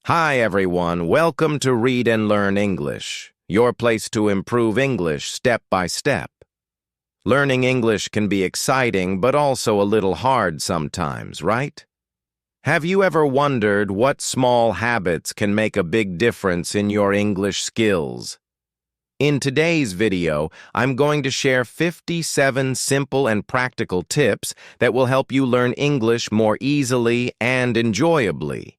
Hi everyone, welcome to Read and Learn English, your place to improve English step by step. Learning English can be exciting but also a little hard sometimes, right? Have you ever wondered what small habits can make a big difference in your English skills? In today's video, I'm going to share 57 simple and practical tips that will help you learn English more easily and enjoyably.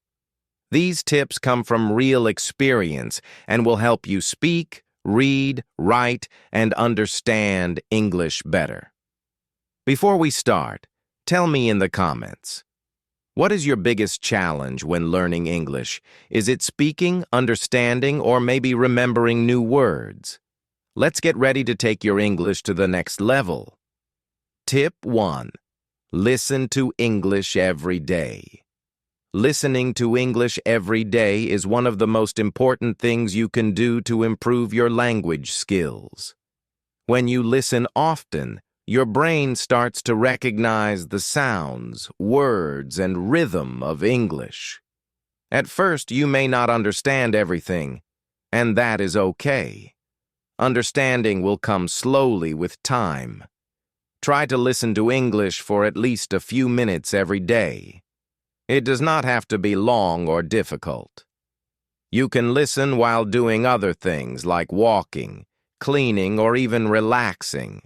These tips come from real experience and will help you speak, read, write, and understand English better. Before we start, tell me in the comments, what is your biggest challenge when learning English? Is it speaking, understanding, or maybe remembering new words? Let's get ready to take your English to the next level. Tip 1. Listen to English every day. Listening to English every day is one of the most important things you can do to improve your language skills. When you listen often, your brain starts to recognize the sounds, words, and rhythm of English. At first, you may not understand everything, and that is okay. Understanding will come slowly with time. Try to listen to English for at least a few minutes every day. It does not have to be long or difficult. You can listen while doing other things like walking, cleaning, or even relaxing.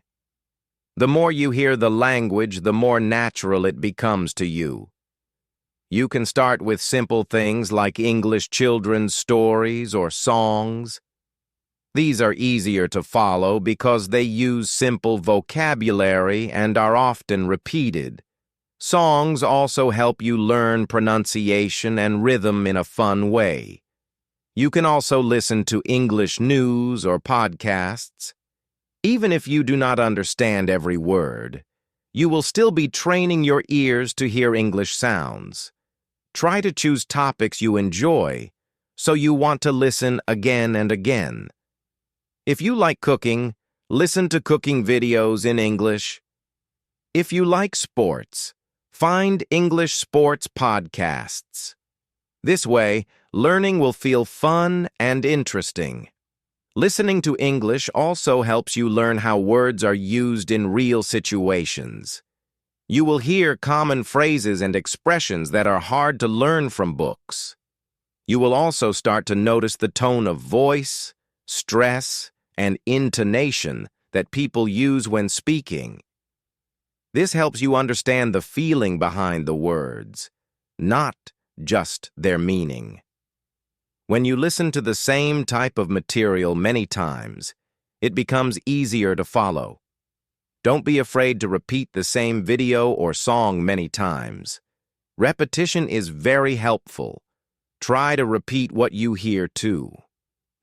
The more you hear the language, the more natural it becomes to you. You can start with simple things like English children's stories or songs. These are easier to follow because they use simple vocabulary and are often repeated. Songs also help you learn pronunciation and rhythm in a fun way. You can also listen to English news or podcasts. Even if you do not understand every word, you will still be training your ears to hear English sounds. Try to choose topics you enjoy, so you want to listen again and again. If you like cooking, listen to cooking videos in English. If you like sports, find English sports podcasts. This way, learning will feel fun and interesting. Listening to English also helps you learn how words are used in real situations. You will hear common phrases and expressions that are hard to learn from books. You will also start to notice the tone of voice, stress, and intonation that people use when speaking. This helps you understand the feeling behind the words, not just their meaning. When you listen to the same type of material many times, it becomes easier to follow. Don't be afraid to repeat the same video or song many times. Repetition is very helpful. Try to repeat what you hear too.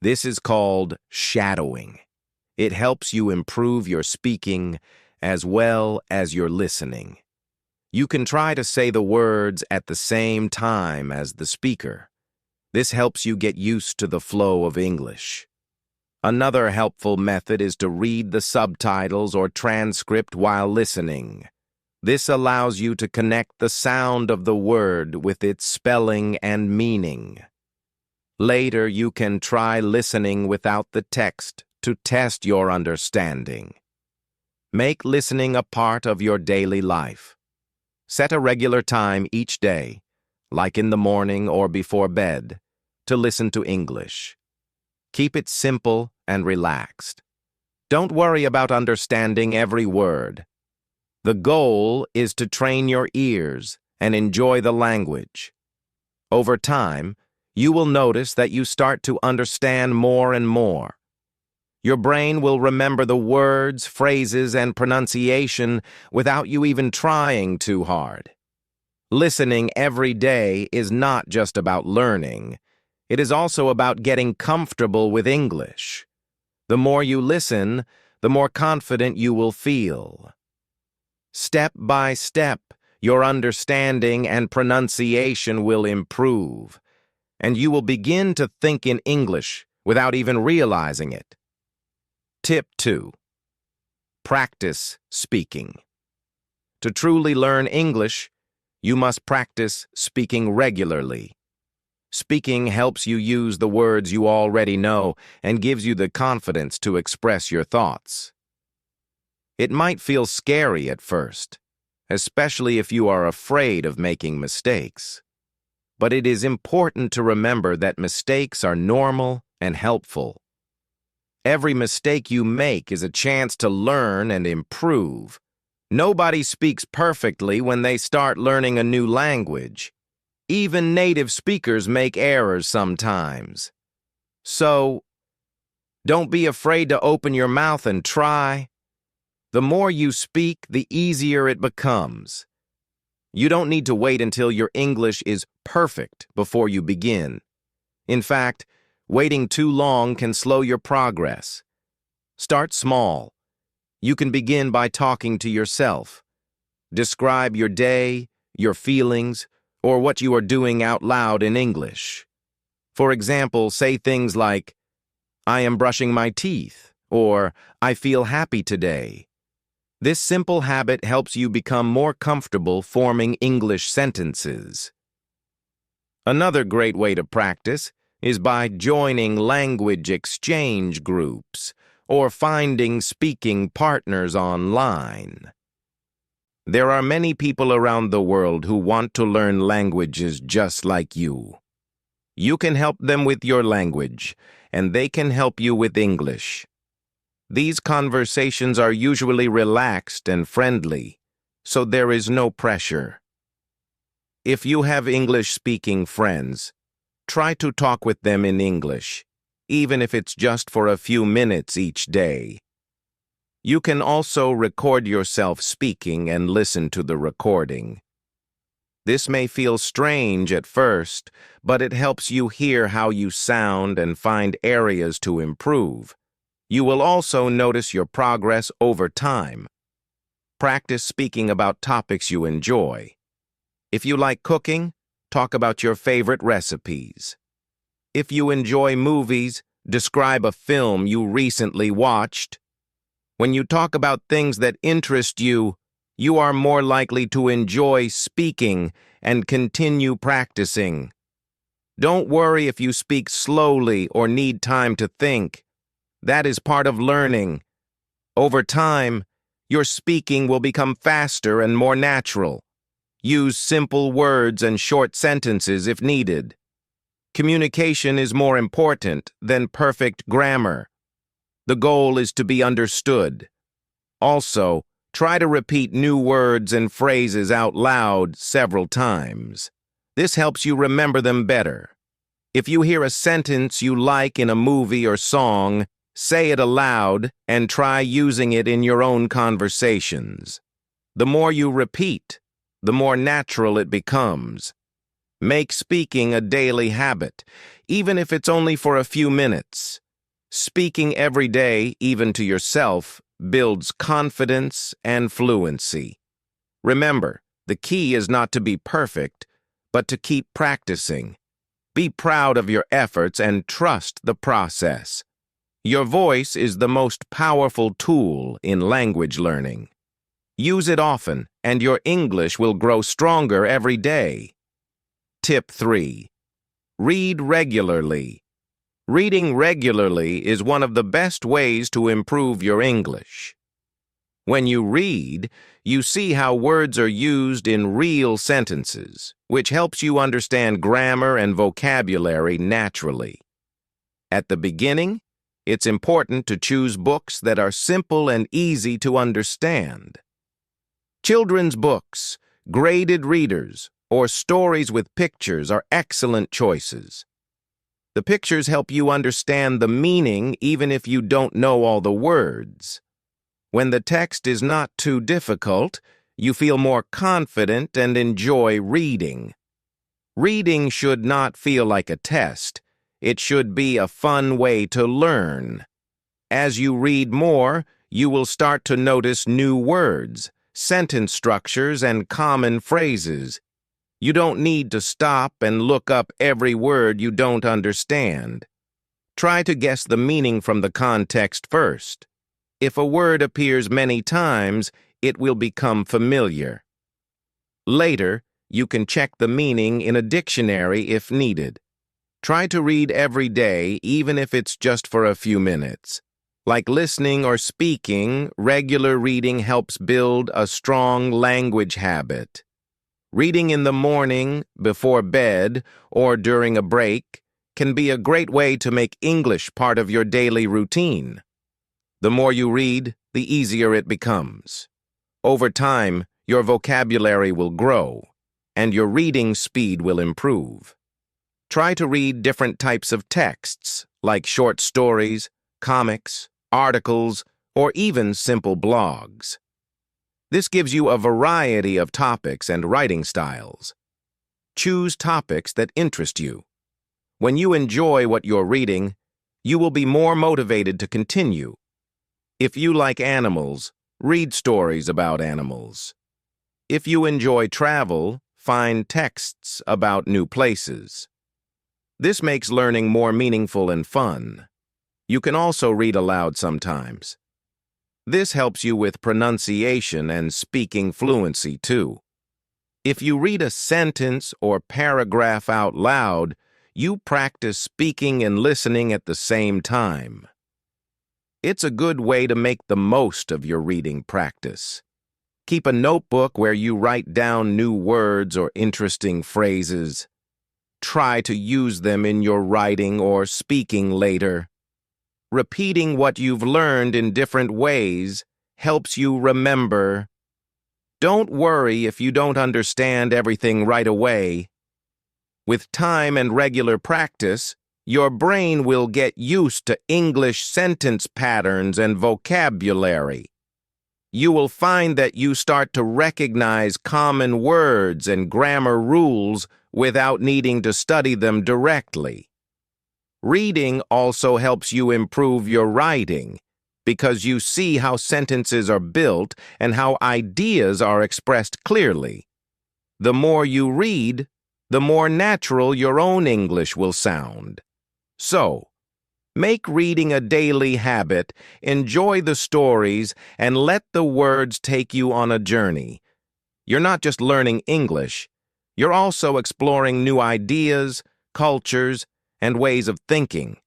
This is called shadowing. It helps you improve your speaking as well as your listening. You can try to say the words at the same time as the speaker. This helps you get used to the flow of English. Another helpful method is to read the subtitles or transcript while listening. This allows you to connect the sound of the word with its spelling and meaning. Later, you can try listening without the text to test your understanding. Make listening a part of your daily life. Set a regular time each day, like in the morning or before bed, to listen to English. Keep it simple and relaxed. Don't worry about understanding every word. The goal is to train your ears and enjoy the language. Over time, you will notice that you start to understand more and more. Your brain will remember the words, phrases, and pronunciation without you even trying too hard. Listening every day is not just about learning. It is also about getting comfortable with English. The more you listen, the more confident you will feel. Step by step, your understanding and pronunciation will improve, and you will begin to think in English without even realizing it. Tip 2. Practice speaking. To truly learn English, you must practice speaking regularly. Speaking helps you use the words you already know and gives you the confidence to express your thoughts. It might feel scary at first, especially if you are afraid of making mistakes. But it is important to remember that mistakes are normal and helpful. Every mistake you make is a chance to learn and improve. Nobody speaks perfectly when they start learning a new language. Even native speakers make errors sometimes. So, don't be afraid to open your mouth and try. The more you speak, the easier it becomes. You don't need to wait until your English is perfect before you begin. In fact, waiting too long can slow your progress. Start small. You can begin by talking to yourself. Describe your day, your feelings, or what you are doing out loud in English. For example, say things like, "I am brushing my teeth," or "I feel happy today." This simple habit helps you become more comfortable forming English sentences. Another great way to practice is by joining language exchange groups or finding speaking partners online. There are many people around the world who want to learn languages just like you. You can help them with your language, and they can help you with English. These conversations are usually relaxed and friendly, so there is no pressure. If you have English-speaking friends, try to talk with them in English, even if it's just for a few minutes each day. You can also record yourself speaking and listen to the recording. This may feel strange at first, but it helps you hear how you sound and find areas to improve. You will also notice your progress over time. Practice speaking about topics you enjoy. If you like cooking, talk about your favorite recipes. If you enjoy movies, describe a film you recently watched. When you talk about things that interest you, you are more likely to enjoy speaking and continue practicing. Don't worry if you speak slowly or need time to think. That is part of learning. Over time, your speaking will become faster and more natural. Use simple words and short sentences if needed. Communication is more important than perfect grammar. The goal is to be understood. Also, try to repeat new words and phrases out loud several times. This helps you remember them better. If you hear a sentence you like in a movie or song, say it aloud and try using it in your own conversations. The more you repeat, the more natural it becomes. Make speaking a daily habit, even if it's only for a few minutes. Speaking every day, even to yourself, builds confidence and fluency. Remember, the key is not to be perfect, but to keep practicing. Be proud of your efforts and trust the process. Your voice is the most powerful tool in language learning. Use it often, and your English will grow stronger every day. Tip 3. Read regularly. Reading regularly is one of the best ways to improve your English. When you read, you see how words are used in real sentences, which helps you understand grammar and vocabulary naturally. At the beginning, it's important to choose books that are simple and easy to understand. Children's books, graded readers, or stories with pictures are excellent choices. The pictures help you understand the meaning even if you don't know all the words. When the text is not too difficult, you feel more confident and enjoy reading. Reading should not feel like a test. It should be a fun way to learn. As you read more, you will start to notice new words, sentence structures, and common phrases. You don't need to stop and look up every word you don't understand. Try to guess the meaning from the context first. If a word appears many times, it will become familiar. Later, you can check the meaning in a dictionary if needed. Try to read every day, even if it's just for a few minutes. Like listening or speaking, regular reading helps build a strong language habit. Reading in the morning, before bed, or during a break can be a great way to make English part of your daily routine. The more you read, the easier it becomes. Over time, your vocabulary will grow, and your reading speed will improve. Try to read different types of texts, like short stories, comics, articles, or even simple blogs. This gives you a variety of topics and writing styles. Choose topics that interest you. When you enjoy what you're reading, you will be more motivated to continue. If you like animals, read stories about animals. If you enjoy travel, find texts about new places. This makes learning more meaningful and fun. You can also read aloud sometimes. This helps you with pronunciation and speaking fluency too. If you read a sentence or paragraph out loud, you practice speaking and listening at the same time. It's a good way to make the most of your reading practice. Keep a notebook where you write down new words or interesting phrases. Try to use them in your writing or speaking later. Repeating what you've learned in different ways helps you remember. Don't worry if you don't understand everything right away. With time and regular practice, your brain will get used to English sentence patterns and vocabulary. You will find that you start to recognize common words and grammar rules without needing to study them directly. Reading also helps you improve your writing because you see how sentences are built and how ideas are expressed clearly. The more you read, the more natural your own English will sound. So, make reading a daily habit, enjoy the stories, and let the words take you on a journey. You're not just learning English, you're also exploring new ideas, cultures, and ways of thinking.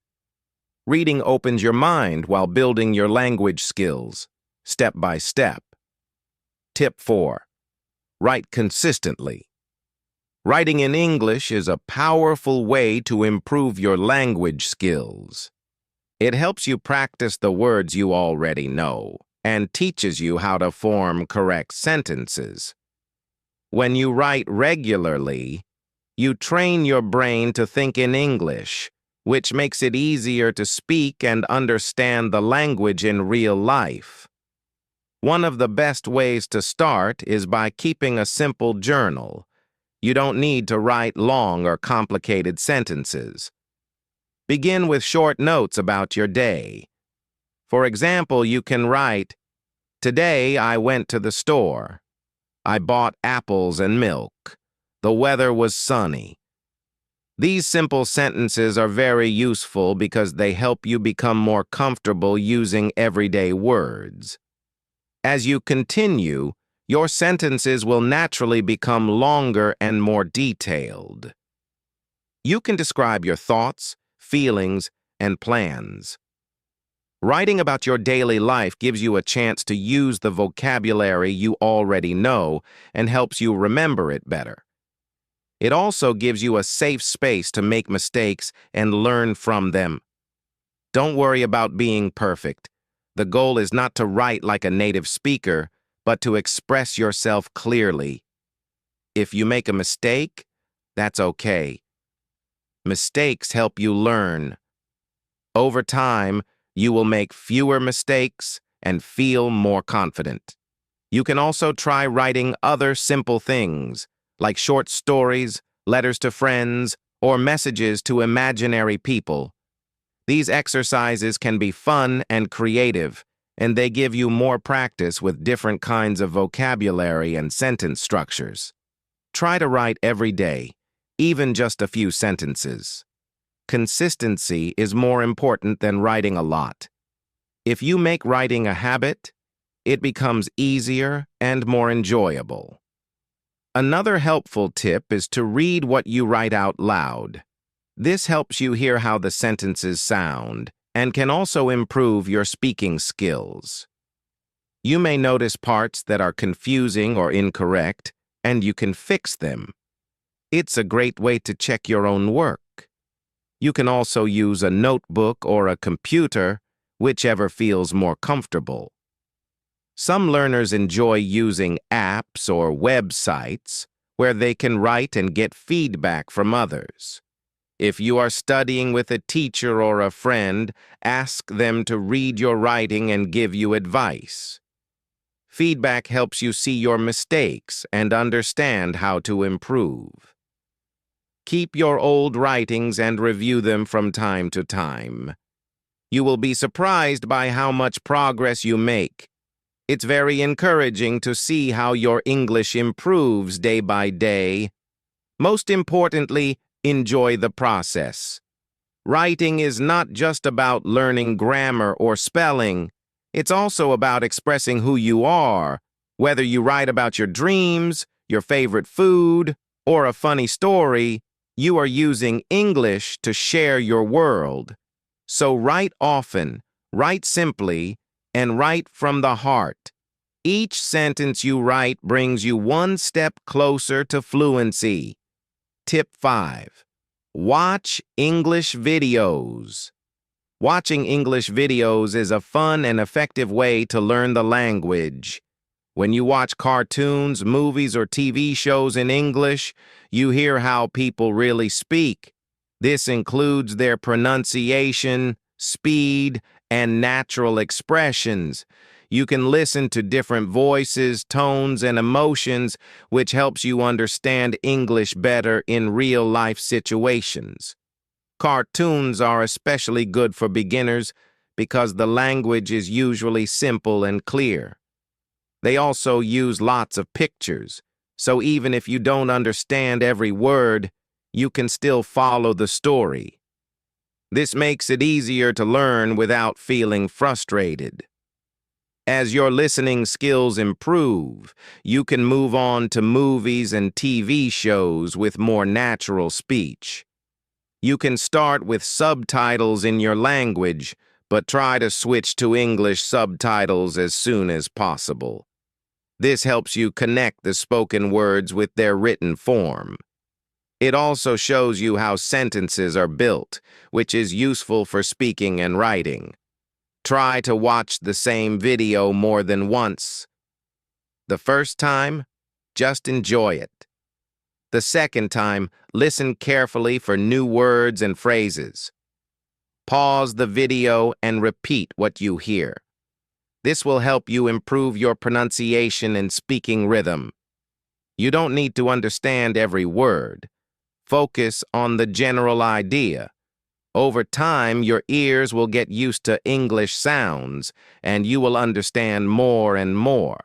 Reading opens your mind while building your language skills, step by step. Tip 4. Write consistently. Writing in English is a powerful way to improve your language skills. It helps you practice the words you already know and teaches you how to form correct sentences. When you write regularly, you train your brain to think in English, which makes it easier to speak and understand the language in real life. One of the best ways to start is by keeping a simple journal. You don't need to write long or complicated sentences. Begin with short notes about your day. For example, you can write, "Today I went to the store. I bought apples and milk. The weather was sunny." These simple sentences are very useful because they help you become more comfortable using everyday words. As you continue, your sentences will naturally become longer and more detailed. You can describe your thoughts, feelings, and plans. Writing about your daily life gives you a chance to use the vocabulary you already know and helps you remember it better. It also gives you a safe space to make mistakes and learn from them. Don't worry about being perfect. The goal is not to write like a native speaker, but to express yourself clearly. If you make a mistake, that's okay. Mistakes help you learn. Over time, you will make fewer mistakes and feel more confident. You can also try writing other simple things, like short stories, letters to friends, or messages to imaginary people. These exercises can be fun and creative, and they give you more practice with different kinds of vocabulary and sentence structures. Try to write every day, even just a few sentences. Consistency is more important than writing a lot. If you make writing a habit, it becomes easier and more enjoyable. Another helpful tip is to read what you write out loud. This helps you hear how the sentences sound and can also improve your speaking skills. You may notice parts that are confusing or incorrect, and you can fix them. It's a great way to check your own work. You can also use a notebook or a computer, whichever feels more comfortable. Some learners enjoy using apps or websites where they can write and get feedback from others. If you are studying with a teacher or a friend, ask them to read your writing and give you advice. Feedback helps you see your mistakes and understand how to improve. Keep your old writings and review them from time to time. You will be surprised by how much progress you make. It's very encouraging to see how your English improves day by day. Most importantly, enjoy the process. Writing is not just about learning grammar or spelling. It's also about expressing who you are, whether you write about your dreams, your favorite food, or a funny story. You are using English to share your world. So write often, write simply, and write from the heart. Each sentence you write brings you one step closer to fluency. Tip 5. Watch English videos. Watching English videos is a fun and effective way to learn the language. When you watch cartoons, movies, or TV shows in English, you hear how people really speak. This includes their pronunciation, speed, and natural expressions. You can listen to different voices, tones, and emotions, which helps you understand English better in real-life situations. Cartoons are especially good for beginners because the language is usually simple and clear. They also use lots of pictures, so even if you don't understand every word, you can still follow the story. This makes it easier to learn without feeling frustrated. As your listening skills improve, you can move on to movies and TV shows with more natural speech. You can start with subtitles in your language, but try to switch to English subtitles as soon as possible. This helps you connect the spoken words with their written form. It also shows you how sentences are built, which is useful for speaking and writing. Try to watch the same video more than once. The first time, just enjoy it. The second time, listen carefully for new words and phrases. Pause the video and repeat what you hear. This will help you improve your pronunciation and speaking rhythm. You don't need to understand every word. Focus on the general idea. Over time, your ears will get used to English sounds, and you will understand more and more.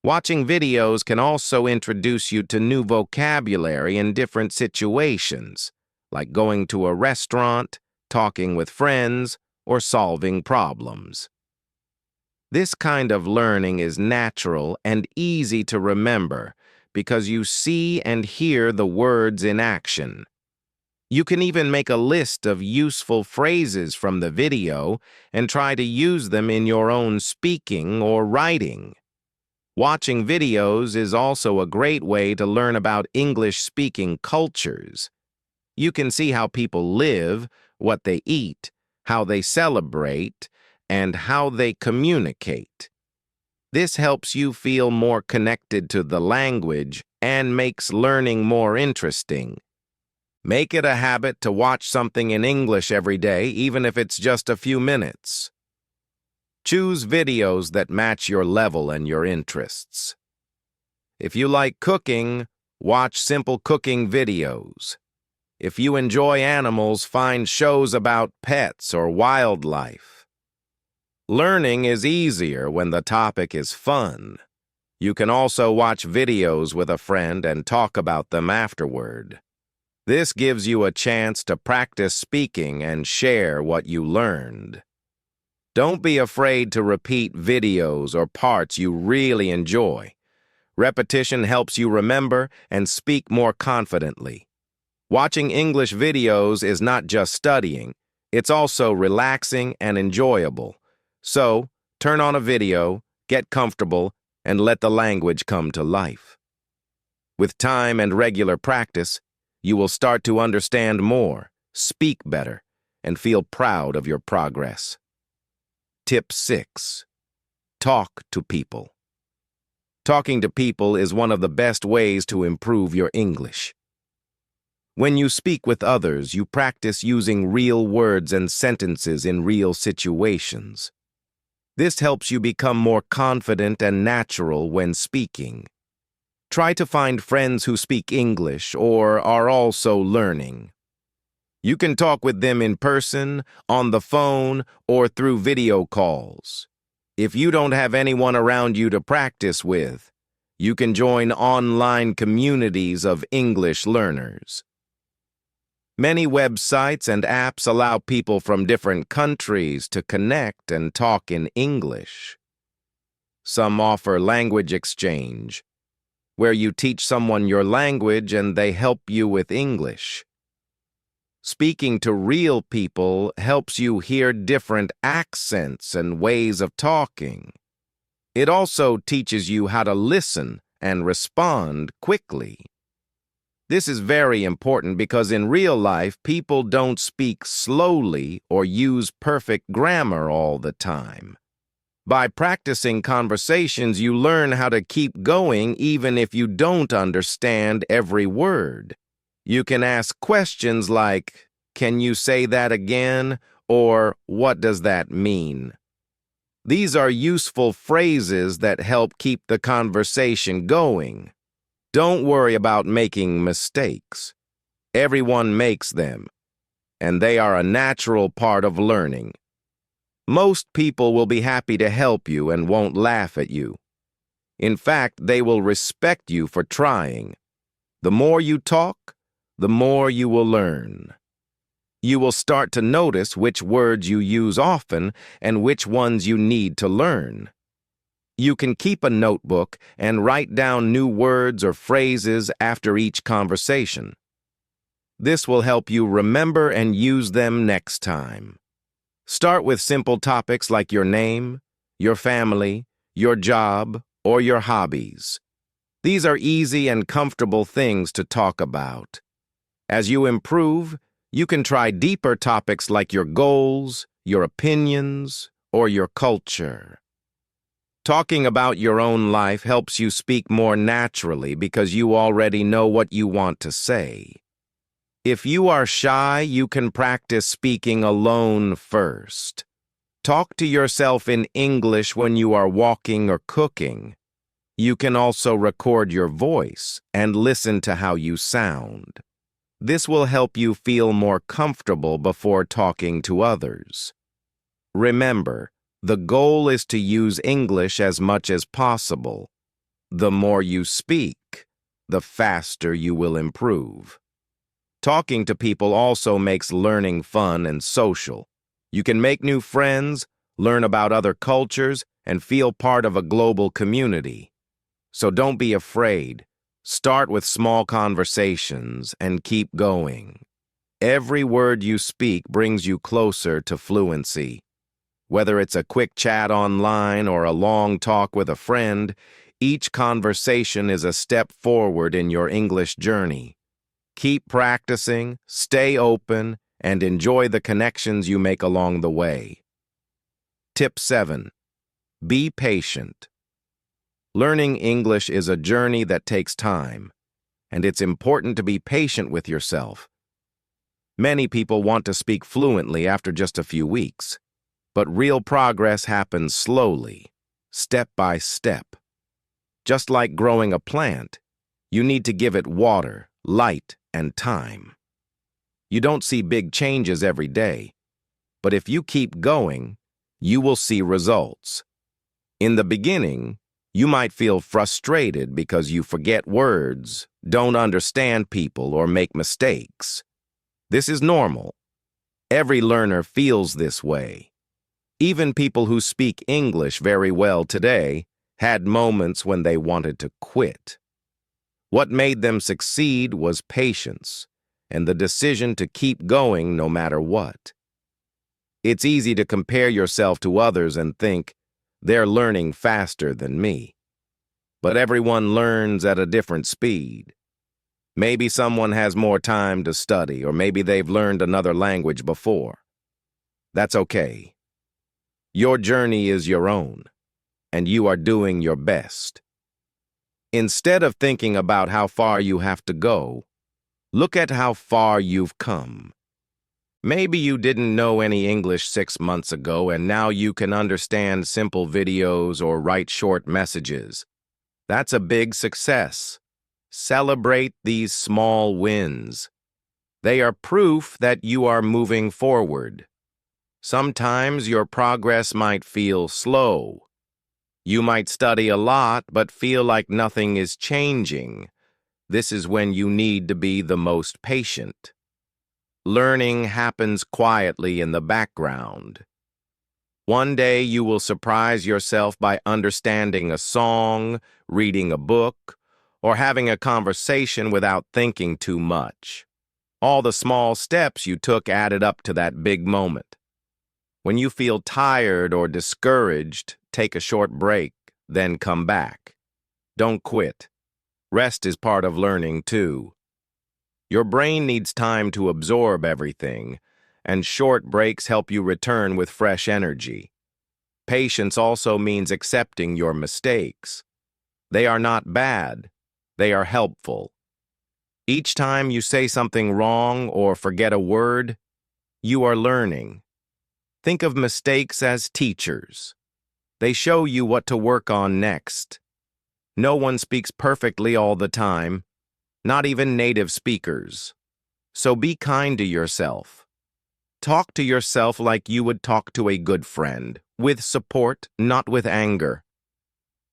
Watching videos can also introduce you to new vocabulary in different situations, like going to a restaurant, talking with friends, or solving problems. This kind of learning is natural and easy to remember because you see and hear the words in action. You can even make a list of useful phrases from the video and try to use them in your own speaking or writing. Watching videos is also a great way to learn about English-speaking cultures. You can see how people live, what they eat, how they celebrate, and how they communicate. This helps you feel more connected to the language and makes learning more interesting. Make it a habit to watch something in English every day, even if it's just a few minutes. Choose videos that match your level and your interests. If you like cooking, watch simple cooking videos. If you enjoy animals, find shows about pets or wildlife. Learning is easier when the topic is fun. You can also watch videos with a friend and talk about them afterward. This gives you a chance to practice speaking and share what you learned. Don't be afraid to repeat videos or parts you really enjoy. Repetition helps you remember and speak more confidently. Watching English videos is not just studying, it's also relaxing and enjoyable. So, turn on a video, get comfortable, and let the language come to life. With time and regular practice, you will start to understand more, speak better, and feel proud of your progress. Tip 6. Talk to people. Talking to people is one of the best ways to improve your English. When you speak with others, you practice using real words and sentences in real situations. This helps you become more confident and natural when speaking. Try to find friends who speak English or are also learning. You can talk with them in person, on the phone, or through video calls. If you don't have anyone around you to practice with, you can join online communities of English learners. Many websites and apps allow people from different countries to connect and talk in English. Some offer language exchange, where you teach someone your language and they help you with English. Speaking to real people helps you hear different accents and ways of talking. It also teaches you how to listen and respond quickly. This is very important because in real life, people don't speak slowly or use perfect grammar all the time. By practicing conversations, you learn how to keep going even if you don't understand every word. You can ask questions like, "Can you say that again?" or "What does that mean?" These are useful phrases that help keep the conversation going. Don't worry about making mistakes. Everyone makes them, and they are a natural part of learning. Most people will be happy to help you and won't laugh at you. In fact, they will respect you for trying. The more you talk, the more you will learn. You will start to notice which words you use often and which ones you need to learn. You can keep a notebook and write down new words or phrases after each conversation. This will help you remember and use them next time. Start with simple topics like your name, your family, your job, or your hobbies. These are easy and comfortable things to talk about. As you improve, you can try deeper topics like your goals, your opinions, or your culture. Talking about your own life helps you speak more naturally because you already know what you want to say. If you are shy, you can practice speaking alone first. Talk to yourself in English when you are walking or cooking. You can also record your voice and listen to how you sound. This will help you feel more comfortable before talking to others. Remember, the goal is to use English as much as possible. The more you speak, the faster you will improve. Talking to people also makes learning fun and social. You can make new friends, learn about other cultures, and feel part of a global community. So don't be afraid. Start with small conversations and keep going. Every word you speak brings you closer to fluency. Whether it's a quick chat online or a long talk with a friend, each conversation is a step forward in your English journey. Keep practicing, stay open, and enjoy the connections you make along the way. Tip 7. Be patient. Learning English is a journey that takes time, and it's important to be patient with yourself. Many people want to speak fluently after just a few weeks. But real progress happens slowly, step by step. Just like growing a plant, you need to give it water, light, and time. You don't see big changes every day, but if you keep going, you will see results. In the beginning, you might feel frustrated because you forget words, don't understand people, or make mistakes. This is normal. Every learner feels this way. Even people who speak English very well today had moments when they wanted to quit. What made them succeed was patience and the decision to keep going no matter what. It's easy to compare yourself to others and think, they're learning faster than me. But everyone learns at a different speed. Maybe someone has more time to study, or maybe they've learned another language before. That's okay. Your journey is your own, and you are doing your best. Instead of thinking about how far you have to go, look at how far you've come. Maybe you didn't know any English 6 months ago, and now you can understand simple videos or write short messages. That's a big success. Celebrate these small wins. They are proof that you are moving forward. Sometimes your progress might feel slow. You might study a lot but feel like nothing is changing. This is when you need to be the most patient. Learning happens quietly in the background. One day you will surprise yourself by understanding a song, reading a book, or having a conversation without thinking too much. All the small steps you took added up to that big moment. When you feel tired or discouraged, take a short break, then come back. Don't quit. Rest is part of learning too. Your brain needs time to absorb everything, and short breaks help you return with fresh energy. Patience also means accepting your mistakes. They are not bad. They are helpful. Each time you say something wrong or forget a word, you are learning. Think of mistakes as teachers. They show you what to work on next. No one speaks perfectly all the time, not even native speakers. So be kind to yourself. Talk to yourself like you would talk to a good friend, with support, not with anger.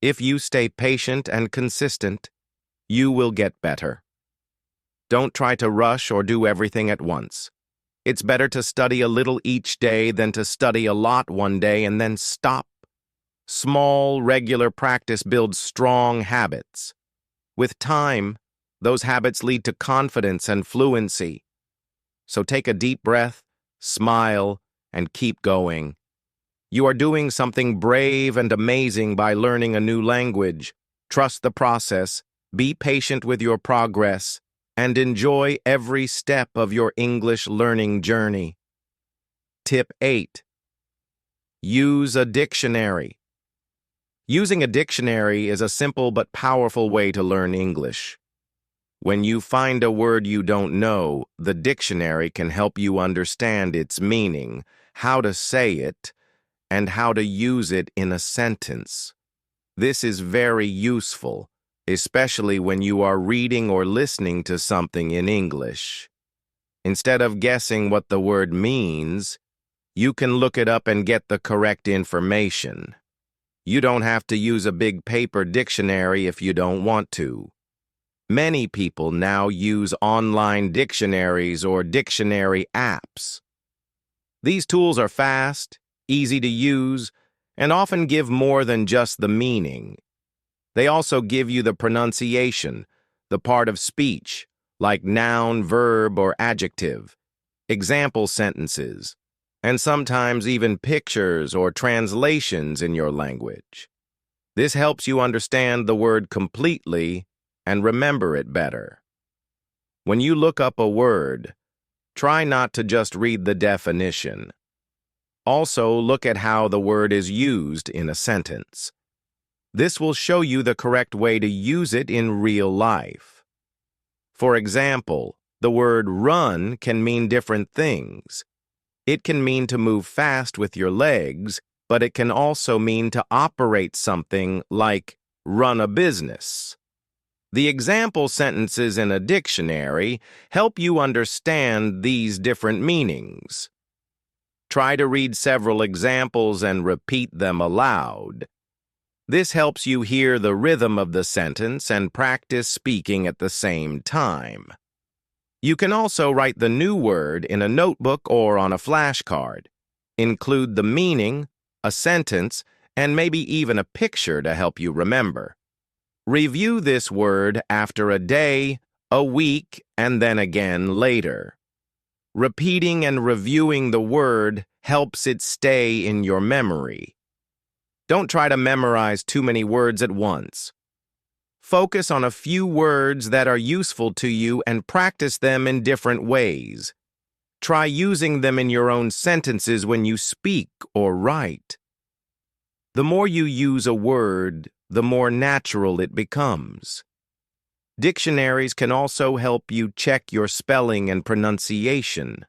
If you stay patient and consistent, you will get better. Don't try to rush or do everything at once. It's better to study a little each day than to study a lot one day and then stop. Small, regular practice builds strong habits. With time, those habits lead to confidence and fluency. So take a deep breath, smile, and keep going. You are doing something brave and amazing by learning a new language. Trust the process, be patient with your progress, and enjoy every step of your English learning journey. Tip 8. Use a dictionary. Using a dictionary is a simple but powerful way to learn English. When you find a word you don't know, the dictionary can help you understand its meaning, how to say it, and how to use it in a sentence. This is very useful, especially when you are reading or listening to something in English. Instead of guessing what the word means, you can look it up and get the correct information. You don't have to use a big paper dictionary if you don't want to. Many people now use online dictionaries or dictionary apps. These tools are fast, easy to use, and often give more than just the meaning. They also give you the pronunciation, the part of speech, like noun, verb, or adjective, example sentences, and sometimes even pictures or translations in your language. This helps you understand the word completely and remember it better. When you look up a word, try not to just read the definition. Also, look at how the word is used in a sentence. This will show you the correct way to use it in real life. For example, the word run can mean different things. It can mean to move fast with your legs, but it can also mean to operate something like run a business. The example sentences in a dictionary help you understand these different meanings. Try to read several examples and repeat them aloud. This helps you hear the rhythm of the sentence and practice speaking at the same time. You can also write the new word in a notebook or on a flashcard. Include the meaning, a sentence, and maybe even a picture to help you remember. Review this word after a day, a week, and then again later. Repeating and reviewing the word helps it stay in your memory. Don't try to memorize too many words at once. Focus on a few words that are useful to you and practice them in different ways. Try using them in your own sentences when you speak or write. The more you use a word, the more natural it becomes. Dictionaries can also help you check your spelling and pronunciation.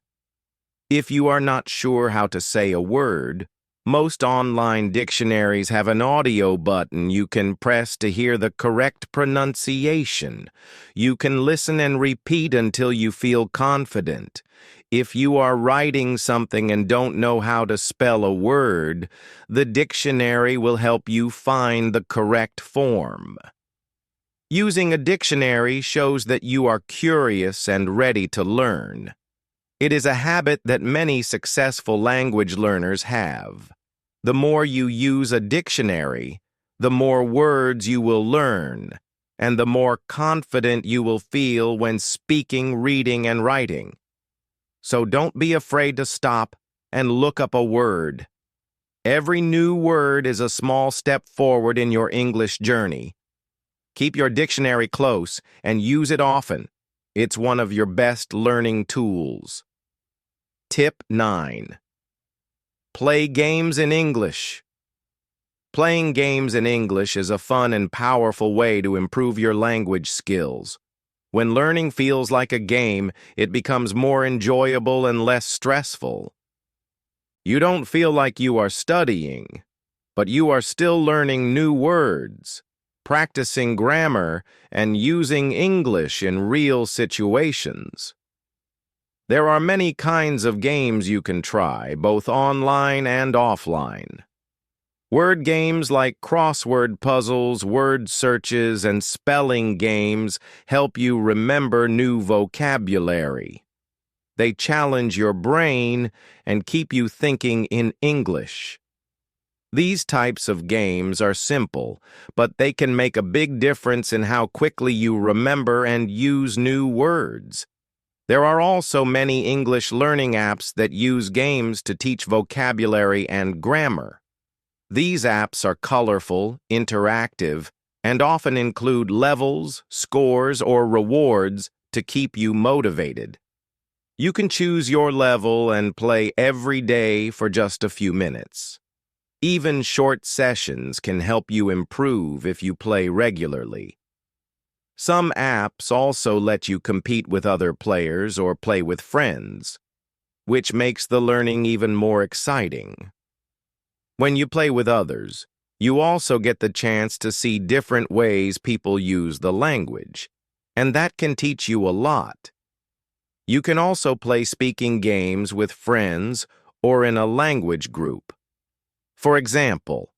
If you are not sure how to say a word, most online dictionaries have an audio button you can press to hear the correct pronunciation. You can listen and repeat until you feel confident. If you are writing something and don't know how to spell a word, the dictionary will help you find the correct form. Using a dictionary shows that you are curious and ready to learn. It is a habit that many successful language learners have. The more you use a dictionary, the more words you will learn, and the more confident you will feel when speaking, reading, and writing. So don't be afraid to stop and look up a word. Every new word is a small step forward in your English journey. Keep your dictionary close and use it often. It's one of your best learning tools. Tip 9. Play games in English. Playing games in English is a fun and powerful way to improve your language skills. When learning feels like a game, it becomes more enjoyable and less stressful. You don't feel like you are studying, but you are still learning new words, practicing grammar, and using English in real situations. There are many kinds of games you can try, both online and offline. Word games like crossword puzzles, word searches, and spelling games help you remember new vocabulary. They challenge your brain and keep you thinking in English. These types of games are simple, but they can make a big difference in how quickly you remember and use new words. There are also many English learning apps that use games to teach vocabulary and grammar. These apps are colorful, interactive, and often include levels, scores, or rewards to keep you motivated. You can choose your level and play every day for just a few minutes. Even short sessions can help you improve if you play regularly. Some apps also let you compete with other players or play with friends, which makes the learning even more exciting. When you play with others, you also get the chance to see different ways people use the language, and that can teach you a lot. You can also play speaking games with friends or in a language group. For example,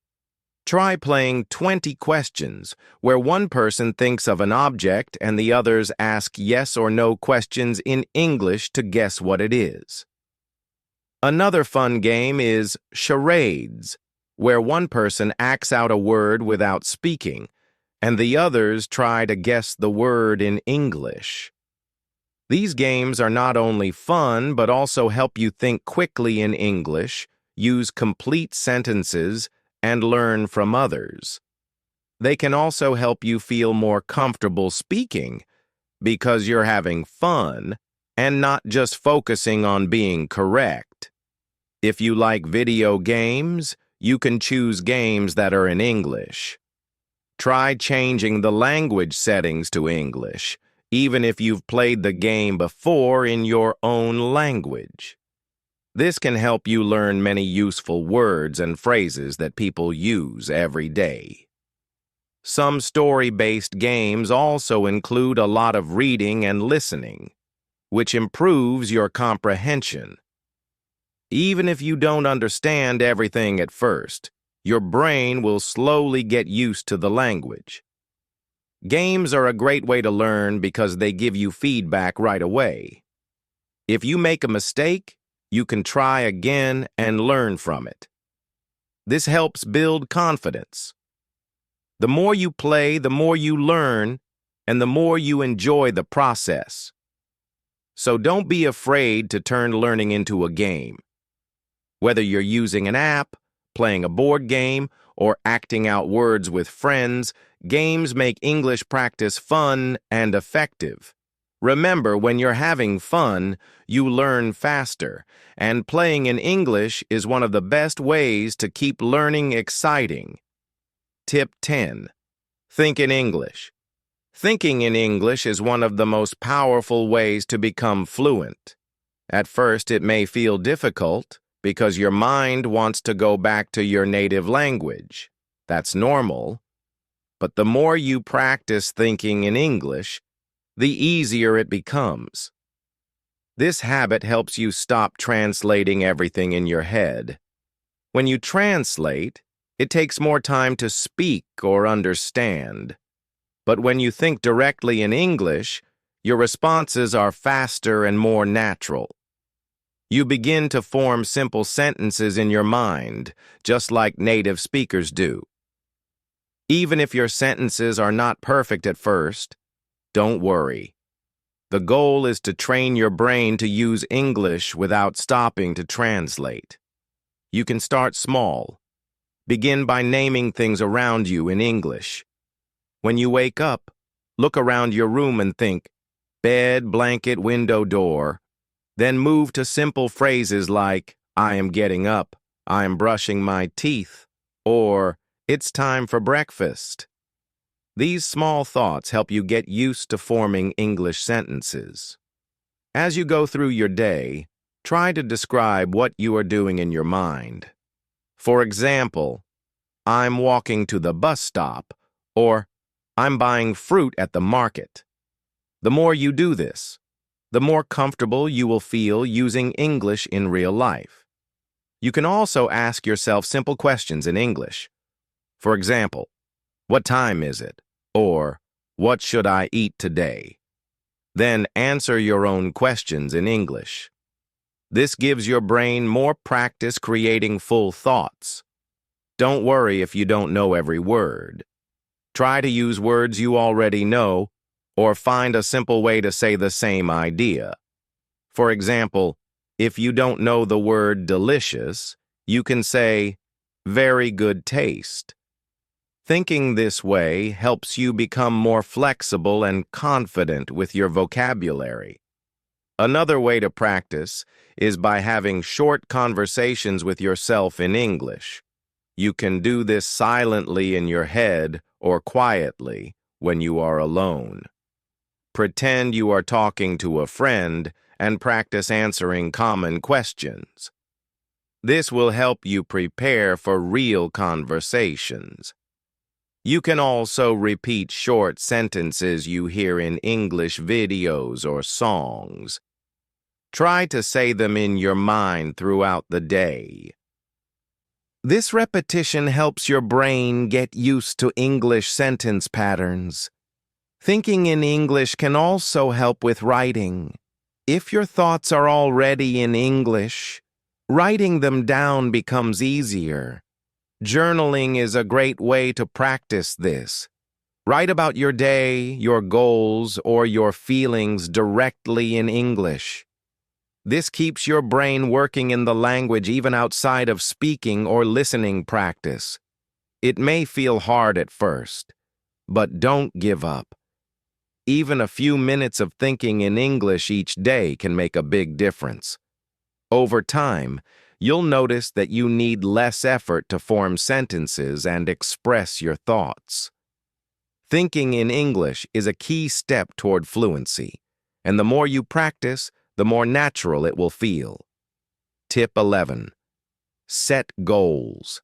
try playing 20 questions, where one person thinks of an object and the others ask yes or no questions in English to guess what it is. Another fun game is charades, where one person acts out a word without speaking, and the others try to guess the word in English. These games are not only fun, but also help you think quickly in English, use complete sentences, and learn from others. They can also help you feel more comfortable speaking because you're having fun and not just focusing on being correct. If you like video games, you can choose games that are in English. Try changing the language settings to English, even if you've played the game before in your own language. This can help you learn many useful words and phrases that people use every day. Some story-based games also include a lot of reading and listening, which improves your comprehension. Even if you don't understand everything at first, your brain will slowly get used to the language. Games are a great way to learn because they give you feedback right away. If you make a mistake, you can try again and learn from it. This helps build confidence. The more you play, the more you learn, and the more you enjoy the process. So don't be afraid to turn learning into a game. Whether you're using an app, playing a board game, or acting out words with friends, games make English practice fun and effective. Remember, when you're having fun, you learn faster, and playing in English is one of the best ways to keep learning exciting. Tip 10. Think in English. Thinking in English is one of the most powerful ways to become fluent. At first, it may feel difficult because your mind wants to go back to your native language. That's normal. But the more you practice thinking in English, the easier it becomes. This habit helps you stop translating everything in your head. When you translate, it takes more time to speak or understand. But when you think directly in English, your responses are faster and more natural. You begin to form simple sentences in your mind, just like native speakers do. Even if your sentences are not perfect at first, don't worry. The goal is to train your brain to use English without stopping to translate. You can start small. Begin by naming things around you in English. When you wake up, look around your room and think, bed, blanket, window, door. Then move to simple phrases like, I am getting up, I am brushing my teeth, or it's time for breakfast. These small thoughts help you get used to forming English sentences. As you go through your day, try to describe what you are doing in your mind. For example, I'm walking to the bus stop, or I'm buying fruit at the market. The more you do this, the more comfortable you will feel using English in real life. You can also ask yourself simple questions in English. For example, what time is it? Or, what should I eat today? Then answer your own questions in English. This gives your brain more practice creating full thoughts. Don't worry if you don't know every word. Try to use words you already know, or find a simple way to say the same idea. For example, if you don't know the word delicious, you can say, very good taste. Thinking this way helps you become more flexible and confident with your vocabulary. Another way to practice is by having short conversations with yourself in English. You can do this silently in your head or quietly when you are alone. Pretend you are talking to a friend and practice answering common questions. This will help you prepare for real conversations. You can also repeat short sentences you hear in English videos or songs. Try to say them in your mind throughout the day. This repetition helps your brain get used to English sentence patterns. Thinking in English can also help with writing. If your thoughts are already in English, writing them down becomes easier. Journaling is a great way to practice this. Write about your day, your goals, or your feelings directly in English. This keeps your brain working in the language even outside of speaking or listening practice. It may feel hard at first, but don't give up. Even a few minutes of thinking in English each day can make a big difference. Over time, you'll notice that you need less effort to form sentences and express your thoughts. Thinking in English is a key step toward fluency, and the more you practice, the more natural it will feel. Tip 11. Set goals.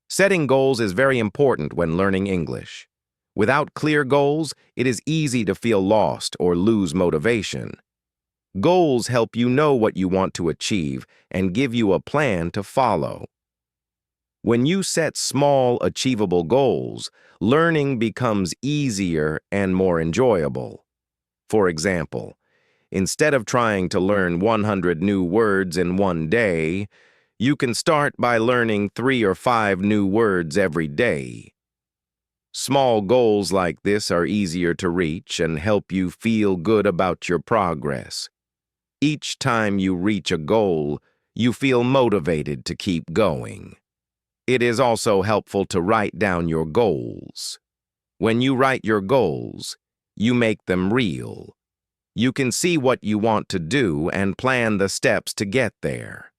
Setting goals is very important when learning English. Without clear goals, it is easy to feel lost or lose motivation. Goals help you know what you want to achieve and give you a plan to follow. When you set small, achievable goals, learning becomes easier and more enjoyable. For example, instead of trying to learn 100 new words in one day, you can start by learning 3 or 5 new words every day. Small goals like this are easier to reach and help you feel good about your progress. Each time you reach a goal, you feel motivated to keep going. It is also helpful to write down your goals. When you write your goals, you make them real. You can see what you want to do and plan the steps to get there.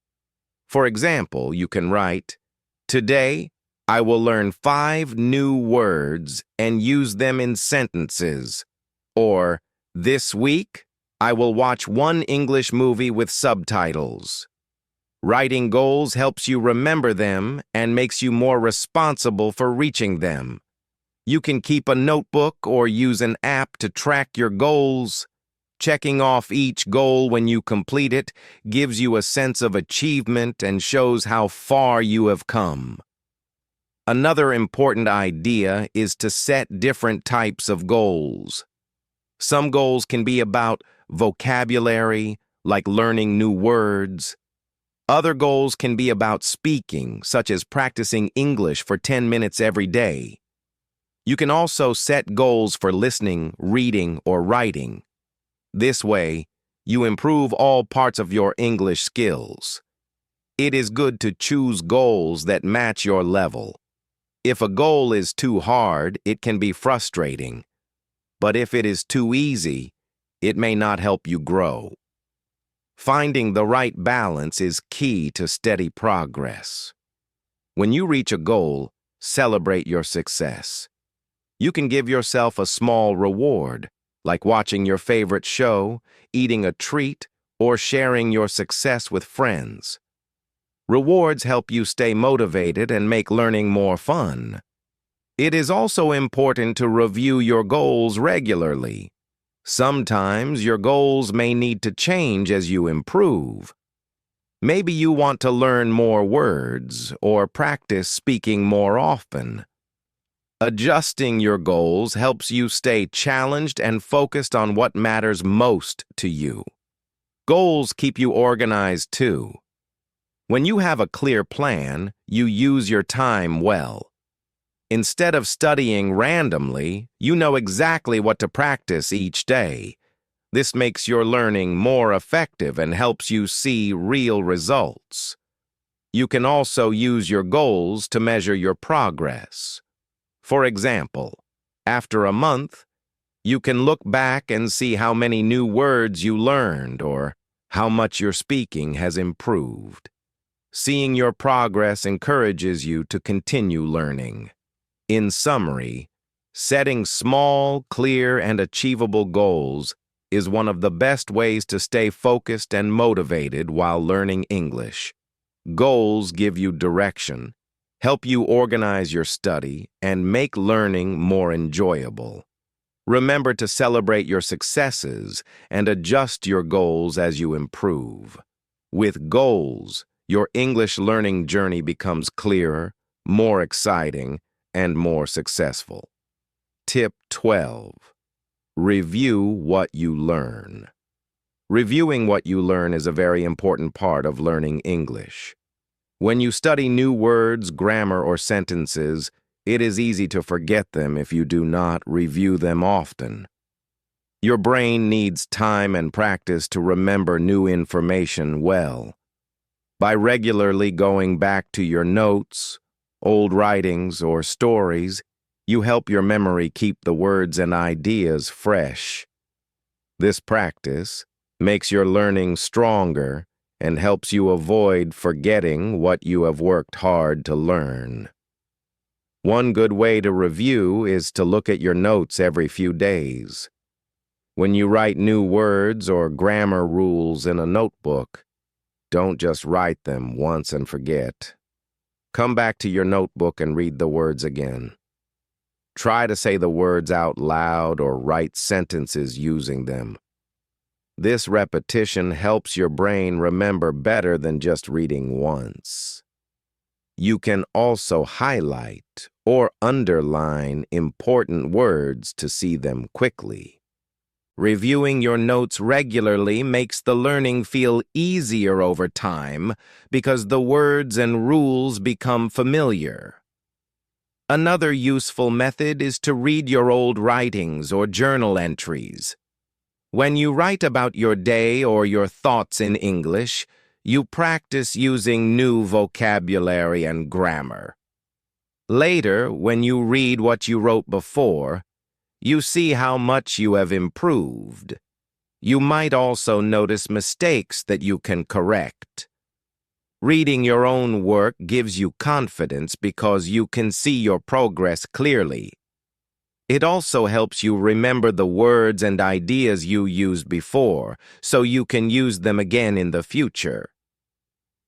For example, you can write, "Today, I will learn 5 new words and use them in sentences." Or, "This week, I will watch 1 English movie with subtitles." Writing goals helps you remember them and makes you more responsible for reaching them. You can keep a notebook or use an app to track your goals. Checking off each goal when you complete it gives you a sense of achievement and shows how far you have come. Another important idea is to set different types of goals. Some goals can be about vocabulary, like learning new words. Other goals can be about speaking, such as practicing English for 10 minutes every day. You can also set goals for listening, reading, or writing. This way, you improve all parts of your English skills. It is good to choose goals that match your level. If a goal is too hard, it can be frustrating. But if it is too easy, it may not help you grow. Finding the right balance is key to steady progress. When you reach a goal, celebrate your success. You can give yourself a small reward, like watching your favorite show, eating a treat, or sharing your success with friends. Rewards help you stay motivated and make learning more fun. It is also important to review your goals regularly. Sometimes your goals may need to change as you improve. Maybe you want to learn more words or practice speaking more often. Adjusting your goals helps you stay challenged and focused on what matters most to you. Goals keep you organized too. When you have a clear plan, you use your time well. Instead of studying randomly, you know exactly what to practice each day. This makes your learning more effective and helps you see real results. You can also use your goals to measure your progress. For example, after a month, you can look back and see how many new words you learned or how much your speaking has improved. Seeing your progress encourages you to continue learning. In summary, setting small, clear, and achievable goals is one of the best ways to stay focused and motivated while learning English. Goals give you direction, help you organize your study, and make learning more enjoyable. Remember to celebrate your successes and adjust your goals as you improve. With goals, your English learning journey becomes clearer, more exciting, and more successful. Tip 12. Review what you learn. Reviewing what you learn is a very important part of learning English. When you study new words, grammar, or sentences, it is easy to forget them if you do not review them often. Your brain needs time and practice to remember new information well. By regularly going back to your notes, old writings, or stories, you help your memory keep the words and ideas fresh. This practice makes your learning stronger and helps you avoid forgetting what you have worked hard to learn. One good way to review is to look at your notes every few days. When you write new words or grammar rules in a notebook, don't just write them once and forget. Come back to your notebook and read the words again. Try to say the words out loud or write sentences using them. This repetition helps your brain remember better than just reading once. You can also highlight or underline important words to see them quickly. Reviewing your notes regularly makes the learning feel easier over time because the words and rules become familiar. Another useful method is to read your old writings or journal entries. When you write about your day or your thoughts in English, you practice using new vocabulary and grammar. Later, when you read what you wrote before, you see how much you have improved. You might also notice mistakes that you can correct. Reading your own work gives you confidence because you can see your progress clearly. It also helps you remember the words and ideas you used before, so you can use them again in the future.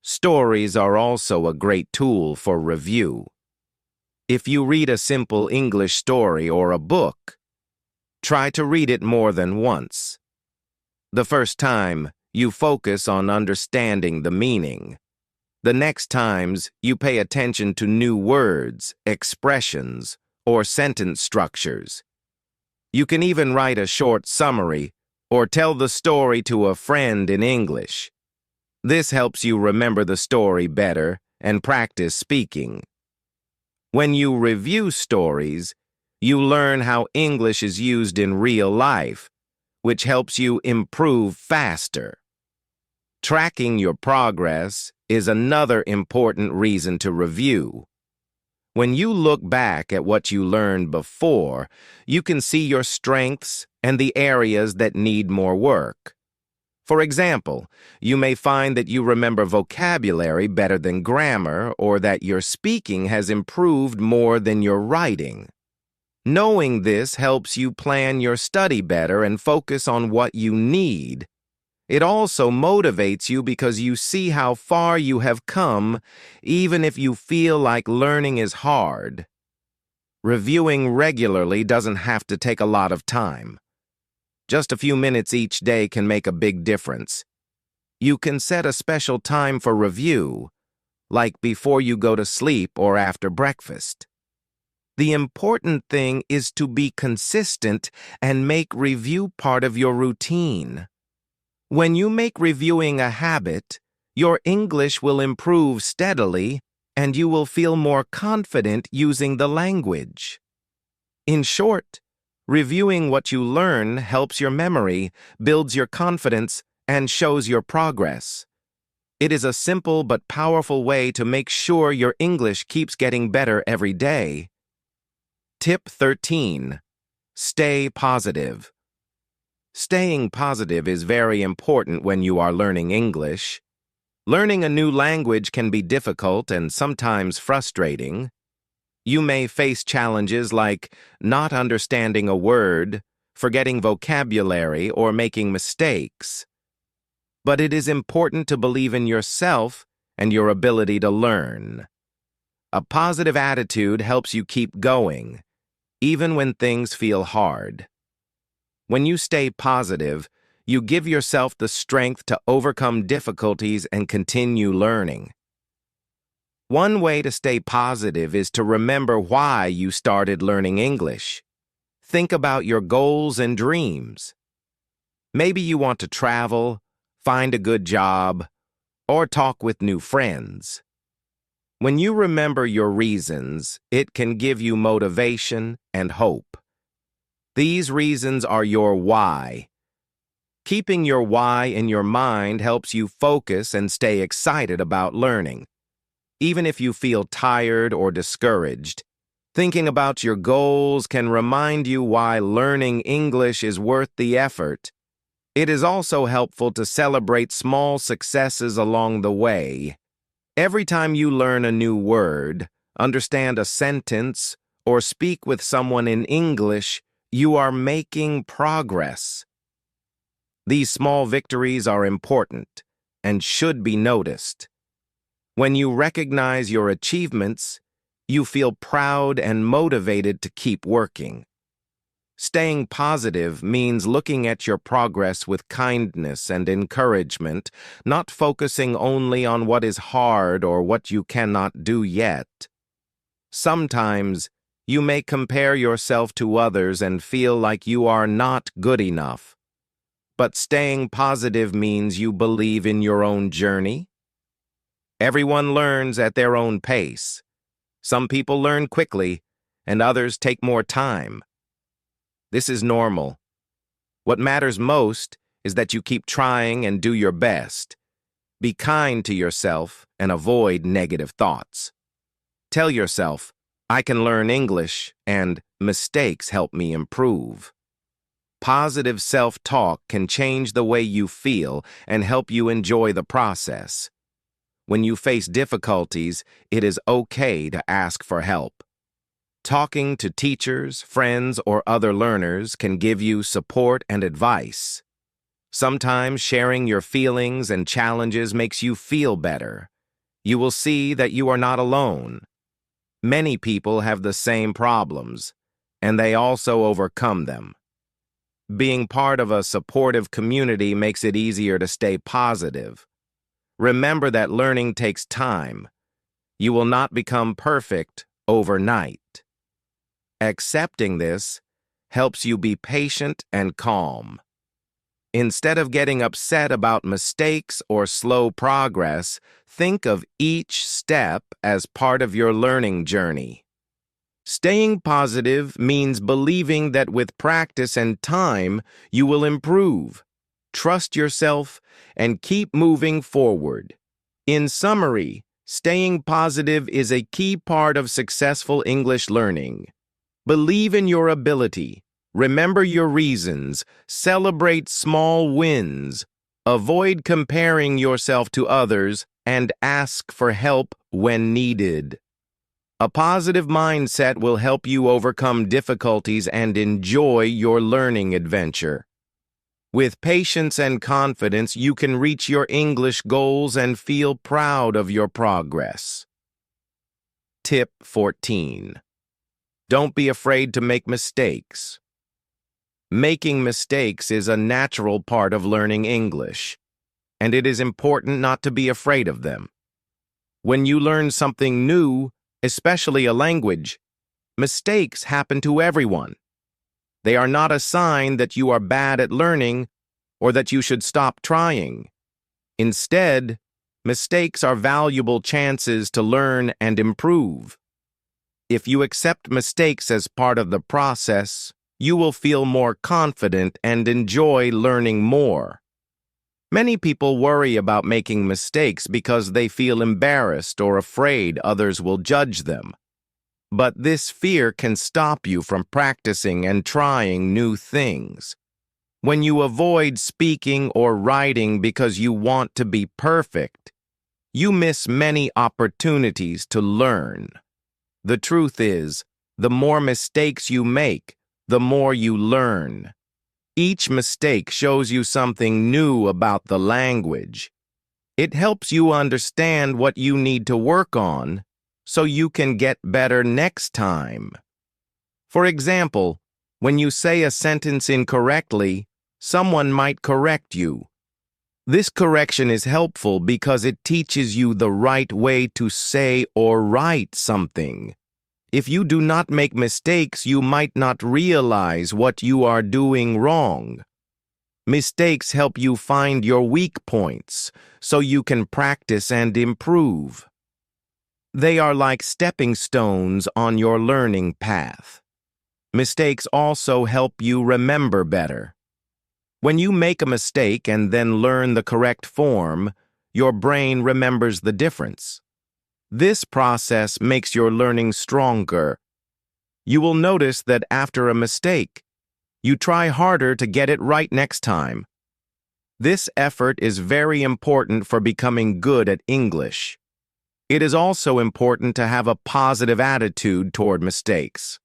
Stories are also a great tool for review. If you read a simple English story or a book, try to read it more than once. The first time, you focus on understanding the meaning. The next times, you pay attention to new words, expressions, or sentence structures. You can even write a short summary or tell the story to a friend in English. This helps you remember the story better and practice speaking. When you review stories, you learn how English is used in real life, which helps you improve faster. Tracking your progress is another important reason to review. When you look back at what you learned before, you can see your strengths and the areas that need more work. For example, you may find that you remember vocabulary better than grammar, or that your speaking has improved more than your writing. Knowing this helps you plan your study better and focus on what you need. It also motivates you because you see how far you have come, even if you feel like learning is hard. Reviewing regularly doesn't have to take a lot of time. Just a few minutes each day can make a big difference. You can set a special time for review, like before you go to sleep or after breakfast. The important thing is to be consistent and make review part of your routine. When you make reviewing a habit, your English will improve steadily and you will feel more confident using the language. In short, reviewing what you learn helps your memory, builds your confidence, and shows your progress. It is a simple but powerful way to make sure your English keeps getting better every day. Tip 13. Stay positive. Staying positive is very important when you are learning English. Learning a new language can be difficult and sometimes frustrating. You may face challenges like not understanding a word, forgetting vocabulary, or making mistakes. But it is important to believe in yourself and your ability to learn. A positive attitude helps you keep going, even when things feel hard. When you stay positive, you give yourself the strength to overcome difficulties and continue learning. One way to stay positive is to remember why you started learning English. Think about your goals and dreams. Maybe you want to travel, find a good job, or talk with new friends. When you remember your reasons, it can give you motivation and hope. These reasons are your why. Keeping your why in your mind helps you focus and stay excited about learning. Even if you feel tired or discouraged, thinking about your goals can remind you why learning English is worth the effort. It is also helpful to celebrate small successes along the way. Every time you learn a new word, understand a sentence, or speak with someone in English, you are making progress. These small victories are important and should be noticed. When you recognize your achievements, you feel proud and motivated to keep working. Staying positive means looking at your progress with kindness and encouragement, not focusing only on what is hard or what you cannot do yet. Sometimes, you may compare yourself to others and feel like you are not good enough. But staying positive means you believe in your own journey. Everyone learns at their own pace. Some people learn quickly, and others take more time. This is normal. What matters most is that you keep trying and do your best. Be kind to yourself and avoid negative thoughts. Tell yourself, I can learn English, and mistakes help me improve. Positive self-talk can change the way you feel and help you enjoy the process. When you face difficulties, it is okay to ask for help. Talking to teachers, friends, or other learners can give you support and advice. Sometimes sharing your feelings and challenges makes you feel better. You will see that you are not alone. Many people have the same problems, and they also overcome them. Being part of a supportive community makes it easier to stay positive. Remember that learning takes time. You will not become perfect overnight. Accepting this helps you be patient and calm. Instead of getting upset about mistakes or slow progress, think of each step as part of your learning journey. Staying positive means believing that with practice and time, you will improve. Trust yourself and keep moving forward. In summary, staying positive is a key part of successful English learning. Believe in your ability. Remember your reasons. Celebrate small wins. Avoid comparing yourself to others and ask for help when needed. A positive mindset will help you overcome difficulties and enjoy your learning adventure. With patience and confidence, you can reach your English goals and feel proud of your progress. Tip 14. Don't be afraid to make mistakes. Making mistakes is a natural part of learning English, and it is important not to be afraid of them. When you learn something new, especially a language, mistakes happen to everyone. They are not a sign that you are bad at learning or that you should stop trying. Instead, mistakes are valuable chances to learn and improve. If you accept mistakes as part of the process, you will feel more confident and enjoy learning more. Many people worry about making mistakes because they feel embarrassed or afraid others will judge them. But this fear can stop you from practicing and trying new things. When you avoid speaking or writing because you want to be perfect, you miss many opportunities to learn. The truth is, the more mistakes you make, the more you learn. Each mistake shows you something new about the language. It helps you understand what you need to work on so you can get better next time. For example, when you say a sentence incorrectly, someone might correct you. This correction is helpful because it teaches you the right way to say or write something. If you do not make mistakes, you might not realize what you are doing wrong. Mistakes help you find your weak points so you can practice and improve. They are like stepping stones on your learning path. Mistakes also help you remember better. When you make a mistake and then learn the correct form, your brain remembers the difference. This process makes your learning stronger. You will notice that after a mistake, you try harder to get it right next time. This effort is very important for becoming good at English. It is also important to have a positive attitude toward mistakes.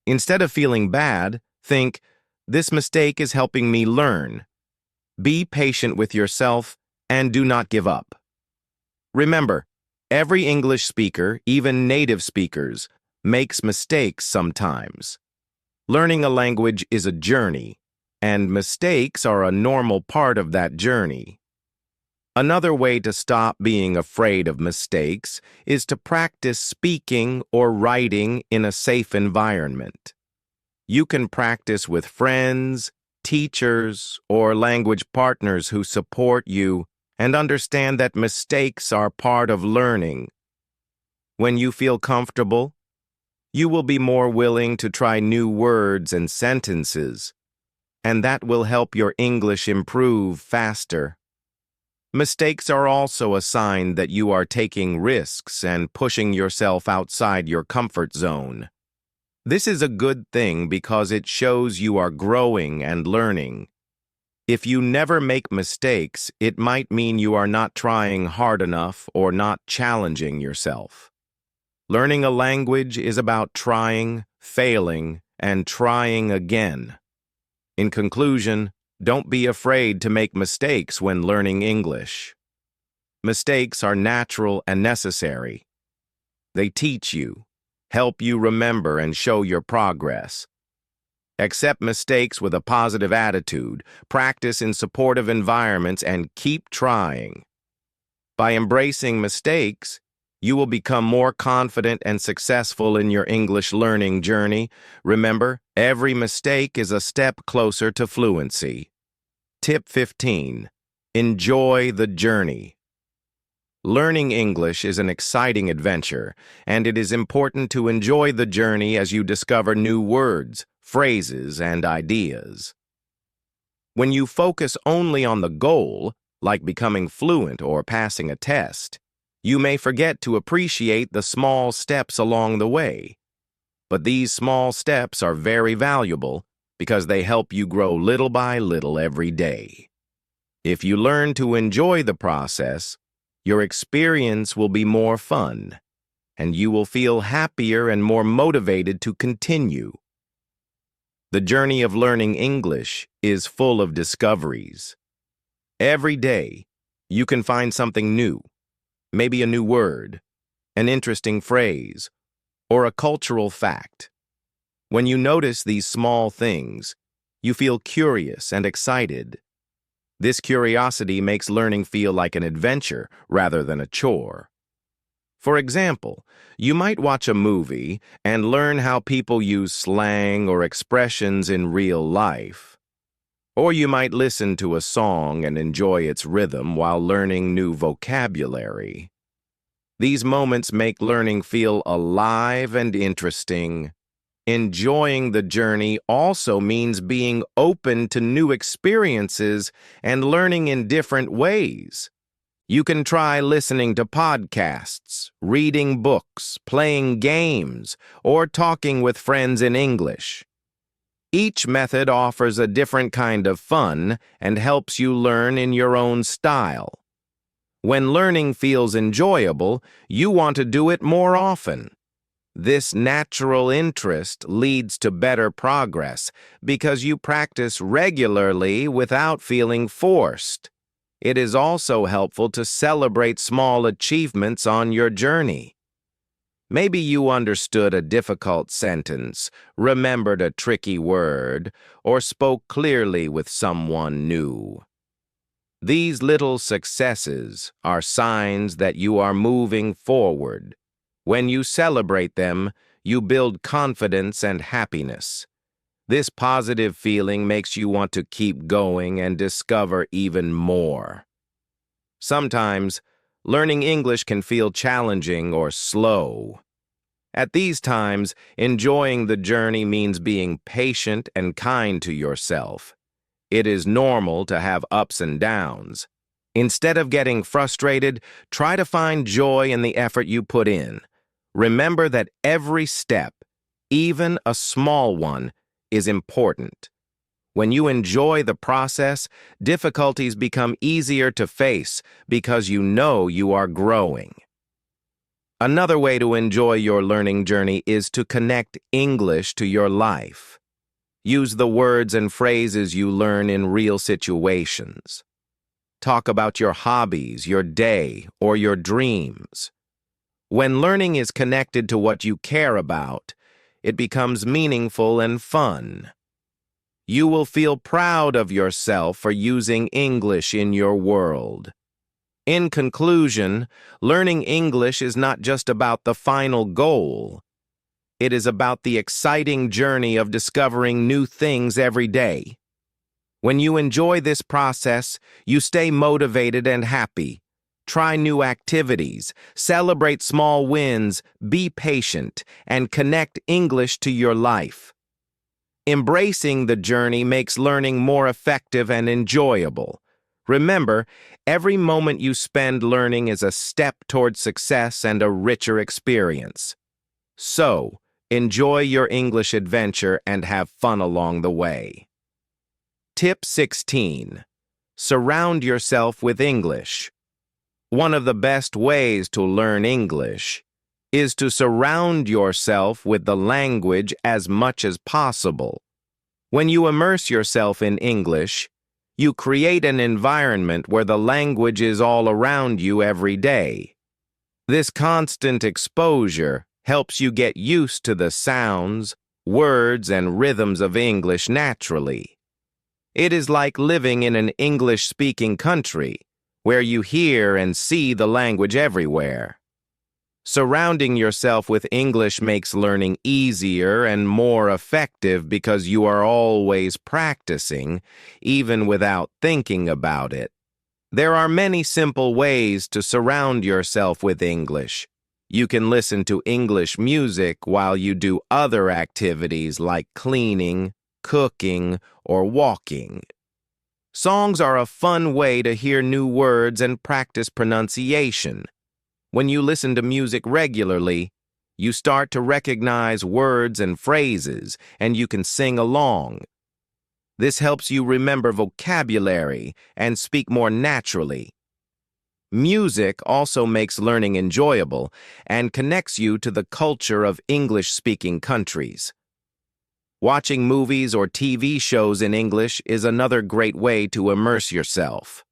Instead of feeling bad, think, "This mistake is helping me learn." Be patient with yourself and do not give up. Remember, every English speaker, even native speakers, makes mistakes sometimes. Learning a language is a journey, and mistakes are a normal part of that journey. Another way to stop being afraid of mistakes is to practice speaking or writing in a safe environment. You can practice with friends, teachers, or language partners who support you and understand that mistakes are part of learning. When you feel comfortable, You will be more willing to try new words and sentences, and that will help your English improve faster. Mistakes are also a sign that you are taking risks and pushing yourself outside your comfort zone. This is a good thing because it shows you are growing and learning. If you never make mistakes, it might mean you are not trying hard enough or not challenging yourself. Learning a language is about trying, failing, and trying again. In conclusion, don't be afraid to make mistakes when learning English. Mistakes are natural and necessary. They teach you, help you remember, and show your progress. Accept mistakes with a positive attitude, practice in supportive environments, and keep trying. By embracing mistakes, you will become more confident and successful in your English learning journey. Remember, every mistake is a step closer to fluency. Tip 15. Enjoy the journey. Learning English is an exciting adventure, and it is important to enjoy the journey as you discover new words, phrases, and ideas. When you focus only on the goal, like becoming fluent or passing a test, you may forget to appreciate the small steps along the way. But these small steps are very valuable because they help you grow little by little every day. If you learn to enjoy the process, your experience will be more fun, and you will feel happier and more motivated to continue. The journey of learning English is full of discoveries. Every day, you can find something new, maybe a new word, an interesting phrase, or a cultural fact. When you notice these small things, you feel curious and excited. This curiosity makes learning feel like an adventure rather than a chore. For example, you might watch a movie and learn how people use slang or expressions in real life. Or you might listen to a song and enjoy its rhythm while learning new vocabulary. These moments make learning feel alive and interesting. Enjoying the journey also means being open to new experiences and learning in different ways. You can try listening to podcasts, reading books, playing games, or talking with friends in English. Each method offers a different kind of fun and helps you learn in your own style. When learning feels enjoyable, you want to do it more often. This natural interest leads to better progress because you practice regularly without feeling forced. It is also helpful to celebrate small achievements on your journey. Maybe you understood a difficult sentence, remembered a tricky word, or spoke clearly with someone new. These little successes are signs that you are moving forward. When you celebrate them, you build confidence and happiness. This positive feeling makes you want to keep going and discover even more. Sometimes, learning English can feel challenging or slow. At these times, enjoying the journey means being patient and kind to yourself. It is normal to have ups and downs. Instead of getting frustrated, try to find joy in the effort you put in. Remember that every step, even a small one, is important. When you enjoy the process, difficulties become easier to face because you know you are growing. Another way to enjoy your learning journey is to connect English to your life. Use the words and phrases you learn in real situations. Talk about your hobbies, your day, or your dreams. When learning is connected to what you care about, it becomes meaningful and fun. You will feel proud of yourself for using English in your world. In conclusion, learning English is not just about the final goal. It is about the exciting journey of discovering new things every day. When you enjoy this process, you stay motivated and happy. Try new activities, celebrate small wins, be patient, and connect English to your life. Embracing the journey makes learning more effective and enjoyable. Remember, every moment you spend learning is a step toward success and a richer experience. So, enjoy your English adventure and have fun along the way. Tip 16. Surround yourself with English. One of the best ways to learn English is to surround yourself with the language as much as possible. When you immerse yourself in English, you create an environment where the language is all around you every day. This constant exposure helps you get used to the sounds, words, and rhythms of English naturally. It is like living in an English-speaking country, where you hear and see the language everywhere. Surrounding yourself with English makes learning easier and more effective because you are always practicing, even without thinking about it. There are many simple ways to surround yourself with English. You can listen to English music while you do other activities like cleaning, cooking, or walking. Songs are a fun way to hear new words and practice pronunciation. When you listen to music regularly, you start to recognize words and phrases, and you can sing along. This helps you remember vocabulary and speak more naturally. Music also makes learning enjoyable and connects you to the culture of English-speaking countries. Watching movies or TV shows in English is another great way to immerse yourself.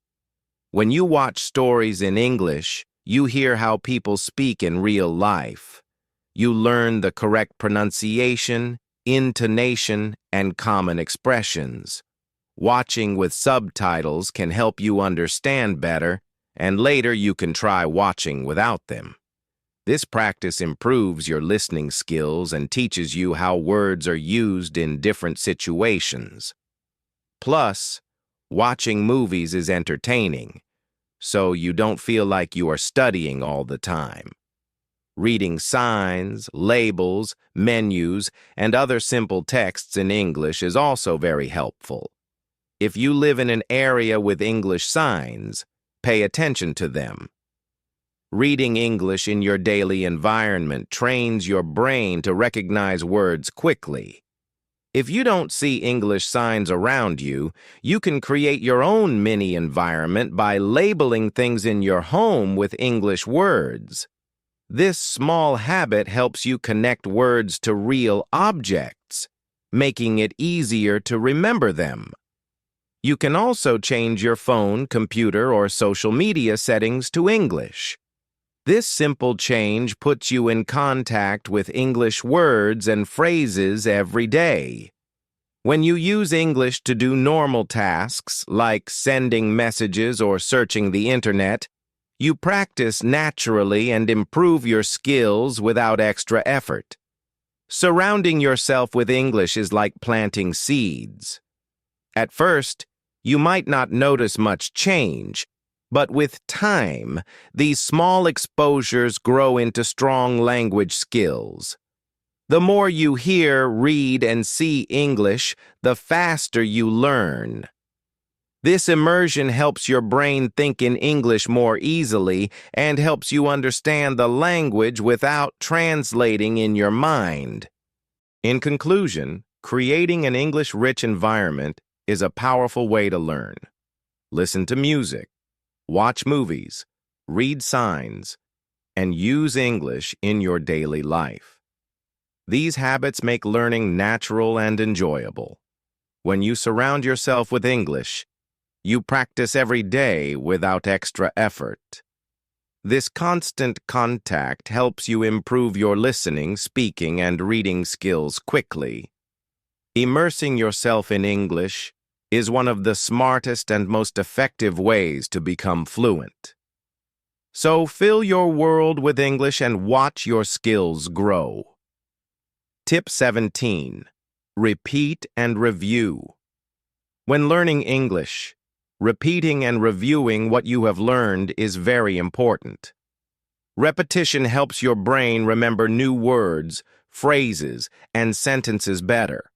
When you watch stories in English, you hear how people speak in real life. You learn the correct pronunciation, intonation, and common expressions. Watching with subtitles can help you understand better, and later you can try watching without them. This practice improves your listening skills and teaches you how words are used in different situations. Plus, watching movies is entertaining, so you don't feel like you are studying all the time. Reading signs, labels, menus, and other simple texts in English is also very helpful. If you live in an area with English signs, pay attention to them. Reading English in your daily environment trains your brain to recognize words quickly. If you don't see English signs around you, you can create your own mini environment by labeling things in your home with English words. This small habit helps you connect words to real objects, making it easier to remember them. You can also change your phone, computer, or social media settings to English. This simple change puts you in contact with English words and phrases every day. When you use English to do normal tasks, like sending messages or searching the internet, you practice naturally and improve your skills without extra effort. Surrounding yourself with English is like planting seeds. At first, you might not notice much change, but with time, these small exposures grow into strong language skills. The more you hear, read, and see English, the faster you learn. This immersion helps your brain think in English more easily and helps you understand the language without translating in your mind. In conclusion, creating an English-rich environment is a powerful way to learn. Listen to music, watch movies, read signs, and use English in your daily life. These habits make learning natural and enjoyable. When you surround yourself with English, you practice every day without extra effort. This constant contact helps you improve your listening, speaking, and reading skills quickly. Immersing yourself in English is one of the smartest and most effective ways to become fluent. So fill your world with English and watch your skills grow. Tip 17. Repeat and review. When learning English, Repeating and reviewing what you have learned is very important. Repetition helps your brain remember new words, phrases, and sentences better.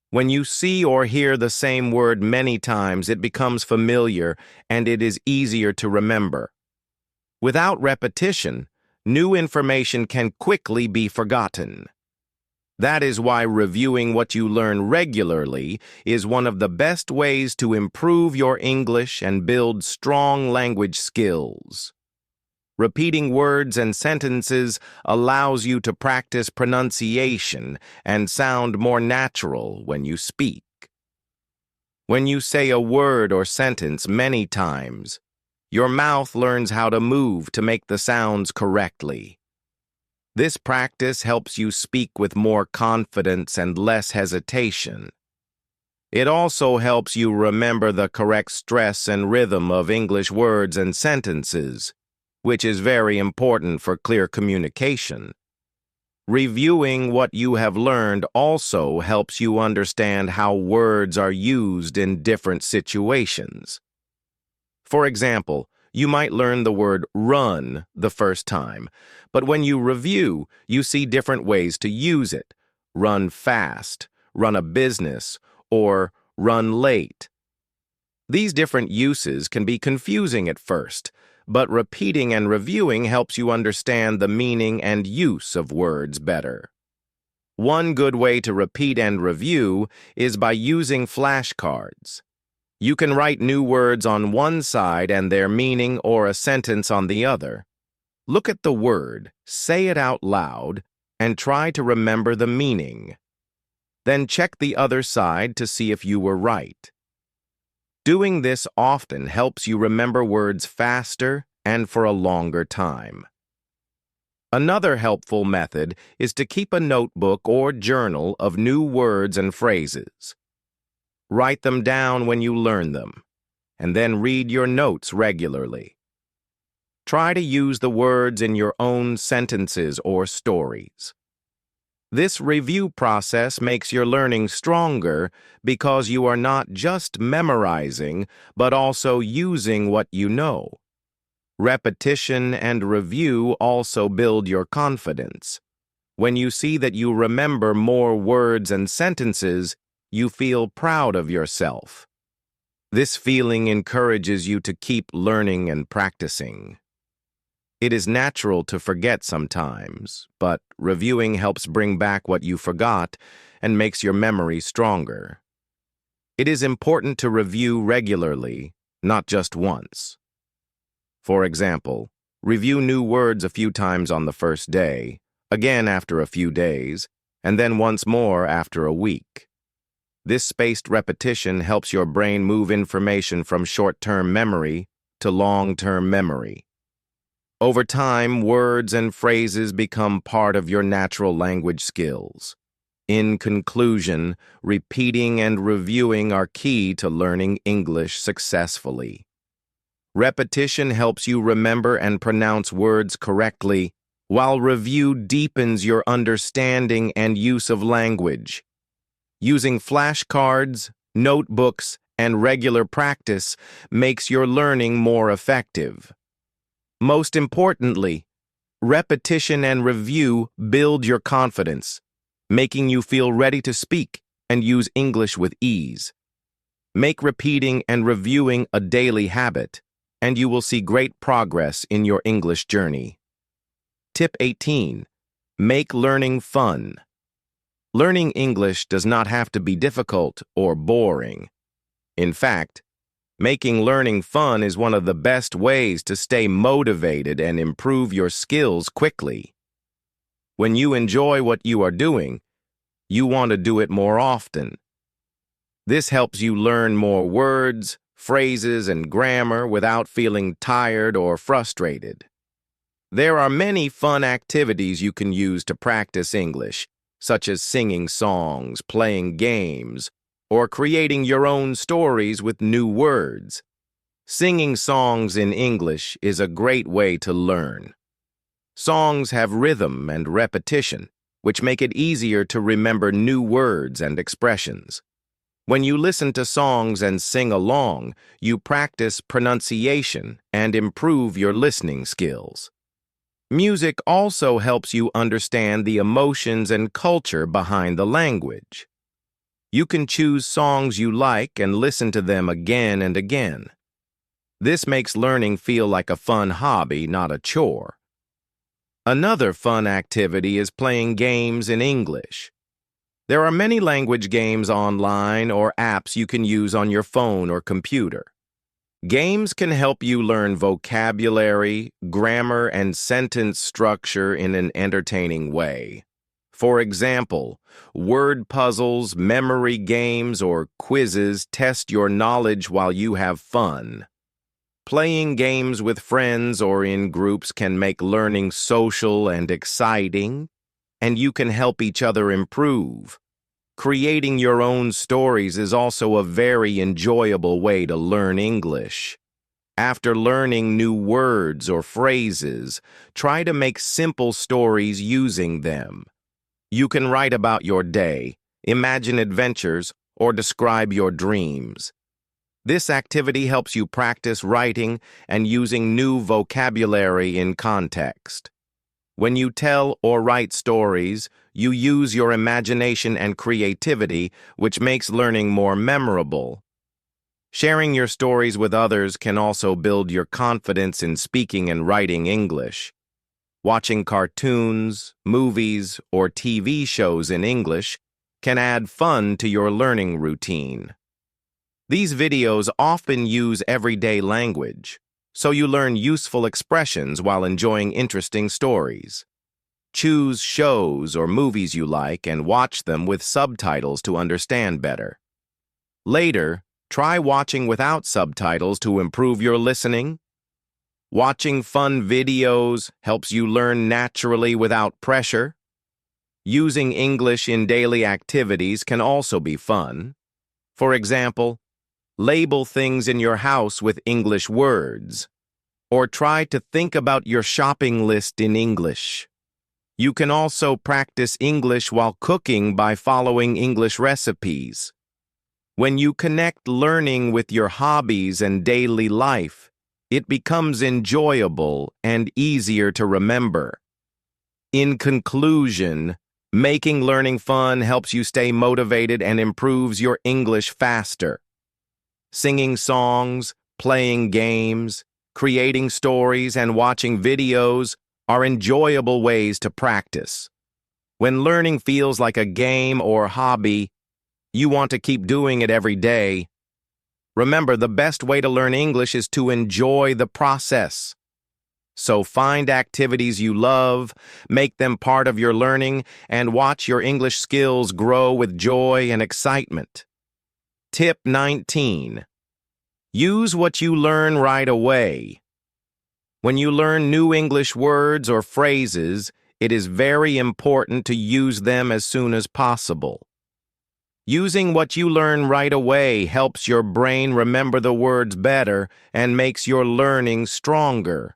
When you see or hear the same word many times, it becomes familiar and it is easier to remember. Without repetition, new information can quickly be forgotten. That is why reviewing what you learn regularly is one of the best ways to improve your English and build strong language skills. Repeating words and sentences allows you to practice pronunciation and sound more natural when you speak. When you say a word or sentence many times, your mouth learns how to move to make the sounds correctly. This practice helps you speak with more confidence and less hesitation. It also helps you remember the correct stress and rhythm of English words and sentences, which is very important for clear communication. Reviewing what you have learned also helps you understand how words are used in different situations. For example, you might learn the word run the first time, but when you review, you see different ways to use it. Run fast, run a business, or run late. These different uses can be confusing at first, but repeating and reviewing helps you understand the meaning and use of words better. One good way to repeat and review is by using flashcards. You can write new words on one side and their meaning or a sentence on the other. Look at the word, say it out loud, and try to remember the meaning. Then check the other side to see if you were right. Doing this often helps you remember words faster and for a longer time. Another helpful method is to keep a notebook or journal of new words and phrases. Write them down when you learn them, and then read your notes regularly. Try to use the words in your own sentences or stories. This review process makes your learning stronger because you are not just memorizing, but also using what you know. Repetition and review also build your confidence. When you see that you remember more words and sentences, you feel proud of yourself. This feeling encourages you to keep learning and practicing. It is natural to forget sometimes, but reviewing helps bring back what you forgot and makes your memory stronger. It is important to review regularly, not just once. For example, review new words a few times on the first day, again after a few days, and then once more after a week. This spaced repetition helps your brain move information from short-term memory to long-term memory. Over time, words and phrases become part of your natural language skills. In conclusion, repeating and reviewing are key to learning English successfully. Repetition helps you remember and pronounce words correctly, while review deepens your understanding and use of language. Using flashcards, notebooks, and regular practice makes your learning more effective. Most importantly, repetition and review build your confidence, making you feel ready to speak and use English with ease. Make repeating and reviewing a daily habit, and you will see great progress in your English journey. Tip 18. Make learning fun. Learning English does not have to be difficult or boring. In fact, making learning fun is one of the best ways to stay motivated and improve your skills quickly. When you enjoy what you are doing, you want to do it more often. This helps you learn more words, phrases, and grammar without feeling tired or frustrated. There are many fun activities you can use to practice English, such as singing songs, playing games, or creating your own stories with new words. Singing songs in English is a great way to learn. Songs have rhythm and repetition, which make it easier to remember new words and expressions. When you listen to songs and sing along, you practice pronunciation and improve your listening skills. Music also helps you understand the emotions and culture behind the language. You can choose songs you like and listen to them again and again. This makes learning feel like a fun hobby, not a chore. Another fun activity is playing games in English. There are many language games online or apps you can use on your phone or computer. Games can help you learn vocabulary, grammar, and sentence structure in an entertaining way. For example, word puzzles, memory games, or quizzes test your knowledge while you have fun. Playing games with friends or in groups can make learning social and exciting, and you can help each other improve. Creating your own stories is also a very enjoyable way to learn English. After learning new words or phrases, try to make simple stories using them. You can write about your day, imagine adventures, or describe your dreams. This activity helps you practice writing and using new vocabulary in context. When you tell or write stories, you use your imagination and creativity, which makes learning more memorable. Sharing your stories with others can also build your confidence in speaking and writing English. Watching cartoons, movies, or TV shows in English can add fun to your learning routine. These videos often use everyday language, so you learn useful expressions while enjoying interesting stories. Choose shows or movies you like and watch them with subtitles to understand better. Later, try watching without subtitles to improve your listening. Watching fun videos helps you learn naturally without pressure. Using English in daily activities can also be fun. For example, label things in your house with English words, or try to think about your shopping list in English. You can also practice English while cooking by following English recipes. When you connect learning with your hobbies and daily life, it becomes enjoyable and easier to remember. In conclusion, making learning fun helps you stay motivated and improves your English faster. Singing songs, playing games, creating stories, and watching videos are enjoyable ways to practice. When learning feels like a game or hobby, you want to keep doing it every day. Remember, the best way to learn English is to enjoy the process. So find activities you love, make them part of your learning, and watch your English skills grow with joy and excitement. Tip 19. Use what you learn right away. When you learn new English words or phrases, it is very important to use them as soon as possible. Using what you learn right away helps your brain remember the words better and makes your learning stronger.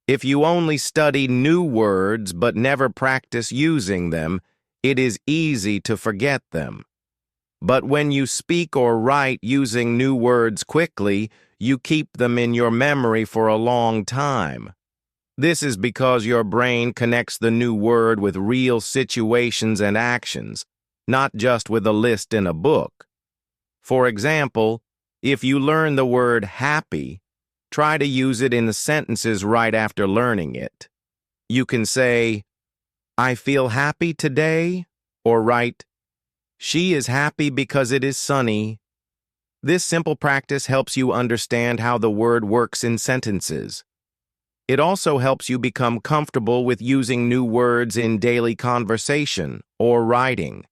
If you only study new words but never practice using them, it is easy to forget them. But when you speak or write using new words quickly, you keep them in your memory for a long time. This is because your brain connects the new word with real situations and actions, not just with a list in a book. For example, if you learn the word happy, try to use it in the sentences right after learning it. You can say, "I feel happy today," or write, "She is happy because it is sunny." This simple practice helps you understand how the word works in sentences. It also helps you become comfortable with using new words in daily conversation or writing.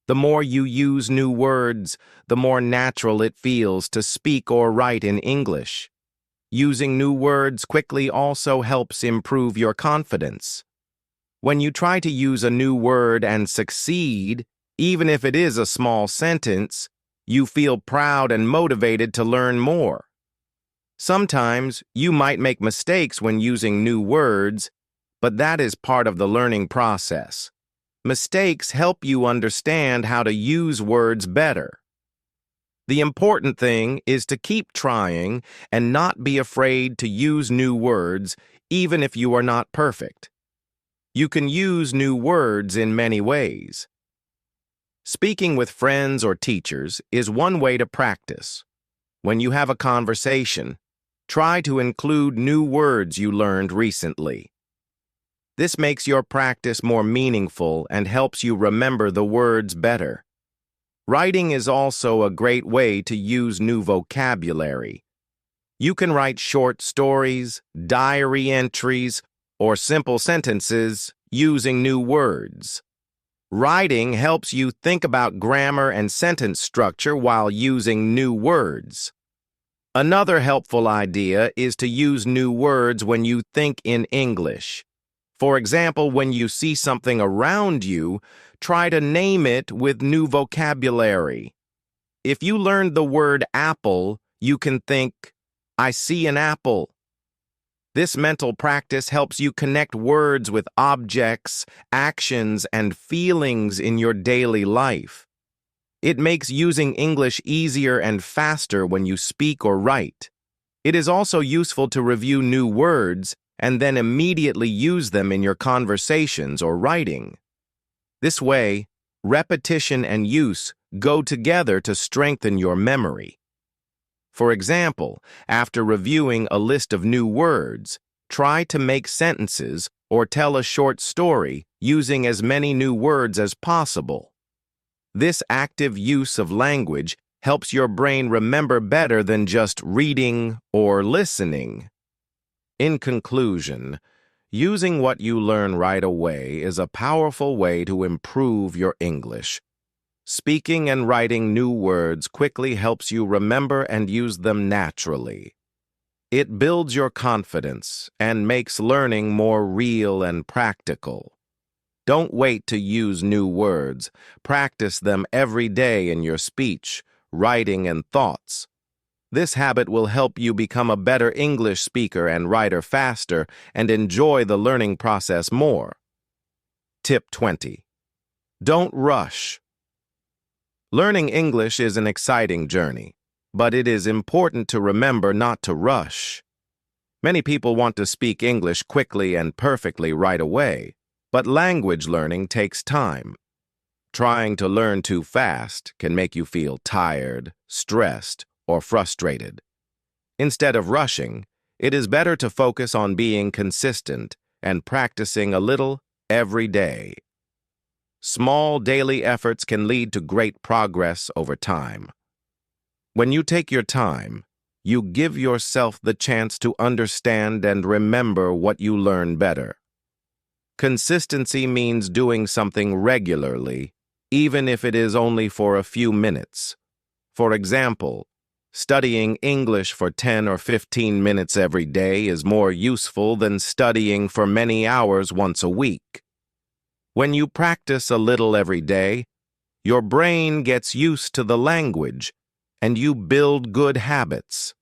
The more you use new words, the more natural it feels to speak or write in English. Using new words quickly also helps improve your confidence. When you try to use a new word and succeed, even if it is a small sentence, you feel proud and motivated to learn more. Sometimes you might make mistakes when using new words, but that is part of the learning process. Mistakes help you understand how to use words better. The important thing is to keep trying and not be afraid to use new words, even if you are not perfect. You can use new words in many ways. Speaking with friends or teachers is one way to practice. When you have a conversation, try to include new words you learned recently. This makes your practice more meaningful and helps you remember the words better. Writing is also a great way to use new vocabulary. You can write short stories, diary entries, or simple sentences using new words. Writing helps you think about grammar and sentence structure while using new words. Another helpful idea is to use new words when you think in English. For example, when you see something around you, try to name it with new vocabulary. If you learned the word apple, you can think, I see an apple. This mental practice helps you connect words with objects, actions, and feelings in your daily life. It makes using English easier and faster when you speak or write. It is also useful to review new words and then immediately use them in your conversations or writing. This way, repetition and use go together to strengthen your memory. For example, after reviewing a list of new words, try to make sentences or tell a short story using as many new words as possible. This active use of language helps your brain remember better than just reading or listening. In conclusion, using what you learn right away is a powerful way to improve your English. Speaking and writing new words quickly helps you remember and use them naturally. It builds your confidence and makes learning more real and practical. Don't wait to use new words. Practice them every day in your speech, writing, and thoughts. This habit will help you become a better English speaker and writer faster and enjoy the learning process more. Tip 20. Don't rush. Learning English is an exciting journey, but it is important to remember not to rush. Many people want to speak English quickly and perfectly right away, but language learning takes time. Trying to learn too fast can make you feel tired, stressed, or frustrated. Instead of rushing, it is better to focus on being consistent and practicing a little every day. Small daily efforts can lead to great progress over time. When you take your time, you give yourself the chance to understand and remember what you learn better. Consistency means doing something regularly, even if it is only for a few minutes. For example, studying English for 10 or 15 minutes every day is more useful than studying for many hours once a week. When you practice a little every day, your brain gets used to the language, and you build good habits.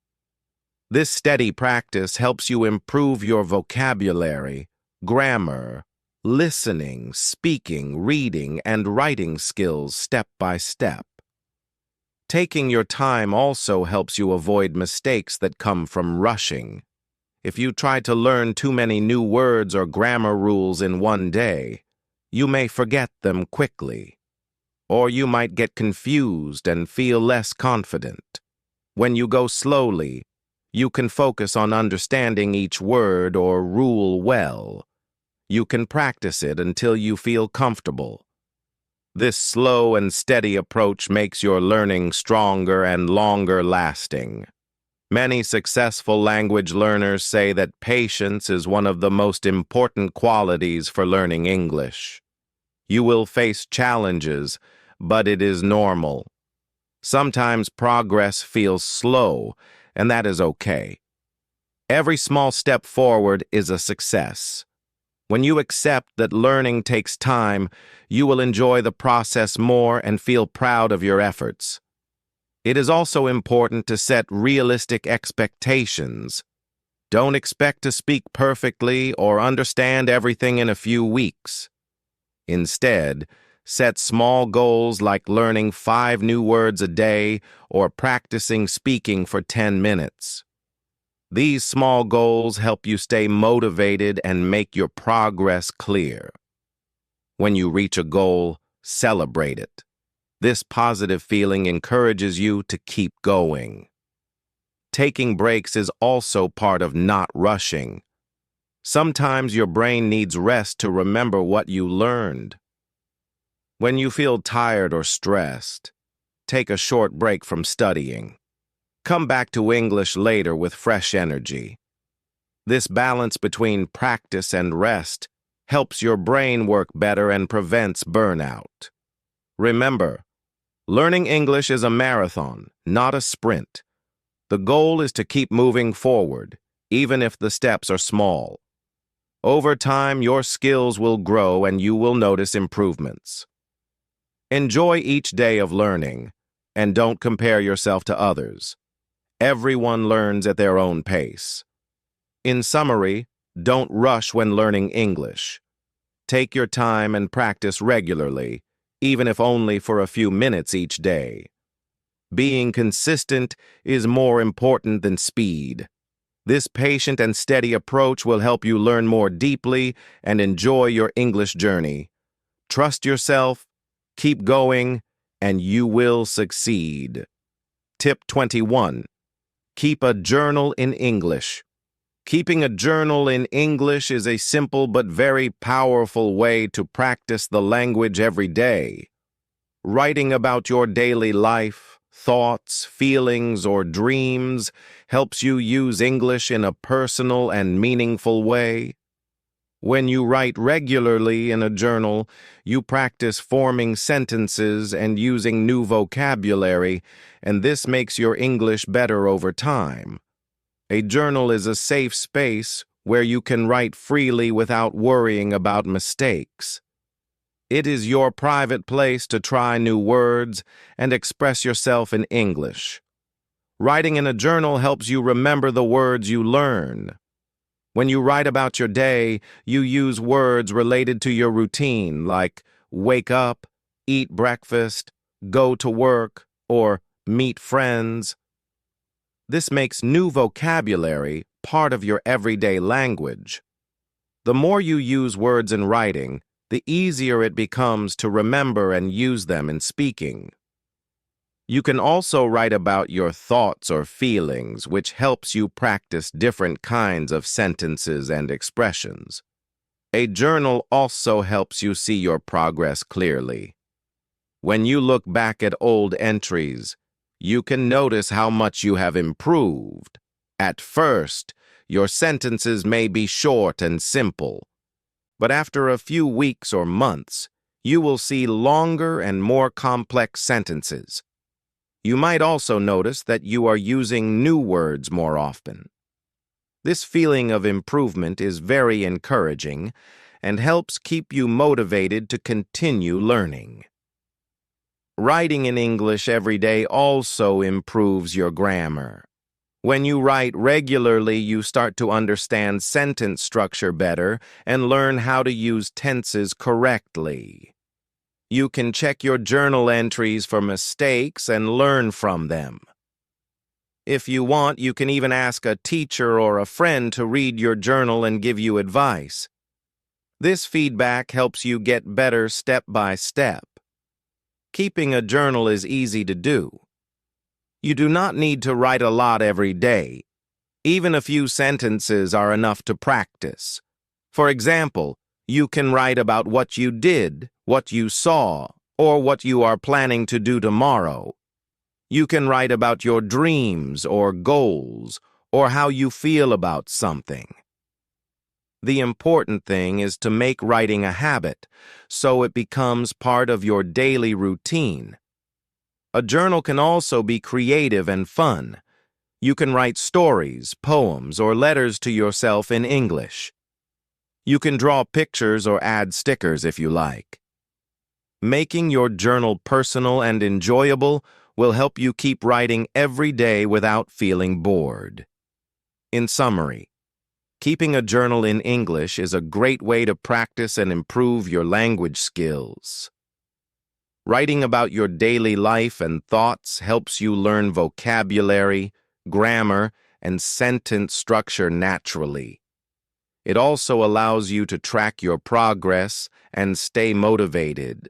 This steady practice helps you improve your vocabulary, grammar, listening, speaking, reading, and writing skills step by step. Taking your time also helps you avoid mistakes that come from rushing. If you try to learn too many new words or grammar rules in one day, you may forget them quickly, or you might get confused and feel less confident. When you go slowly, you can focus on understanding each word or rule well. You can practice it until you feel comfortable. This slow and steady approach makes your learning stronger and longer lasting. Many successful language learners say that patience is one of the most important qualities for learning English. You will face challenges, but it is normal. Sometimes progress feels slow, and that is okay. Every small step forward is a success. When you accept that learning takes time, you will enjoy the process more and feel proud of your efforts. It is also important to set realistic expectations. Don't expect to speak perfectly or understand everything in a few weeks. Instead, Set small goals like learning 5 new words a day or practicing speaking for 10 minutes. These small goals help you stay motivated and make your progress clear. When you reach a goal, celebrate it. This positive feeling encourages you to keep going. Taking breaks is also part of not rushing. Sometimes your brain needs rest to remember what you learned. When you feel tired or stressed, take a short break from studying. Come back to English later with fresh energy. This balance between practice and rest helps your brain work better and prevents burnout. Remember, learning English is a marathon, not a sprint. The goal is to keep moving forward, even if the steps are small. Over time, your skills will grow and you will notice improvements. Enjoy each day of learning, and don't compare yourself to others. Everyone learns at their own pace. In summary, don't rush when learning English. Take your time and practice regularly, even if only for a few minutes each day. Being consistent is more important than speed. This patient and steady approach will help you learn more deeply and enjoy your English journey. Trust yourself, keep going, and you will succeed. Tip 21. Keep a journal in English. Keeping a journal in English is a simple but very powerful way to practice the language every day. Writing about your daily life, thoughts, feelings, or dreams helps you use English in a personal and meaningful way. When you write regularly in a journal, you practice forming sentences and using new vocabulary, and this makes your English better over time. A journal is a safe space where you can write freely without worrying about mistakes. It is your private place to try new words and express yourself in English. Writing in a journal helps you remember the words you learn. When you write about your day, you use words related to your routine, like wake up, eat breakfast, go to work, or meet friends. This makes new vocabulary part of your everyday language. The more you use words in writing, the easier it becomes to remember and use them in speaking. You can also write about your thoughts or feelings, which helps you practice different kinds of sentences and expressions. A journal also helps you see your progress clearly. When you look back at old entries, you can notice how much you have improved. At first, your sentences may be short and simple, but after a few weeks or months, you will see longer and more complex sentences. You might also notice that you are using new words more often. This feeling of improvement is very encouraging and helps keep you motivated to continue learning. Writing in English every day also improves your grammar. When you write regularly, you start to understand sentence structure better and learn how to use tenses correctly. You can check your journal entries for mistakes and learn from them. If you want, you can even ask a teacher or a friend to read your journal and give you advice. This feedback helps you get better step by step. Keeping a journal is easy to do. You do not need to write a lot every day. Even a few sentences are enough to practice. For example, you can write about what you did, what you saw, or what you are planning to do tomorrow. You can write about your dreams or goals, or how you feel about something. The important thing is to make writing a habit, so it becomes part of your daily routine. A journal can also be creative and fun. You can write stories, poems, or letters to yourself in English. You can draw pictures or add stickers if you like. Making your journal personal and enjoyable will help you keep writing every day without feeling bored. In summary, keeping a journal in English is a great way to practice and improve your language skills. Writing about your daily life and thoughts helps you learn vocabulary, grammar, and sentence structure naturally. It also allows you to track your progress and stay motivated.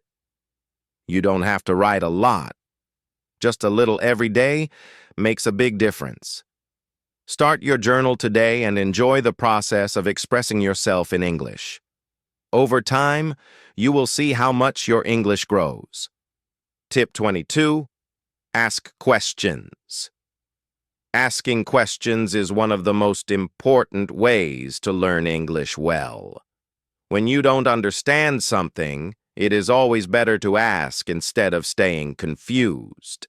You don't have to write a lot. Just a little every day makes a big difference. Start your journal today and enjoy the process of expressing yourself in English. Over time, you will see how much your English grows. Tip 22. Ask questions. Asking questions is one of the most important ways to learn English well. When you don't understand something, it is always better to ask instead of staying confused.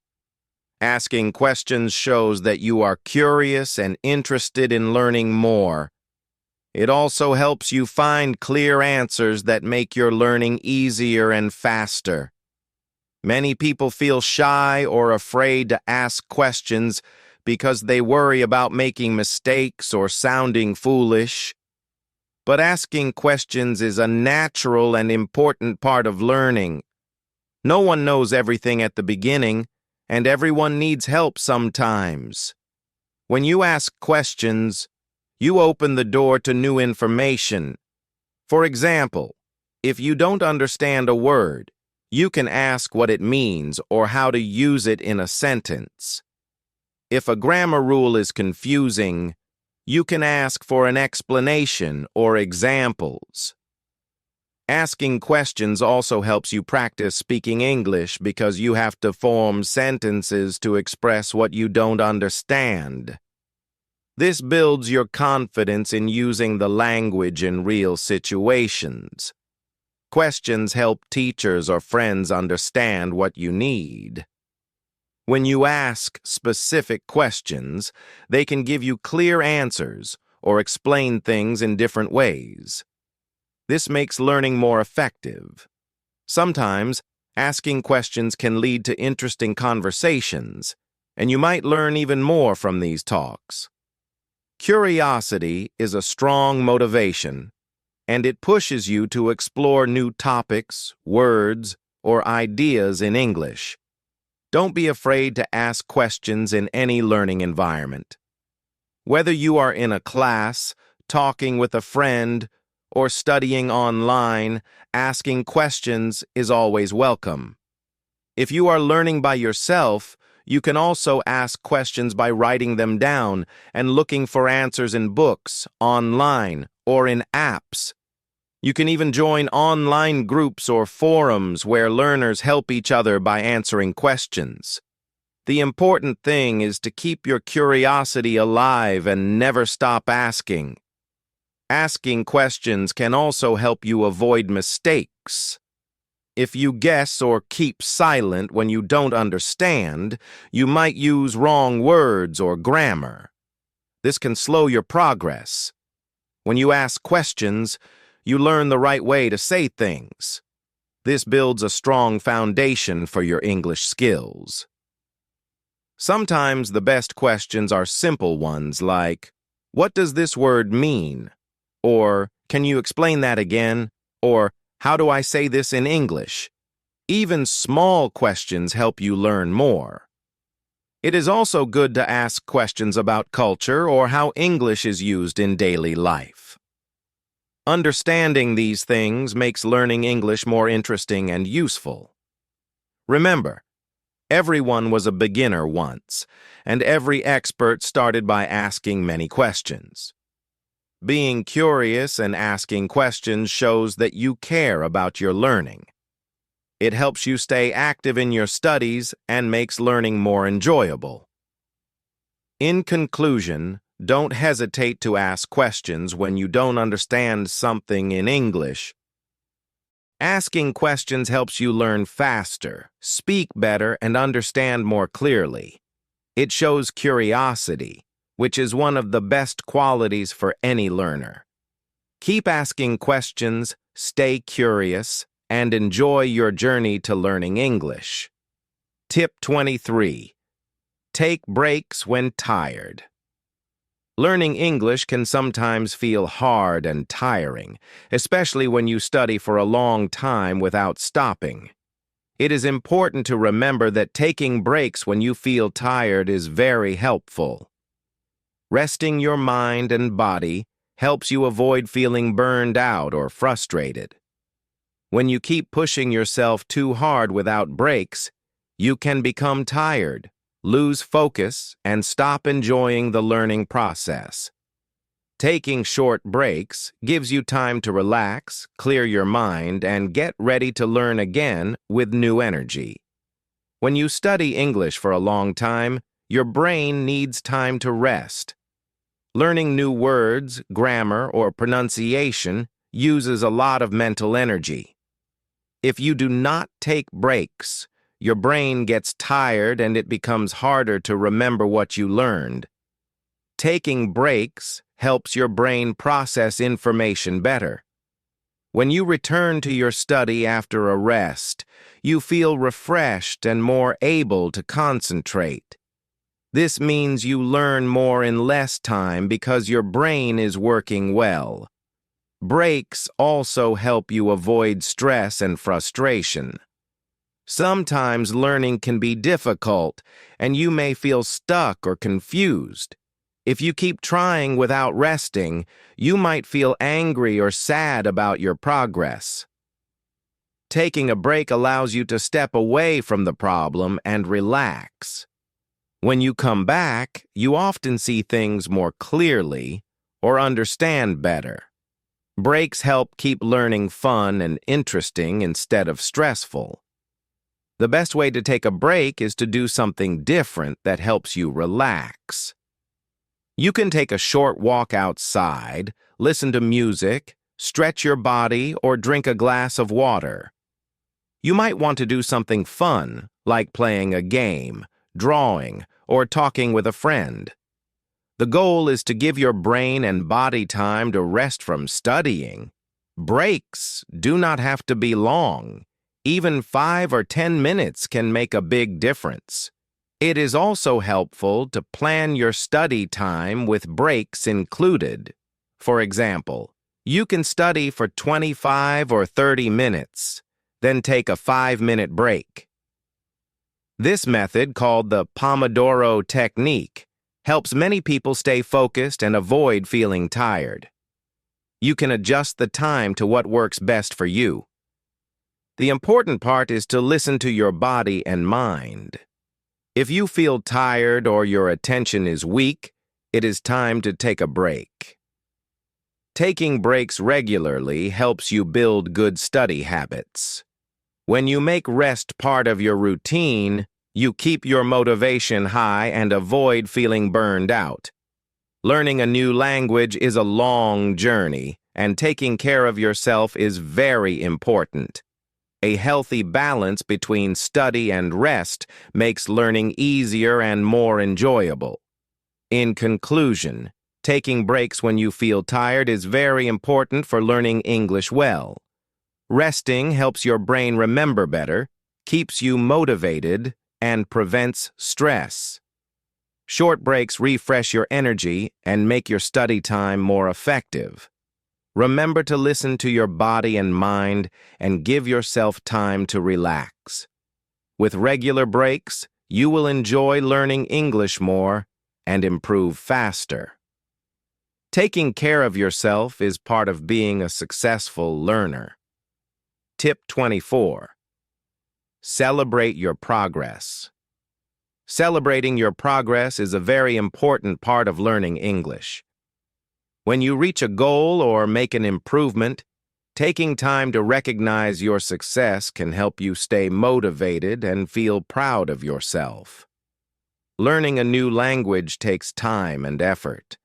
Asking questions shows that you are curious and interested in learning more. It also helps you find clear answers that make your learning easier and faster. Many people feel shy or afraid to ask questions because they worry about making mistakes or sounding foolish. But asking questions is a natural and important part of learning. No one knows everything at the beginning, and everyone needs help sometimes. When you ask questions, you open the door to new information. For example, if you don't understand a word, you can ask what it means or how to use it in a sentence. If a grammar rule is confusing, you can ask for an explanation or examples. Asking questions also helps you practice speaking English because you have to form sentences to express what you don't understand. This builds your confidence in using the language in real situations. Questions help teachers or friends understand what you need. When you ask specific questions, they can give you clear answers or explain things in different ways. This makes learning more effective. Sometimes, asking questions can lead to interesting conversations, and you might learn even more from these talks. Curiosity is a strong motivation, and it pushes you to explore new topics, words, or ideas in English. Don't be afraid to ask questions in any learning environment. Whether you are in a class, talking with a friend, or studying online, asking questions is always welcome. If you are learning by yourself, you can also ask questions by writing them down and looking for answers in books, online, or in apps. You can even join online groups or forums where learners help each other by answering questions. The important thing is to keep your curiosity alive and never stop asking. Asking questions can also help you avoid mistakes. If you guess or keep silent when you don't understand, you might use wrong words or grammar. This can slow your progress. When you ask questions, you learn the right way to say things. This builds a strong foundation for your English skills. Sometimes the best questions are simple ones like, "What does this word mean?" Or, "Can you explain that again?" Or, "How do I say this in English?" Even small questions help you learn more. It is also good to ask questions about culture or how English is used in daily life. Understanding these things makes learning English more interesting and useful. Remember, everyone was a beginner once, and every expert started by asking many questions. Being curious and asking questions shows that you care about your learning. It helps you stay active in your studies and makes learning more enjoyable. In conclusion, don't hesitate to ask questions when you don't understand something in English. Asking questions helps you learn faster, speak better, and understand more clearly. It shows curiosity, which is one of the best qualities for any learner. Keep asking questions, stay curious, and enjoy your journey to learning English. Tip 23. Take breaks when tired. Learning English can sometimes feel hard and tiring, especially when you study for a long time without stopping. It is important to remember that taking breaks when you feel tired is very helpful. Resting your mind and body helps you avoid feeling burned out or frustrated. When you keep pushing yourself too hard without breaks, you can become tired, lose focus, and stop enjoying the learning process. Taking short breaks gives you time to relax, clear your mind, and get ready to learn again with new energy. When you study English for a long time, your brain needs time to rest. Learning new words, grammar, or pronunciation uses a lot of mental energy. If you do not take breaks, your brain gets tired and it becomes harder to remember what you learned. Taking breaks helps your brain process information better. When you return to your study after a rest, you feel refreshed and more able to concentrate. This means you learn more in less time because your brain is working well. Breaks also help you avoid stress and frustration. Sometimes learning can be difficult, and you may feel stuck or confused. If you keep trying without resting, you might feel angry or sad about your progress. Taking a break allows you to step away from the problem and relax. When you come back, you often see things more clearly or understand better. Breaks help keep learning fun and interesting instead of stressful. The best way to take a break is to do something different that helps you relax. You can take a short walk outside, listen to music, stretch your body, or drink a glass of water. You might want to do something fun, like playing a game, drawing, or talking with a friend. The goal is to give your brain and body time to rest from studying. Breaks do not have to be long. Even 5 or 10 minutes can make a big difference. It is also helpful to plan your study time with breaks included. For example, you can study for 25 or 30 minutes, then take a 5-minute break. This method, called the Pomodoro technique, helps many people stay focused and avoid feeling tired. You can adjust the time to what works best for you. The important part is to listen to your body and mind. If you feel tired or your attention is weak, it is time to take a break. Taking breaks regularly helps you build good study habits. When you make rest part of your routine, you keep your motivation high and avoid feeling burned out. Learning a new language is a long journey, and taking care of yourself is very important. A healthy balance between study and rest makes learning easier and more enjoyable. In conclusion, taking breaks when you feel tired is very important for learning English well. Resting helps your brain remember better, keeps you motivated, and prevents stress. Short breaks refresh your energy and make your study time more effective. Remember to listen to your body and mind and give yourself time to relax. With regular breaks, you will enjoy learning English more and improve faster. Taking care of yourself is part of being a successful learner. Tip 24. Celebrate your progress. Celebrating your progress is a very important part of learning English. When you reach a goal or make an improvement, taking time to recognize your success can help you stay motivated and feel proud of yourself. Learning a new language takes time and effort,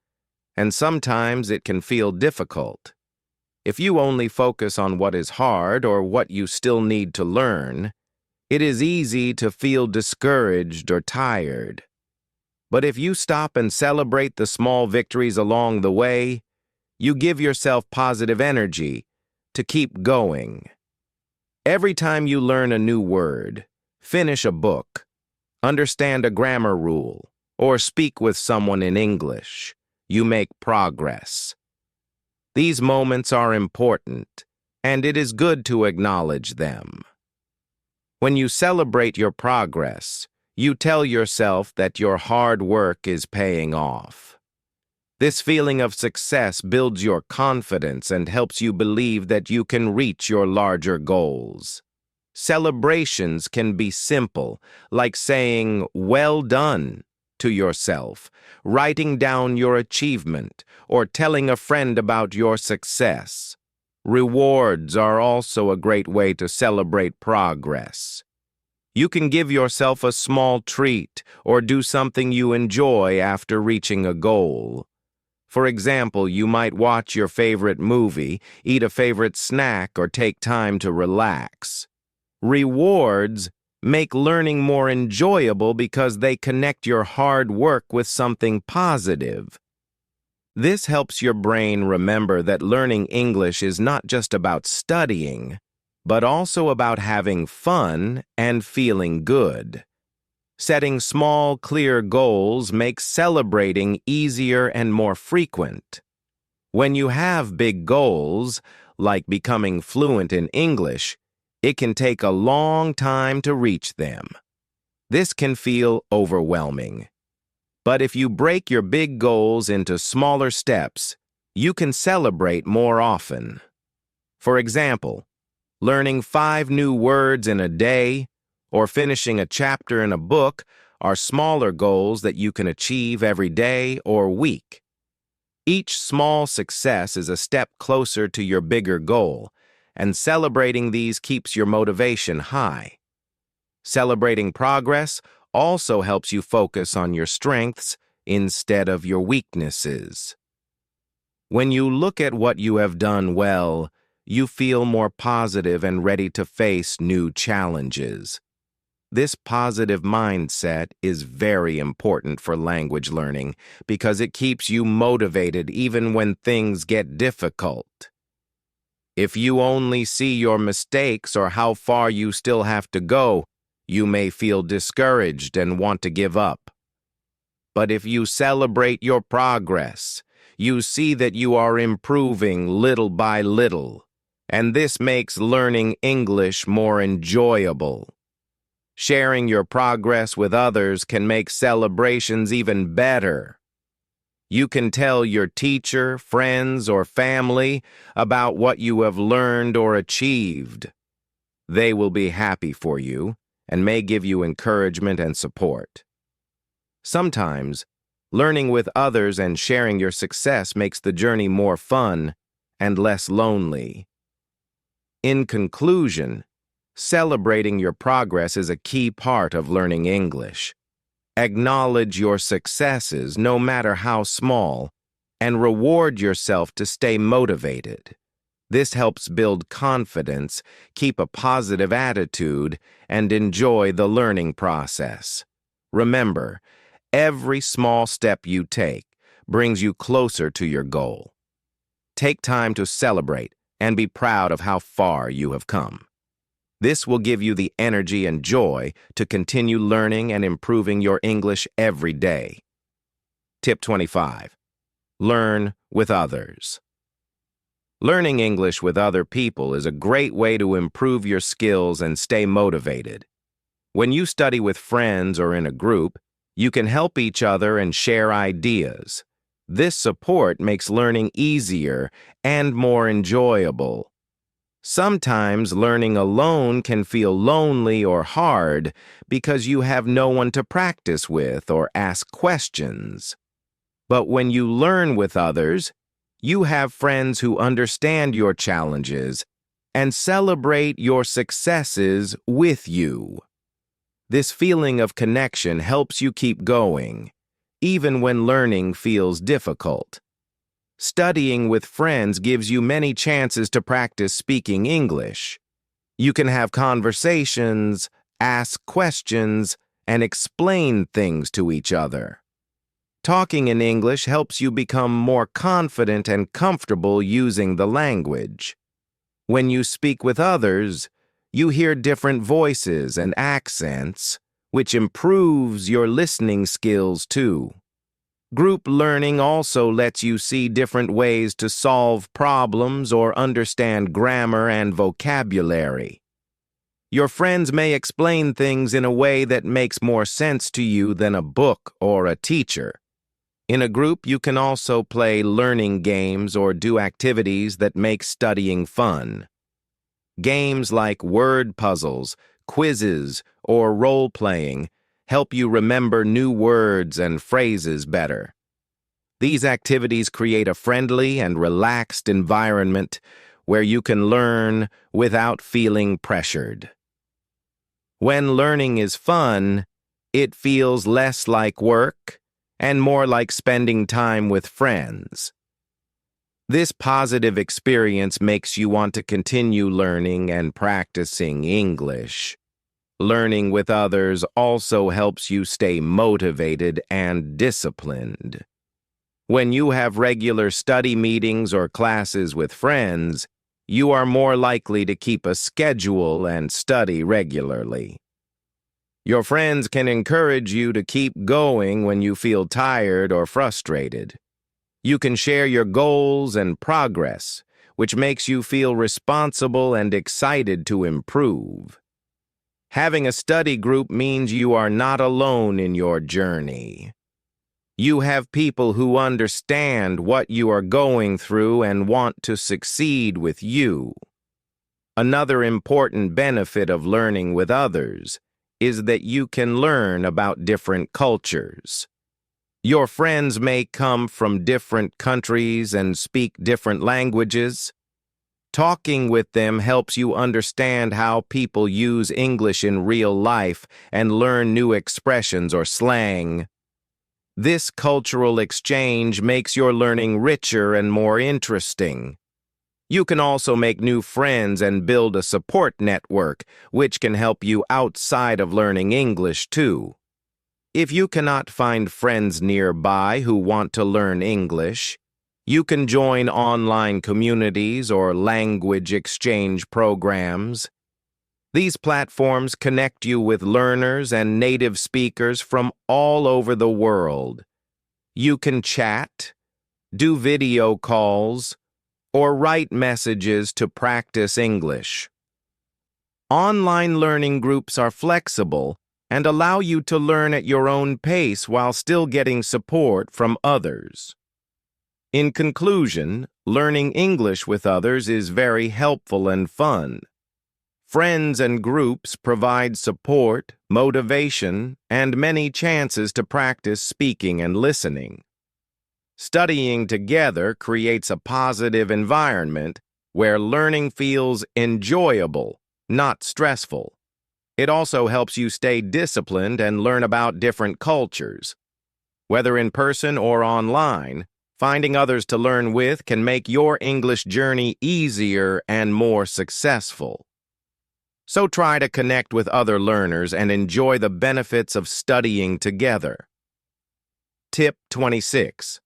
and sometimes it can feel difficult. If you only focus on what is hard or what you still need to learn, it is easy to feel discouraged or tired. But if you stop and celebrate the small victories along the way, you give yourself positive energy to keep going. Every time you learn a new word, finish a book, understand a grammar rule, or speak with someone in English, you make progress. These moments are important, and it is good to acknowledge them. When you celebrate your progress, you tell yourself that your hard work is paying off. This feeling of success builds your confidence and helps you believe that you can reach your larger goals. Celebrations can be simple, like saying, "Well done," to yourself, writing down your achievement, or telling a friend about your success. Rewards are also a great way to celebrate progress. You can give yourself a small treat or do something you enjoy after reaching a goal. For example, you might watch your favorite movie, eat a favorite snack, or take time to relax. Rewards make learning more enjoyable because they connect your hard work with something positive. This helps your brain remember that learning English is not just about studying, but also about having fun and feeling good. Setting small, clear goals makes celebrating easier and more frequent. When you have big goals, like becoming fluent in English, it can take a long time to reach them. This can feel overwhelming. But if you break your big goals into smaller steps, you can celebrate more often. For example, learning 5 new words in a day or finishing a chapter in a book are smaller goals that you can achieve every day or week. Each small success is a step closer to your bigger goal, and celebrating these keeps your motivation high. Celebrating progress also helps you focus on your strengths instead of your weaknesses. When you look at what you have done well, you feel more positive and ready to face new challenges. This positive mindset is very important for language learning because it keeps you motivated even when things get difficult. If you only see your mistakes or how far you still have to go, you may feel discouraged and want to give up. But if you celebrate your progress, you see that you are improving little by little, and this makes learning English more enjoyable. Sharing your progress with others can make celebrations even better. You can tell your teacher, friends, or family about what you have learned or achieved. They will be happy for you and may give you encouragement and support. Sometimes, learning with others and sharing your success makes the journey more fun and less lonely. In conclusion, celebrating your progress is a key part of learning English. Acknowledge your successes, no matter how small, and reward yourself to stay motivated. This helps build confidence, keep a positive attitude, and enjoy the learning process. Remember, every small step you take brings you closer to your goal. Take time to celebrate and be proud of how far you have come. This will give you the energy and joy to continue learning and improving your English every day. Tip 25. Learn with others. Learning English with other people is a great way to improve your skills and stay motivated. When you study with friends or in a group, you can help each other and share ideas. This support makes learning easier and more enjoyable. Sometimes learning alone can feel lonely or hard because you have no one to practice with or ask questions. But when you learn with others, you have friends who understand your challenges and celebrate your successes with you. This feeling of connection helps you keep going, even when learning feels difficult. Studying with friends gives you many chances to practice speaking English. You can have conversations, ask questions, and explain things to each other. Talking in English helps you become more confident and comfortable using the language. When you speak with others, you hear different voices and accents, which improves your listening skills too. Group learning also lets you see different ways to solve problems or understand grammar and vocabulary. Your friends may explain things in a way that makes more sense to you than a book or a teacher. In a group, you can also play learning games or do activities that make studying fun. Games like word puzzles, quizzes, or role-playing help you remember new words and phrases better. These activities create a friendly and relaxed environment where you can learn without feeling pressured. When learning is fun, it feels less like work and more like spending time with friends. This positive experience makes you want to continue learning and practicing English. Learning with others also helps you stay motivated and disciplined. When you have regular study meetings or classes with friends, you are more likely to keep a schedule and study regularly. Your friends can encourage you to keep going when you feel tired or frustrated. You can share your goals and progress, which makes you feel responsible and excited to improve. Having a study group means you are not alone in your journey. You have people who understand what you are going through and want to succeed with you. Another important benefit of learning with others is that you can learn about different cultures. Your friends may come from different countries and speak different languages. Talking with them helps you understand how people use English in real life and learn new expressions or slang. This cultural exchange makes your learning richer and more interesting. You can also make new friends and build a support network, which can help you outside of learning English too. If you cannot find friends nearby who want to learn English, you can join online communities or language exchange programs. These platforms connect you with learners and native speakers from all over the world. You can chat, do video calls, or write messages to practice English. Online learning groups are flexible and allow you to learn at your own pace while still getting support from others. In conclusion, learning English with others is very helpful and fun. Friends and groups provide support, motivation, and many chances to practice speaking and listening. Studying together creates a positive environment where learning feels enjoyable, not stressful. It also helps you stay disciplined and learn about different cultures. Whether in person or online, finding others to learn with can make your English journey easier and more successful. So try to connect with other learners and enjoy the benefits of studying together. Tip 26.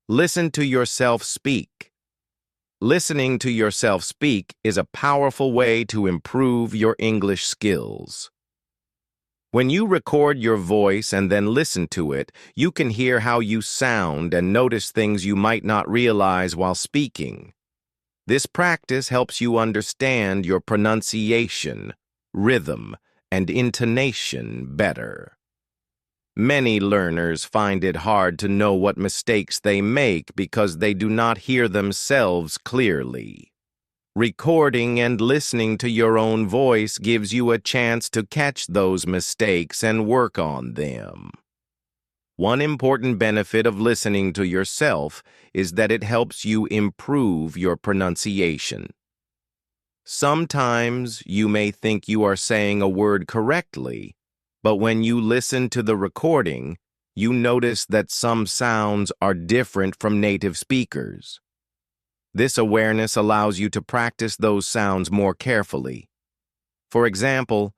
Listen to yourself speak. Listening to yourself speak is a powerful way to improve your English skills. When you record your voice and then listen to it, you can hear how you sound and notice things you might not realize while speaking. This practice helps you understand your pronunciation, rhythm, and intonation better. Many learners find it hard to know what mistakes they make because they do not hear themselves clearly. Recording and listening to your own voice gives you a chance to catch those mistakes and work on them. One important benefit of listening to yourself is that it helps you improve your pronunciation. Sometimes you may think you are saying a word correctly, but when you listen to the recording, you notice that some sounds are different from native speakers. This awareness allows you to practice those sounds more carefully. For example,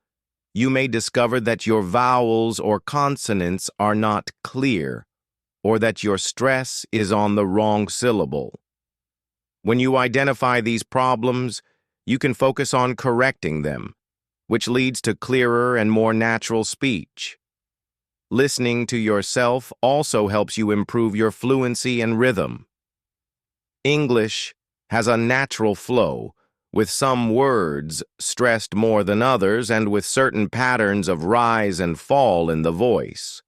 you may discover that your vowels or consonants are not clear, or that your stress is on the wrong syllable. When you identify these problems, you can focus on correcting them, which leads to clearer and more natural speech. Listening to yourself also helps you improve your fluency and rhythm. English has a natural flow, with some words stressed more than others and with certain patterns of rise and fall in the voice.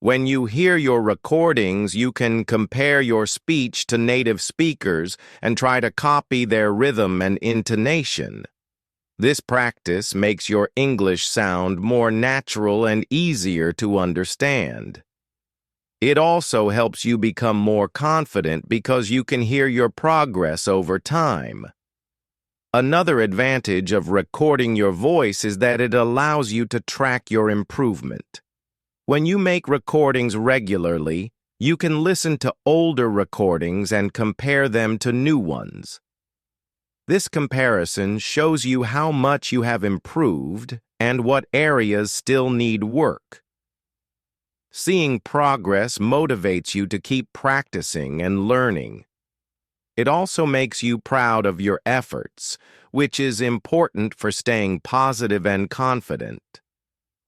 When you hear your recordings, you can compare your speech to native speakers and try to copy their rhythm and intonation. This practice makes your English sound more natural and easier to understand. It also helps you become more confident because you can hear your progress over time. Another advantage of recording your voice is that it allows you to track your improvement. When you make recordings regularly, you can listen to older recordings and compare them to new ones. This comparison shows you how much you have improved and what areas still need work. Seeing progress motivates you to keep practicing and learning. It also makes you proud of your efforts, which is important for staying positive and confident.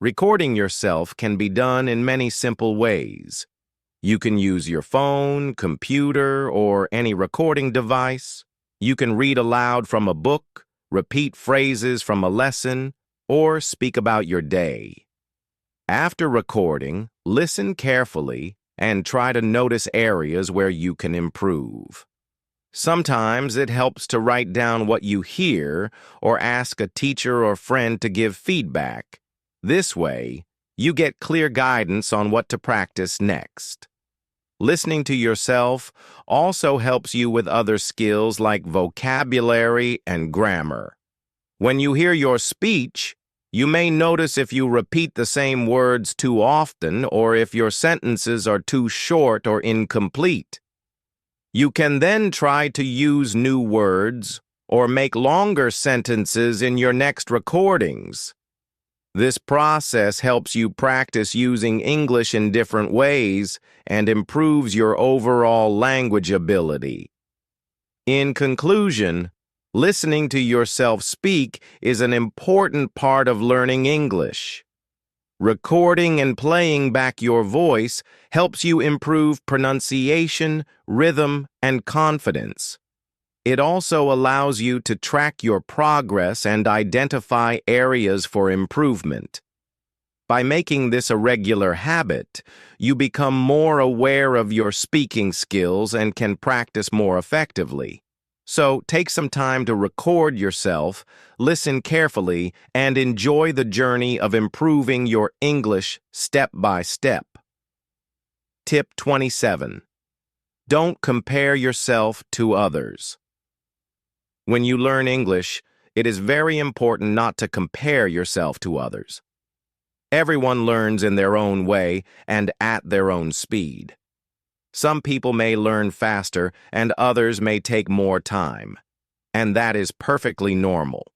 Recording yourself can be done in many simple ways. You can use your phone, computer, or any recording device. You can read aloud from a book, repeat phrases from a lesson, or speak about your day. After recording, listen carefully and try to notice areas where you can improve. Sometimes it helps to write down what you hear or ask a teacher or friend to give feedback. This way, you get clear guidance on what to practice next. Listening to yourself also helps you with other skills like vocabulary and grammar. When you hear your speech, you may notice if you repeat the same words too often or if your sentences are too short or incomplete. You can then try to use new words or make longer sentences in your next recordings. This process helps you practice using English in different ways and improves your overall language ability. In conclusion, listening to yourself speak is an important part of learning English. Recording and playing back your voice helps you improve pronunciation, rhythm, and confidence. It also allows you to track your progress and identify areas for improvement. By making this a regular habit, you become more aware of your speaking skills and can practice more effectively. So take some time to record yourself, listen carefully, and enjoy the journey of improving your English step by step. Tip 27. Don't compare yourself to others. When you learn English, it is very important not to compare yourself to others. Everyone learns in their own way and at their own speed. Some people may learn faster and others may take more time, and that is perfectly normal.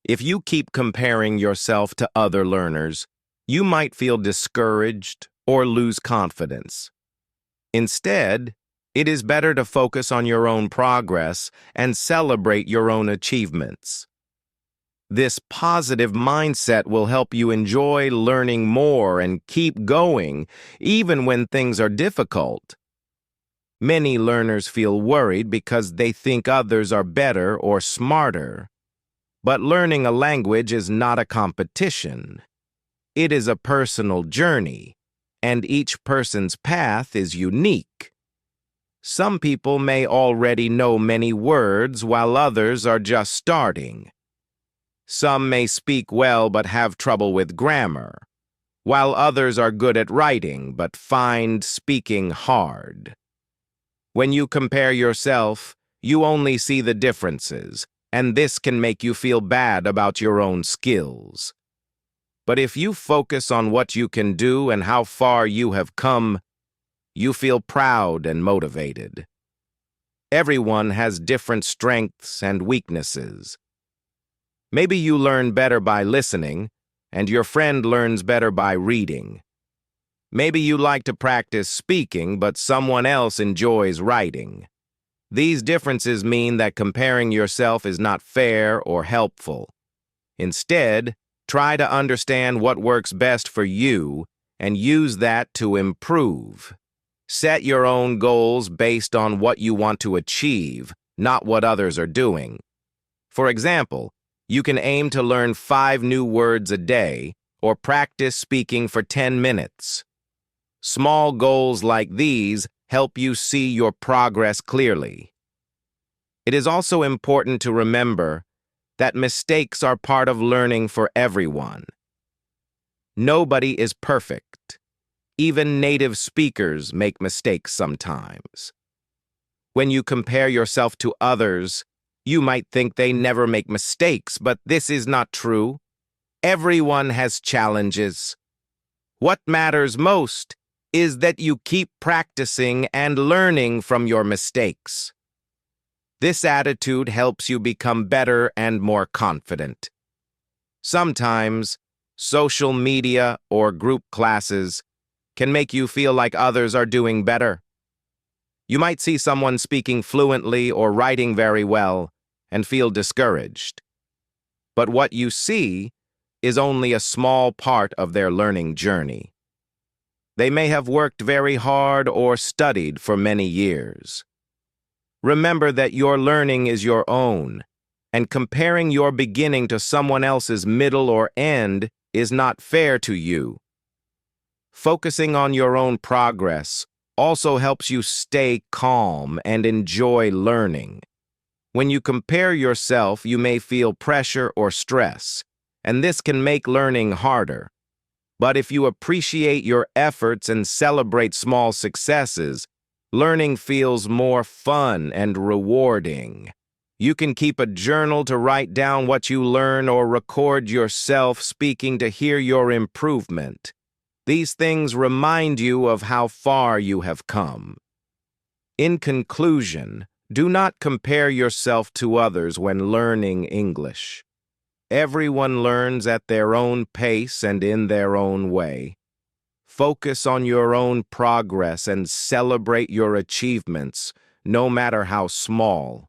If you keep comparing yourself to other learners, you might feel discouraged or lose confidence. Instead, it is better to focus on your own progress and celebrate your own achievements. This positive mindset will help you enjoy learning more and keep going, even when things are difficult. Many learners feel worried because they think others are better or smarter. But learning a language is not a competition. It is a personal journey, and each person's path is unique. Some people may already know many words while others are just starting. Some may speak well but have trouble with grammar, while others are good at writing but find speaking hard. When you compare yourself, you only see the differences, and this can make you feel bad about your own skills. But if you focus on what you can do and how far you have come, you feel proud and motivated. Everyone has different strengths and weaknesses. Maybe you learn better by listening, and your friend learns better by reading. Maybe you like to practice speaking, but someone else enjoys writing. These differences mean that comparing yourself is not fair or helpful. Instead, try to understand what works best for you and use that to improve. Set your own goals based on what you want to achieve, not what others are doing. For example, you can aim to learn 5 new words a day or practice speaking for 10 minutes. Small goals like these help you see your progress clearly. It is also important to remember that mistakes are part of learning for everyone. Nobody is perfect. Even native speakers make mistakes sometimes. When you compare yourself to others, you might think they never make mistakes, but this is not true. Everyone has challenges. What matters most is that you keep practicing and learning from your mistakes. This attitude helps you become better and more confident. Sometimes, social media or group classes can make you feel like others are doing better. You might see someone speaking fluently or writing very well and feel discouraged. But what you see is only a small part of their learning journey. They may have worked very hard or studied for many years. Remember that your learning is your own, and comparing your beginning to someone else's middle or end is not fair to you. Focusing on your own progress also helps you stay calm and enjoy learning. When you compare yourself, you may feel pressure or stress, and this can make learning harder. But if you appreciate your efforts and celebrate small successes, learning feels more fun and rewarding. You can keep a journal to write down what you learn or record yourself speaking to hear your improvement. These things remind you of how far you have come. In conclusion, do not compare yourself to others when learning English. Everyone learns at their own pace and in their own way. Focus on your own progress and celebrate your achievements, no matter how small.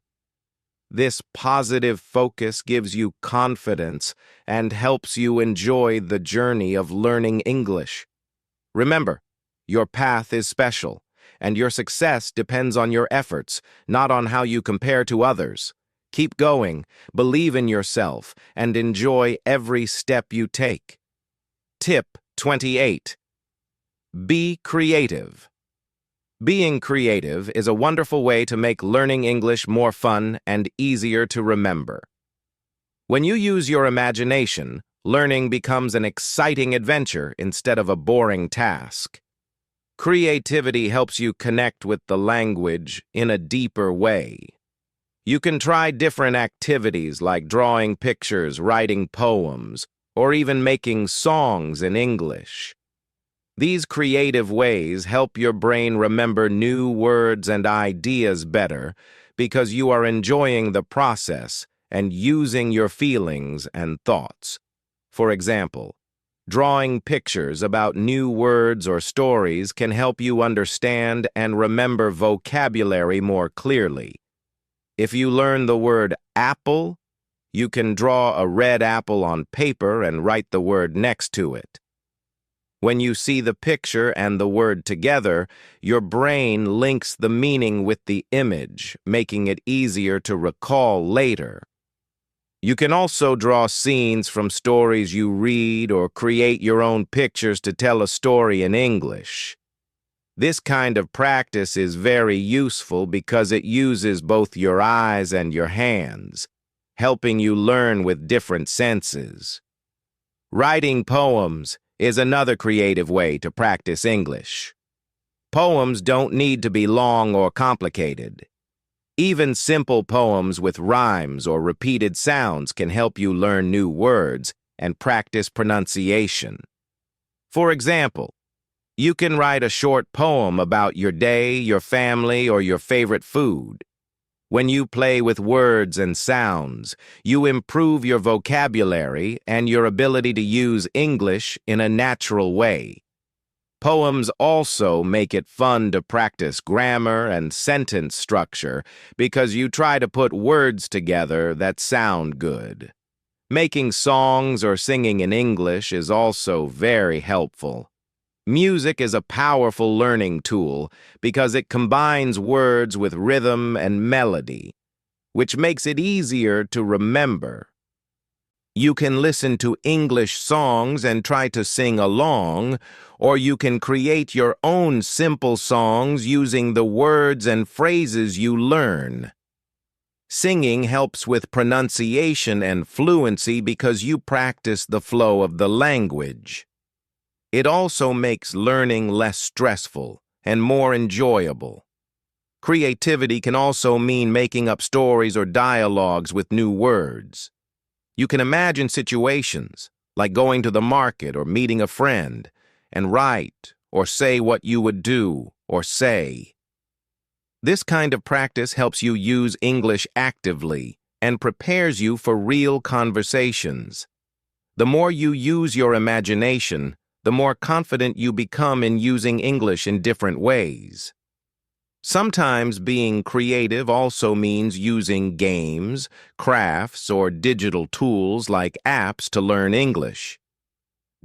This positive focus gives you confidence and helps you enjoy the journey of learning English. Remember, your path is special, and your success depends on your efforts, not on how you compare to others. Keep going, believe in yourself, and enjoy every step you take. Tip 28. Be creative. Being creative is a wonderful way to make learning English more fun and easier to remember. When you use your imagination, learning becomes an exciting adventure instead of a boring task. Creativity helps you connect with the language in a deeper way. You can try different activities like drawing pictures, writing poems, or even making songs in English. These creative ways help your brain remember new words and ideas better because you are enjoying the process and using your feelings and thoughts. For example, drawing pictures about new words or stories can help you understand and remember vocabulary more clearly. If you learn the word apple, you can draw a red apple on paper and write the word next to it. When you see the picture and the word together, your brain links the meaning with the image, making it easier to recall later. You can also draw scenes from stories you read or create your own pictures to tell a story in English. This kind of practice is very useful because it uses both your eyes and your hands, helping you learn with different senses. Writing poems is another creative way to practice English. Poems don't need to be long or complicated. Even simple poems with rhymes or repeated sounds can help you learn new words and practice pronunciation. For example, you can write a short poem about your day, your family, or your favorite food. When you play with words and sounds, you improve your vocabulary and your ability to use English in a natural way. Poems also make it fun to practice grammar and sentence structure because you try to put words together that sound good. Making songs or singing in English is also very helpful. Music is a powerful learning tool because it combines words with rhythm and melody. which makes it easier to remember. You can listen to English songs and try to sing along, or you can create your own simple songs using the words and phrases you learn. Singing helps with pronunciation and fluency because you practice the flow of the language. It also makes learning less stressful and more enjoyable. Creativity can also mean making up stories or dialogues with new words. You can imagine situations, like going to the market or meeting a friend, and write or say what you would do or say. This kind of practice helps you use English actively and prepares you for real conversations. The more you use your imagination, the more confident you become in using English in different ways. Sometimes being creative also means using games, crafts, or digital tools like apps to learn English.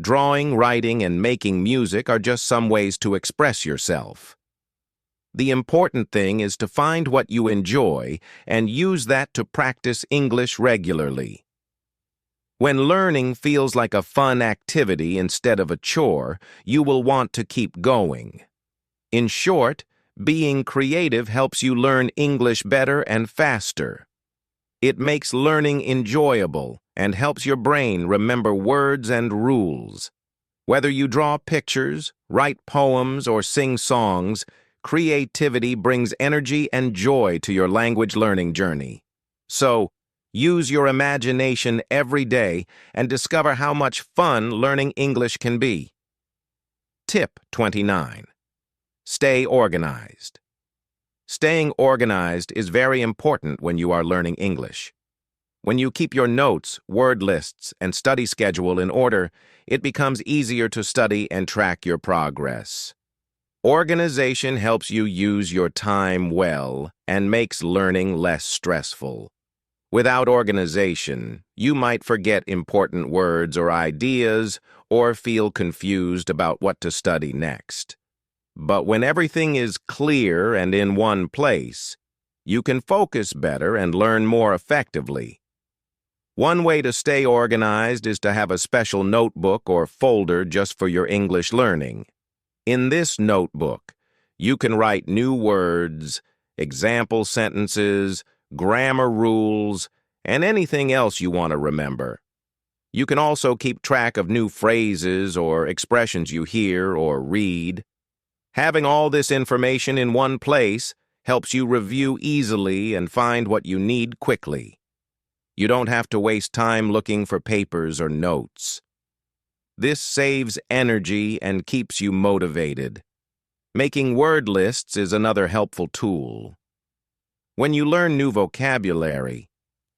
Drawing, writing, and making music are just some ways to express yourself. The important thing is to find what you enjoy and use that to practice English regularly. When learning feels like a fun activity instead of a chore, you will want to keep going. In short, being creative helps you learn English better and faster. It makes learning enjoyable and helps your brain remember words and rules. Whether you draw pictures, write poems, or sing songs, creativity brings energy and joy to your language learning journey. So, use your imagination every day and discover how much fun learning English can be. Tip 29. Stay organized. Staying organized is very important when you are learning English. When you keep your notes, word lists, and study schedule in order, it becomes easier to study and track your progress. Organization helps you use your time well and makes learning less stressful. Without organization, you might forget important words or ideas or feel confused about what to study next. But when everything is clear and in one place, you can focus better and learn more effectively. One way to stay organized is to have a special notebook or folder just for your English learning. In this notebook, you can write new words, example sentences, grammar rules, and anything else you want to remember. You can also keep track of new phrases or expressions you hear or read. Having all this information in one place helps you review easily and find what you need quickly. You don't have to waste time looking for papers or notes. This saves energy and keeps you motivated. Making word lists is another helpful tool. When you learn new vocabulary,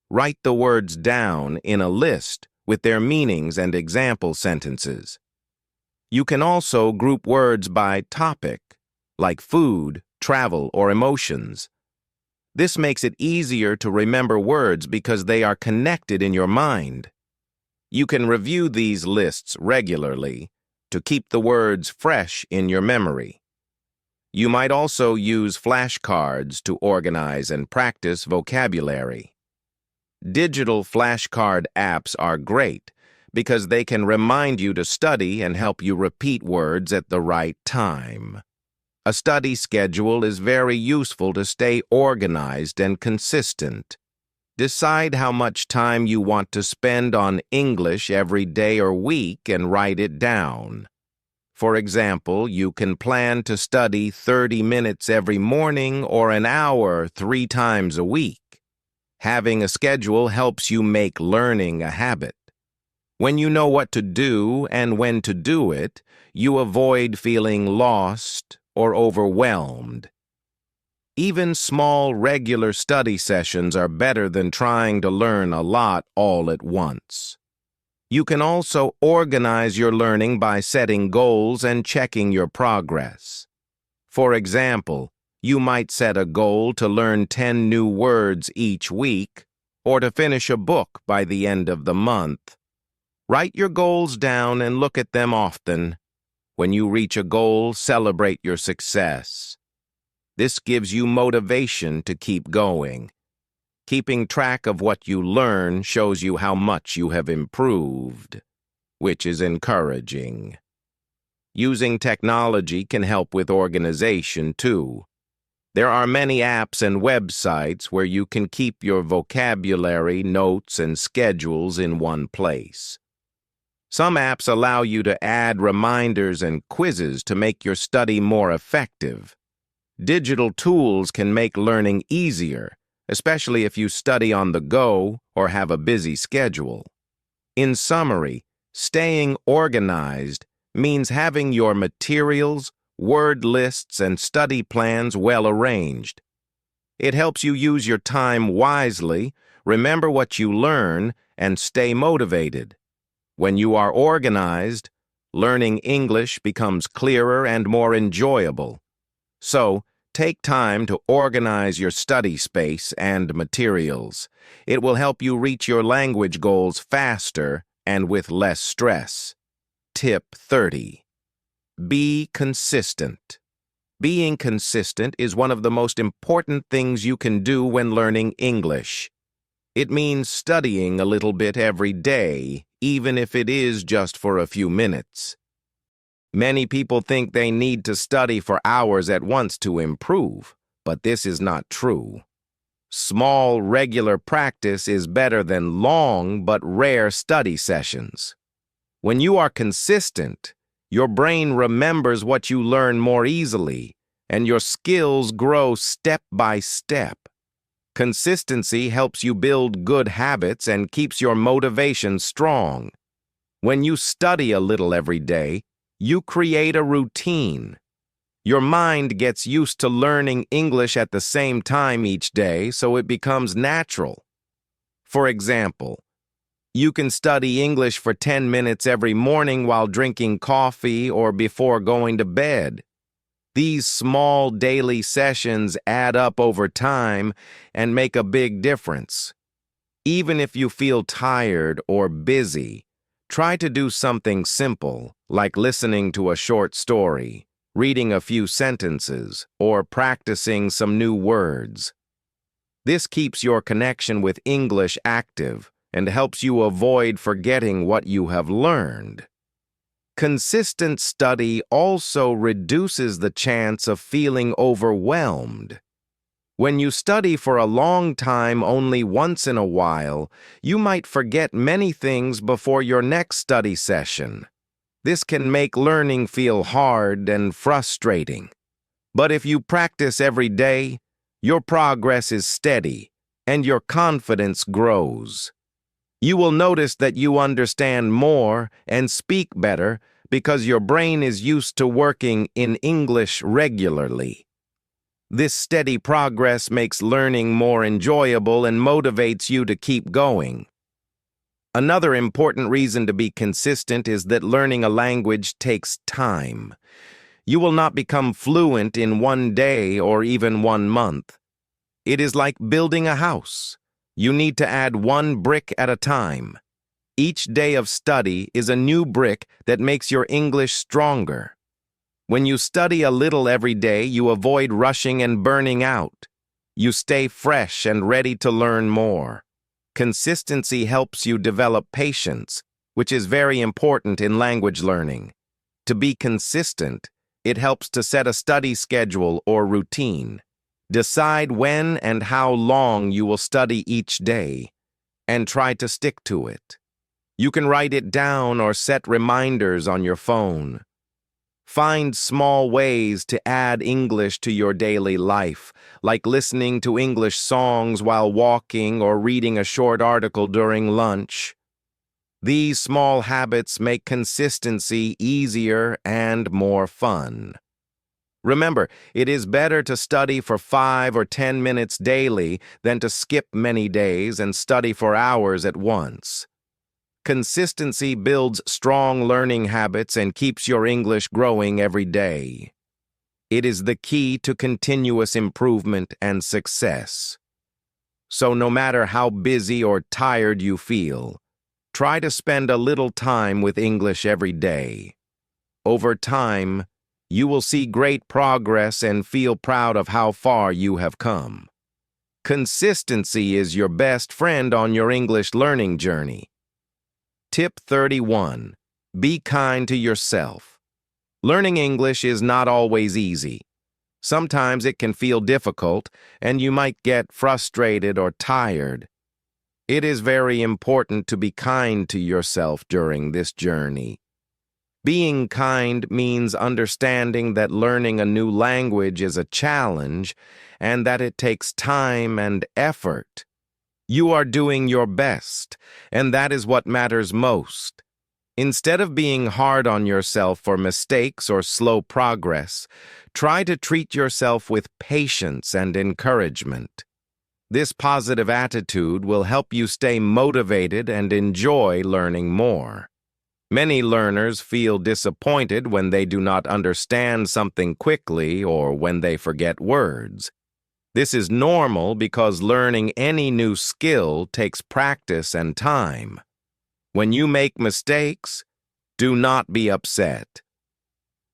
write the words down in a list with their meanings and example sentences. You can also group words by topic, like food, travel, or emotions. This makes it easier to remember words because they are connected in your mind. You can review these lists regularly to keep the words fresh in your memory. You might also use flashcards to organize and practice vocabulary. Digital flashcard apps are great because they can remind you to study and help you repeat words at the right time. A study schedule is very useful to stay organized and consistent. Decide how much time you want to spend on English every day or week and write it down. For example, you can plan to study 30 minutes every morning or an hour 3 times a week. Having a schedule helps you make learning a habit. When you know what to do and when to do it, you avoid feeling lost or overwhelmed. Even small, regular study sessions are better than trying to learn a lot all at once. You can also organize your learning by setting goals and checking your progress. For example, you might set a goal to learn 10 new words each week or to finish a book by the end of the month. Write your goals down and look at them often. When you reach a goal, celebrate your success. This gives you motivation to keep going. Keeping track of what you learn shows you how much you have improved, which is encouraging. Using technology can help with organization, too. There are many apps and websites where you can keep your vocabulary, notes, and schedules in one place. Some apps allow you to add reminders and quizzes to make your study more effective. Digital tools can make learning easier, especially if you study on the go or have a busy schedule. In summary, staying organized means having your materials, word lists, and study plans well arranged. It helps you use your time wisely, remember what you learn, and stay motivated. When you are organized, learning English becomes clearer and more enjoyable. So, take time to organize your study space and materials. It will help you reach your language goals faster and with less stress. Tip 30. Be consistent. Being consistent is one of the most important things you can do when learning English. It means studying a little bit every day, even if it is just for a few minutes. Many people think they need to study for hours at once to improve, but this is not true. Small, regular practice is better than long but rare study sessions. When you are consistent, your brain remembers what you learn more easily, and your skills grow step by step. Consistency helps you build good habits and keeps your motivation strong. When you study a little every day, you create a routine. Your mind gets used to learning English at the same time each day, so it becomes natural. For example, you can study English for 10 minutes every morning while drinking coffee or before going to bed. These small daily sessions add up over time and make a big difference. Even if you feel tired or busy, try to do something simple, like listening to a short story, reading a few sentences, or practicing some new words. This keeps your connection with English active and helps you avoid forgetting what you have learned. Consistent study also reduces the chance of feeling overwhelmed. When you study for a long time only once in a while, you might forget many things before your next study session. This can make learning feel hard and frustrating. But if you practice every day, your progress is steady and your confidence grows. You will notice that you understand more and speak better because your brain is used to working in English regularly. This steady progress makes learning more enjoyable and motivates you to keep going. Another important reason to be consistent is that learning a language takes time. You will not become fluent in one day or even 1 month. It is like building a house. You need to add one brick at a time. Each day of study is a new brick that makes your English stronger. When you study a little every day, you avoid rushing and burning out. You stay fresh and ready to learn more. Consistency helps you develop patience, which is very important in language learning. To be consistent, it helps to set a study schedule or routine. Decide when and how long you will study each day, and try to stick to it. You can write it down or set reminders on your phone. Find small ways to add English to your daily life, like listening to English songs while walking or reading a short article during lunch. These small habits make consistency easier and more fun. Remember, it is better to study for 5 or 10 minutes daily than to skip many days and study for hours at once. Consistency builds strong learning habits and keeps your English growing every day. It is the key to continuous improvement and success. So no matter how busy or tired you feel, try to spend a little time with English every day. Over time, you will see great progress and feel proud of how far you have come. Consistency is your best friend on your English learning journey. Tip 31. Be kind to yourself. Learning English is not always easy. Sometimes it can feel difficult, and you might get frustrated or tired. It is very important to be kind to yourself during this journey. Being kind means understanding that learning a new language is a challenge and that it takes time and effort. You are doing your best, and that is what matters most. Instead of being hard on yourself for mistakes or slow progress, try to treat yourself with patience and encouragement. This positive attitude will help you stay motivated and enjoy learning more. Many learners feel disappointed when they do not understand something quickly or when they forget words. This is normal because learning any new skill takes practice and time. When you make mistakes, do not be upset.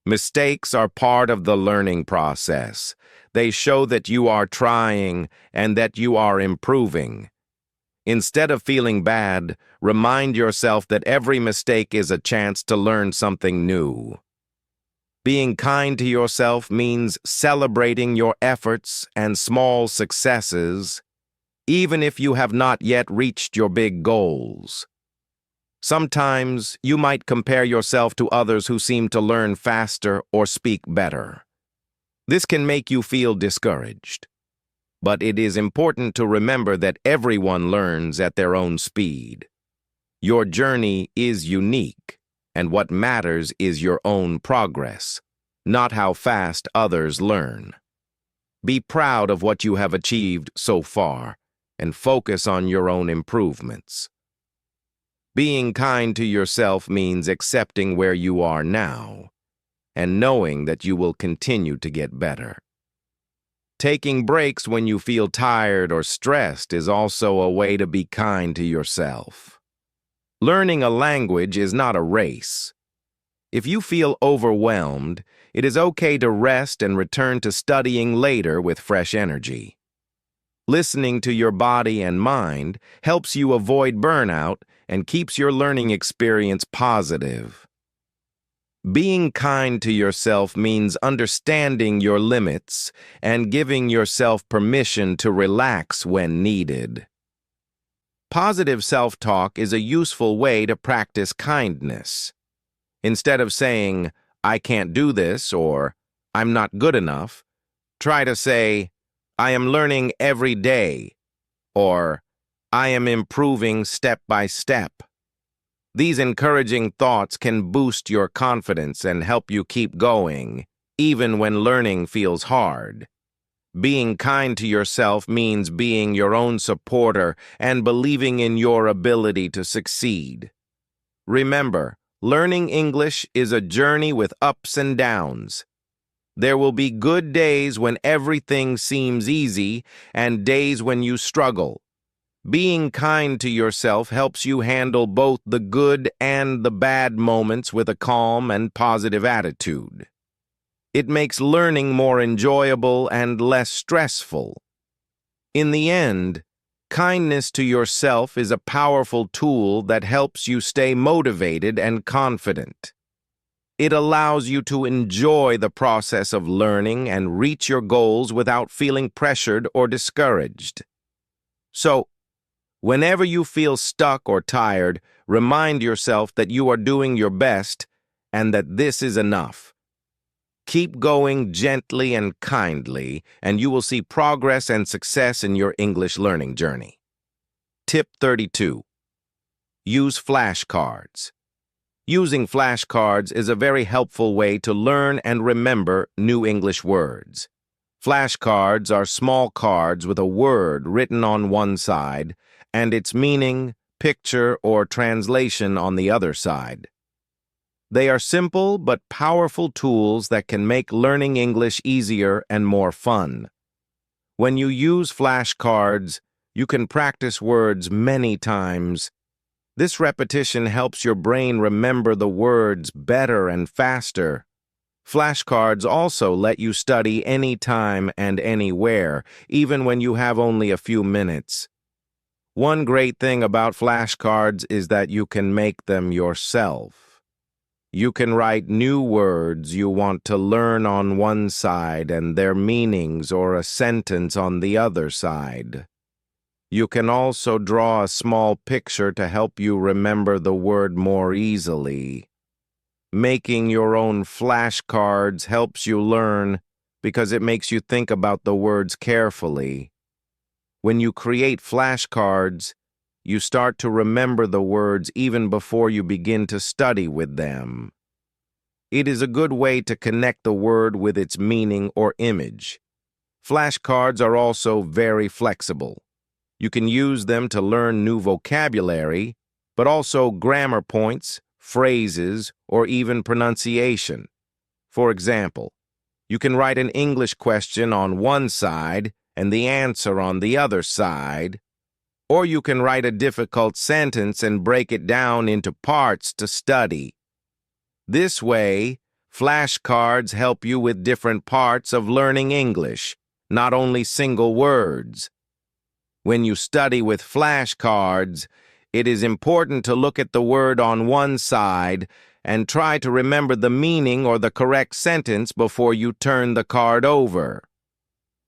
Mistakes are part of the learning process. They show that you are trying and that you are improving. Instead of feeling bad, remind yourself that every mistake is a chance to learn something new. Being kind to yourself means celebrating your efforts and small successes, even if you have not yet reached your big goals. Sometimes you might compare yourself to others who seem to learn faster or speak better. This can make you feel discouraged. But it is important to remember that everyone learns at their own speed. Your journey is unique, and what matters is your own progress, not how fast others learn. Be proud of what you have achieved so far, and focus on your own improvements. Being kind to yourself means accepting where you are now, and knowing that you will continue to get better. Taking breaks when you feel tired or stressed is also a way to be kind to yourself. Learning a language is not a race. If you feel overwhelmed, it is okay to rest and return to studying later with fresh energy. Listening to your body and mind helps you avoid burnout and keeps your learning experience positive. Being kind to yourself means understanding your limits and giving yourself permission to relax when needed. Positive self-talk is a useful way to practice kindness. Instead of saying, "I can't do this," or "I'm not good enough," try to say, "I am learning every day," or "I am improving step by step." These encouraging thoughts can boost your confidence and help you keep going, even when learning feels hard. Being kind to yourself means being your own supporter and believing in your ability to succeed. Remember, learning English is a journey with ups and downs. There will be good days when everything seems easy and days when you struggle. Being kind to yourself helps you handle both the good and the bad moments with a calm and positive attitude. It makes learning more enjoyable and less stressful. In the end, kindness to yourself is a powerful tool that helps you stay motivated and confident. It allows you to enjoy the process of learning and reach your goals without feeling pressured or discouraged. So, whenever you feel stuck or tired, remind yourself that you are doing your best and that this is enough. Keep going gently and kindly, and you will see progress and success in your English learning journey. Tip 32. Use flashcards. Using flashcards is a very helpful way to learn and remember new English words. Flashcards are small cards with a word written on one side and its meaning, picture, or translation on the other side. They are simple but powerful tools that can make learning English easier and more fun. When you use flashcards, you can practice words many times. This repetition helps your brain remember the words better and faster. Flashcards also let you study anytime and anywhere, even when you have only a few minutes. One great thing about flashcards is that you can make them yourself. You can write new words you want to learn on one side and their meanings or a sentence on the other side. You can also draw a small picture to help you remember the word more easily. Making your own flashcards helps you learn because it makes you think about the words carefully. When you create flashcards, you start to remember the words even before you begin to study with them. It is a good way to connect the word with its meaning or image. Flashcards are also very flexible. You can use them to learn new vocabulary, but also grammar points, phrases, or even pronunciation. For example, you can write an English question on one side and the answer on the other side, or you can write a difficult sentence and break it down into parts to study. This way, flashcards help you with different parts of learning English, not only single words. When you study with flashcards, it is important to look at the word on one side and try to remember the meaning or the correct sentence before you turn the card over.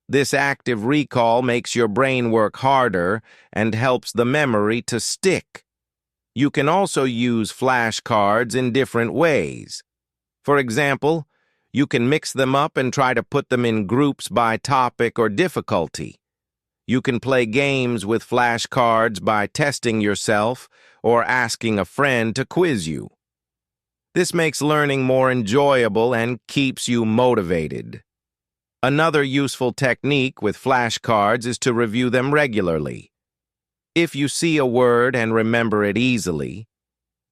This active recall makes your brain work harder and helps the memory to stick. You can also use flashcards in different ways. For example, you can mix them up and try to put them in groups by topic or difficulty. You can play games with flashcards by testing yourself or asking a friend to quiz you. This makes learning more enjoyable and keeps you motivated. Another useful technique with flashcards is to review them regularly. If you see a word and remember it easily,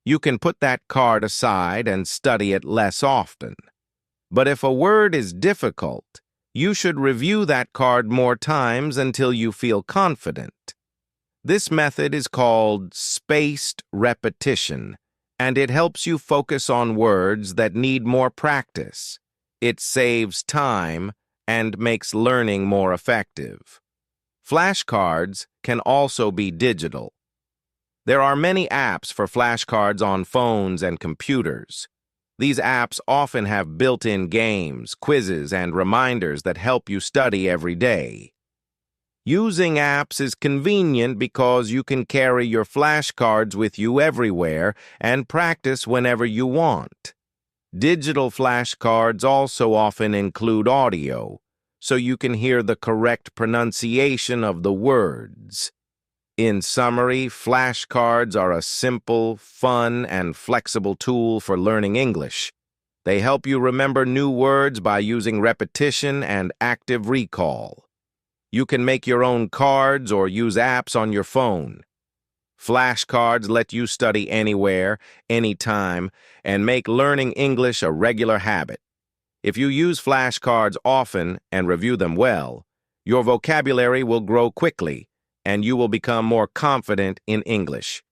you can put that card aside and study it less often. But if a word is difficult, you should review that card more times until you feel confident. This method is called spaced repetition, and it helps you focus on words that need more practice. It saves time and makes learning more effective. Flashcards can also be digital. There are many apps for flashcards on phones and computers. These apps often have built-in games, quizzes, and reminders that help you study every day. Using apps is convenient because you can carry your flashcards with you everywhere and practice whenever you want. Digital flashcards also often include audio, so you can hear the correct pronunciation of the words. In summary, flashcards are a simple, fun, and flexible tool for learning English. They help you remember new words by using repetition and active recall. You can make your own cards or use apps on your phone. Flashcards let you study anywhere, anytime, and make learning English a regular habit. If you use flashcards often and review them well, your vocabulary will grow quickly, and you will become more confident in English.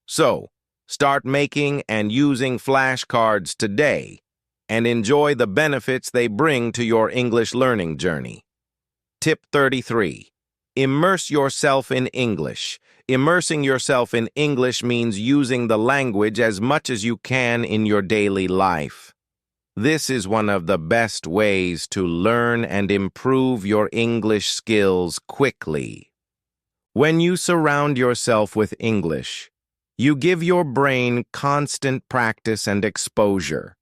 So, start making and using flashcards today, and enjoy the benefits they bring to your English learning journey. Tip 33. Immerse yourself in English. Immersing yourself in English means using the language as much as you can in your daily life. This is one of the best ways to learn and improve your English skills quickly. When you surround yourself with English, you give your brain constant practice and exposure.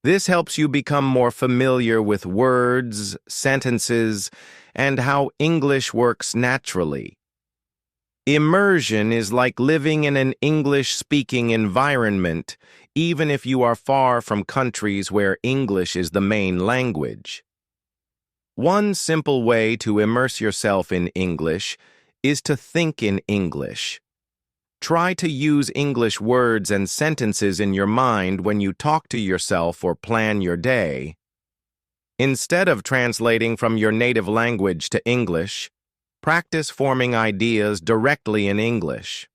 This helps you become more familiar with words, sentences, and how English works naturally. Immersion is like living in an English-speaking environment, even if you are far from countries where English is the main language. One simple way to immerse yourself in English is to think in English. Try to use English words and sentences in your mind when you talk to yourself or plan your day. Instead of translating from your native language to English, practice forming ideas directly in English.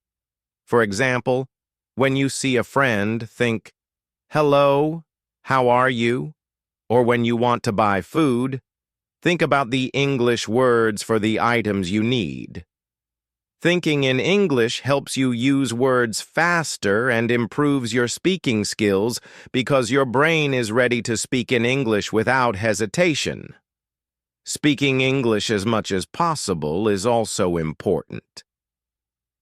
For example, when you see a friend, think, "Hello, how are you?" or when you want to buy food, think about the English words for the items you need. Thinking in English helps you use words faster and improves your speaking skills because your brain is ready to speak in English without hesitation. Speaking English as much as possible is also important.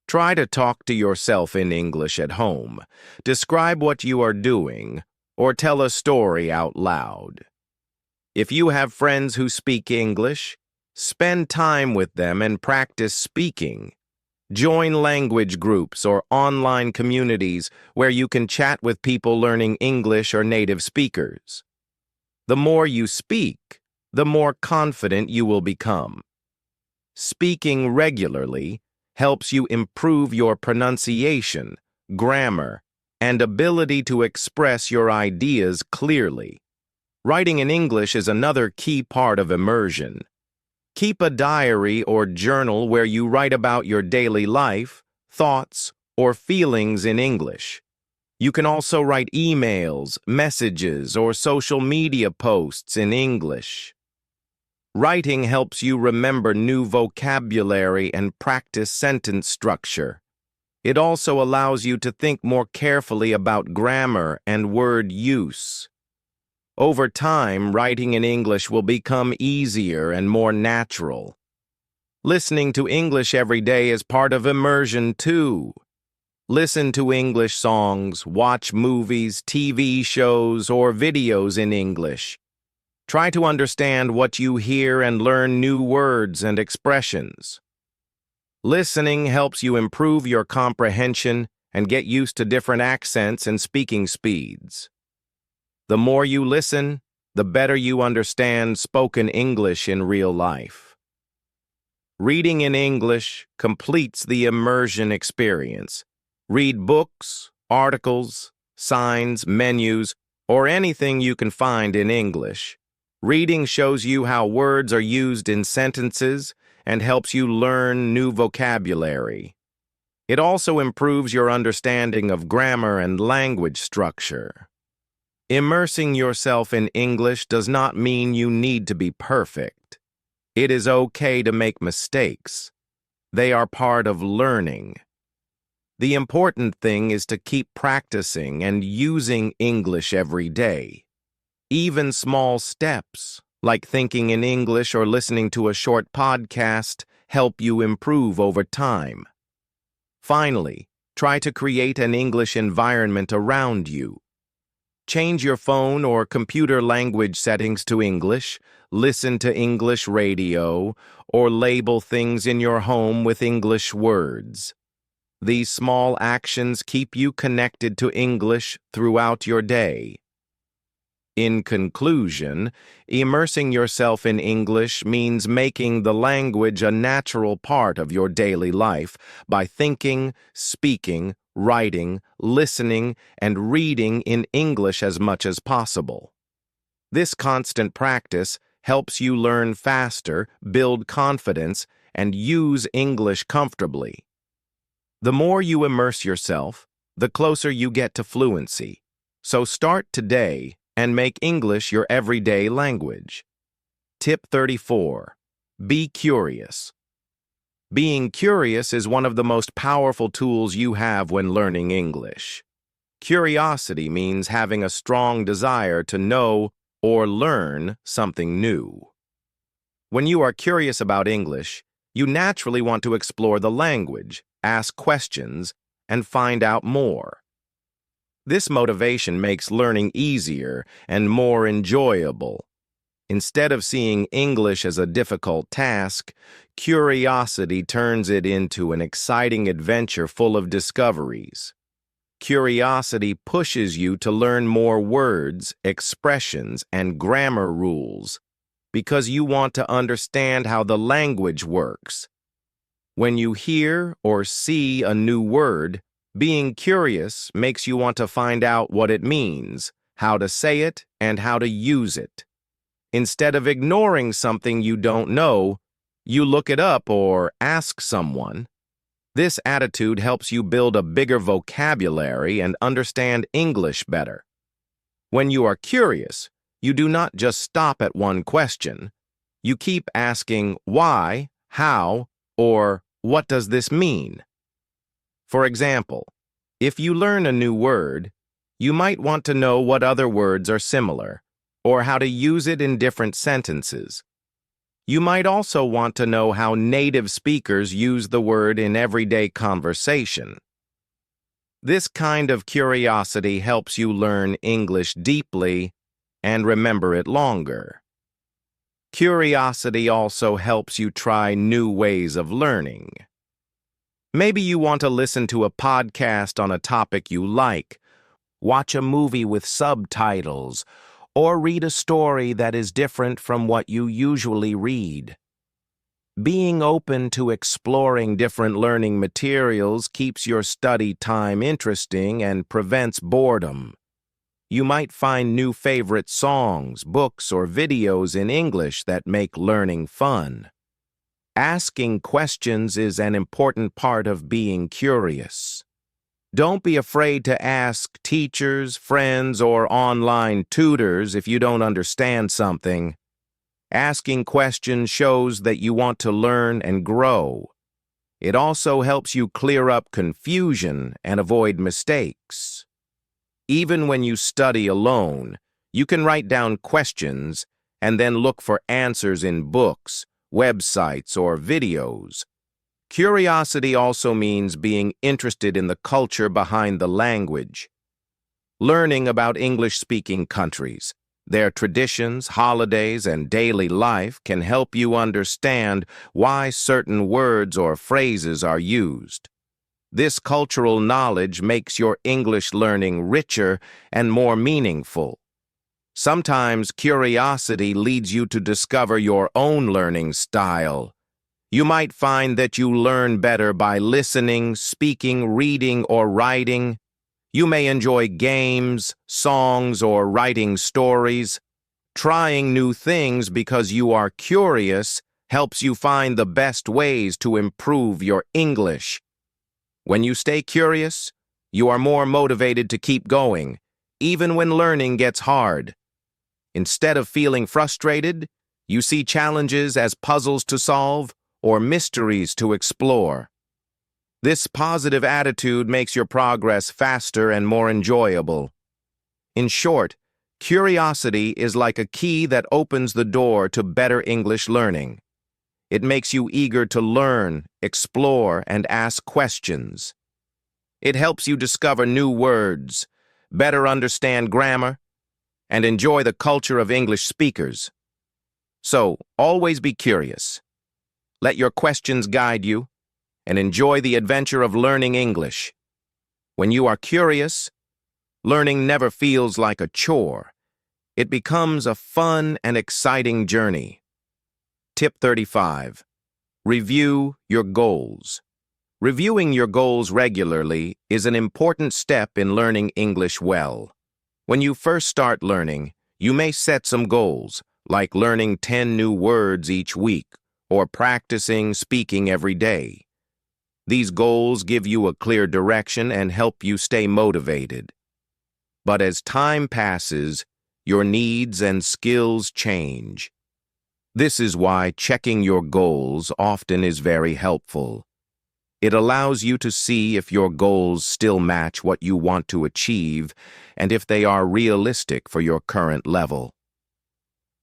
Try to talk to yourself in English at home. Describe what you are doing, or tell a story out loud. If you have friends who speak English, spend time with them and practice speaking. Join language groups or online communities where you can chat with people learning English or native speakers. The more you speak, the more confident you will become. Speaking regularly helps you improve your pronunciation, grammar, and ability to express your ideas clearly. Writing in English is another key part of immersion. Keep a diary or journal where you write about your daily life, thoughts, or feelings in English. You can also write emails, messages, or social media posts in English. Writing helps you remember new vocabulary and practice sentence structure. It also allows you to think more carefully about grammar and word use. Over time, writing in English will become easier and more natural. Listening to English every day is part of immersion too. Listen to English songs, watch movies, TV shows, or videos in English. Try to understand what you hear and learn new words and expressions. Listening helps you improve your comprehension and get used to different accents and speaking speeds. The more you listen, the better you understand spoken English in real life. Reading in English completes the immersion experience. Read books, articles, signs, menus, or anything you can find in English. Reading shows you how words are used in sentences and helps you learn new vocabulary. It also improves your understanding of grammar and language structure. Immersing yourself in English does not mean you need to be perfect. It is okay to make mistakes. They are part of learning. The important thing is to keep practicing and using English every day. Even small steps, like thinking in English or listening to a short podcast, help you improve over time. Finally, try to create an English environment around you. Change your phone or computer language settings to English, listen to English radio, or label things in your home with English words. These small actions keep you connected to English throughout your day. In conclusion, immersing yourself in English means making the language a natural part of your daily life by thinking, speaking, writing, listening, and reading in English as much as possible. This constant practice helps you learn faster, build confidence, and use English comfortably. The more you immerse yourself, the closer you get to fluency. So start today and make English your everyday language. Tip 34. Be curious. Being curious is one of the most powerful tools you have when learning English. Curiosity means having a strong desire to know or learn something new. When you are curious about English, you naturally want to explore the language, ask questions, and find out more. This motivation makes learning easier and more enjoyable. Instead of seeing English as a difficult task, curiosity turns it into an exciting adventure full of discoveries. Curiosity pushes you to learn more words, expressions, and grammar rules because you want to understand how the language works. When you hear or see a new word, being curious makes you want to find out what it means, how to say it, and how to use it. Instead of ignoring something you don't know, you look it up or ask someone. This attitude helps you build a bigger vocabulary and understand English better. When you are curious, You do not just stop at one question. You keep asking why, how, or what does this mean? For example, if you learn a new word, you might want to know what other words are similar, or how to use it in different sentences. You might also want to know how native speakers use the word in everyday conversation. This kind of curiosity helps you learn English deeply and remember it longer. Curiosity also helps you try new ways of learning. Maybe you want to listen to a podcast on a topic you like, watch a movie with subtitles, or read a story that is different from what you usually read. Being open to exploring different learning materials keeps your study time interesting and prevents boredom. You might find new favorite songs, books, or videos in English that make learning fun. Asking questions is an important part of being curious. Don't be afraid to ask teachers, friends, or online tutors if you don't understand something. Asking questions shows that you want to learn and grow. It also helps you clear up confusion and avoid mistakes. Even when you study alone, you can write down questions and then look for answers in books, websites, or videos. Curiosity also means being interested in the culture behind the language. Learning about English-speaking countries, their traditions, holidays, and daily life can help you understand why certain words or phrases are used. This cultural knowledge makes your English learning richer and more meaningful. Sometimes curiosity leads you to discover your own learning style. You might find that you learn better by listening, speaking, reading, or writing. You may enjoy games, songs, or writing stories. Trying new things because you are curious helps you find the best ways to improve your English. When you stay curious, you are more motivated to keep going, even when learning gets hard. Instead of feeling frustrated, you see challenges as puzzles to solve or mysteries to explore. This positive attitude makes your progress faster and more enjoyable. In short, curiosity is like a key that opens the door to better English learning. It makes you eager to learn, explore, and ask questions. It helps you discover new words, better understand grammar, and enjoy the culture of English speakers. So, always be curious. Let your questions guide you, and enjoy the adventure of learning English. When you are curious, learning never feels like a chore. It becomes a fun and exciting journey. Tip 35. Review your goals. Reviewing your goals regularly is an important step in learning English well. When you first start learning, you may set some goals, like learning 10 new words each week, or practicing speaking every day. These goals give you a clear direction and help you stay motivated. But as time passes, your needs and skills change. This is why checking your goals often is very helpful. It allows you to see if your goals still match what you want to achieve and if they are realistic for your current level.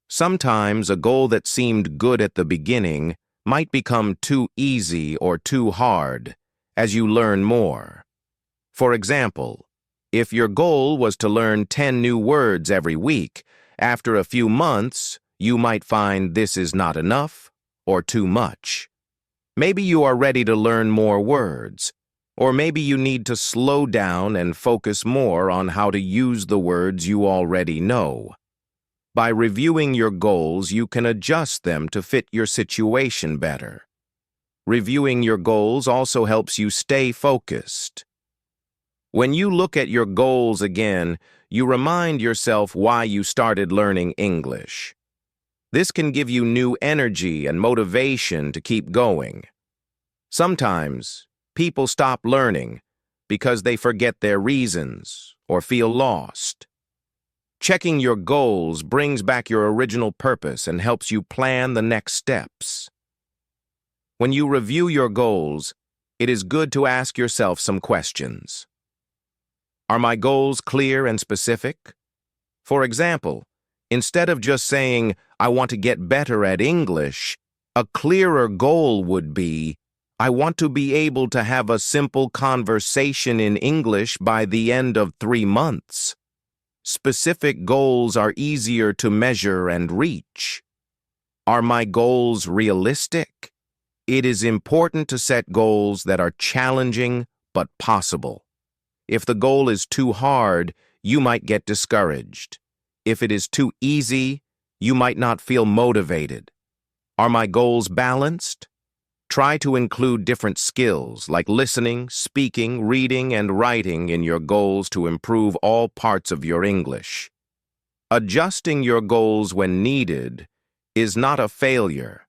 Sometimes a goal that seemed good at the beginning might become too easy or too hard as you learn more. For example, if your goal was to learn 10 new words every week, after a few months, you might find this is not enough or too much. Maybe you are ready to learn more words, or maybe you need to slow down and focus more on how to use the words you already know. By reviewing your goals, you can adjust them to fit your situation better. Reviewing your goals also helps you stay focused. When you look at your goals again, you remind yourself why you started learning English. This can give you new energy and motivation to keep going. Sometimes, people stop learning because they forget their reasons or feel lost. Checking your goals brings back your original purpose and helps you plan the next steps. When you review your goals, it is good to ask yourself some questions. Are my goals clear and specific? For example, instead of just saying, "I want to get better at English," a clearer goal would be, "I want to be able to have a simple conversation in English by the end of 3 months." Specific goals are easier to measure and reach. Are my goals realistic? It is important to set goals that are challenging but possible. If the goal is too hard, you might get discouraged. If it is too easy, you might not feel motivated. Are my goals balanced? Try to include different skills like listening, speaking, reading, and writing in your goals to improve all parts of your English. Adjusting your goals when needed is not a failure.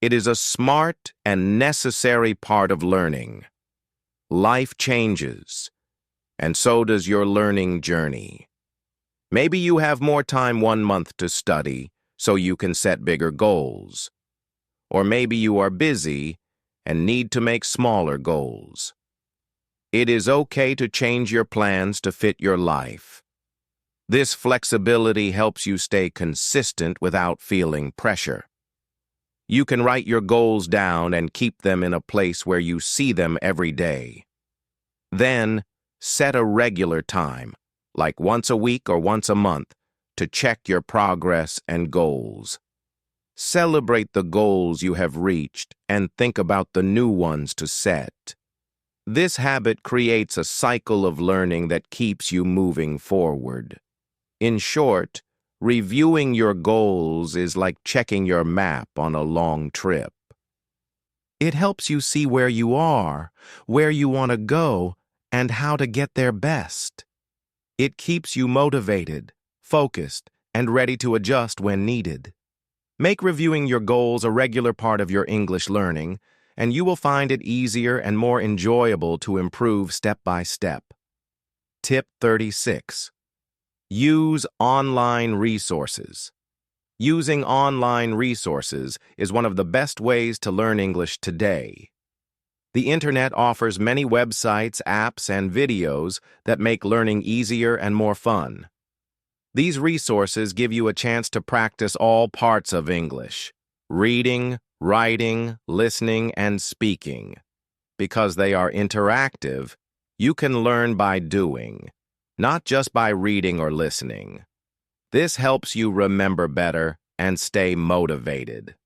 It is a smart and necessary part of learning. Life changes, and so does your learning journey. Maybe you have more time 1 month to study, so you can set bigger goals. Or maybe you are busy and need to make smaller goals. It is okay to change your plans to fit your life. This flexibility helps you stay consistent without feeling pressure. You can write your goals down and keep them in a place where you see them every day. Then, set a regular time, like once a week or once a month, to check your progress and goals. Celebrate the goals you have reached and think about the new ones to set. This habit creates a cycle of learning that keeps you moving forward. In short, reviewing your goals is like checking your map on a long trip. It helps you see where you are, where you want to go, and how to get there best. It keeps you motivated, focused, and ready to adjust when needed. Make reviewing your goals a regular part of your English learning, and you will find it easier and more enjoyable to improve step by step. Tip 36. Use online resources. Using online resources is one of the best ways to learn English today. The internet offers many websites, apps, and videos that make learning easier and more fun. These resources give you a chance to practice all parts of English: reading, writing, listening, and speaking. Because they are interactive, you can learn by doing, not just by reading or listening. This helps you remember better and stay motivated.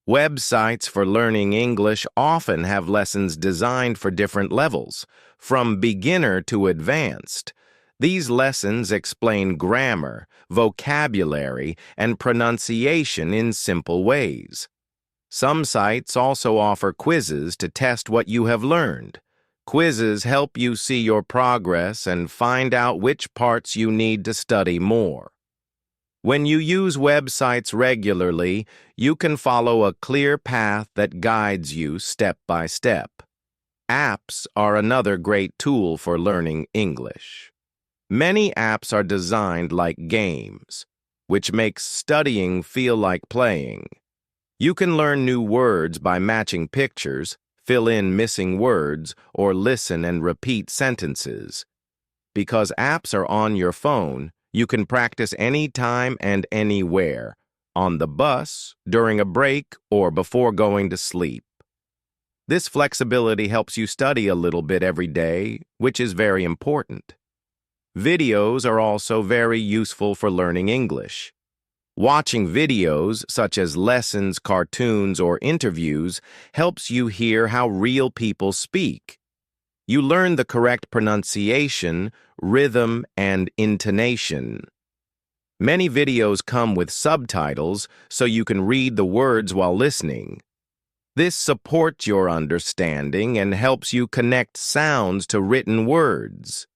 Websites for learning English often have lessons designed for different levels, from beginner to advanced. These lessons explain grammar, vocabulary, and pronunciation in simple ways. Some sites also offer quizzes to test what you have learned. Quizzes help you see your progress and find out which parts you need to study more. When you use websites regularly, you can follow a clear path that guides you step by step. Apps are another great tool for learning English. Many apps are designed like games, which makes studying feel like playing. You can learn new words by matching pictures, fill in missing words, or listen and repeat sentences. Because apps are on your phone, you can practice anytime and anywhere, on the bus, during a break, or before going to sleep. This flexibility helps you study a little bit every day, which is very important. Videos are also very useful for learning English. Watching videos, such as lessons, cartoons, or interviews, helps you hear how real people speak. You learn the correct pronunciation, rhythm, and intonation. Many videos come with subtitles, so you can read the words while listening. This supports your understanding and helps you connect sounds to written words.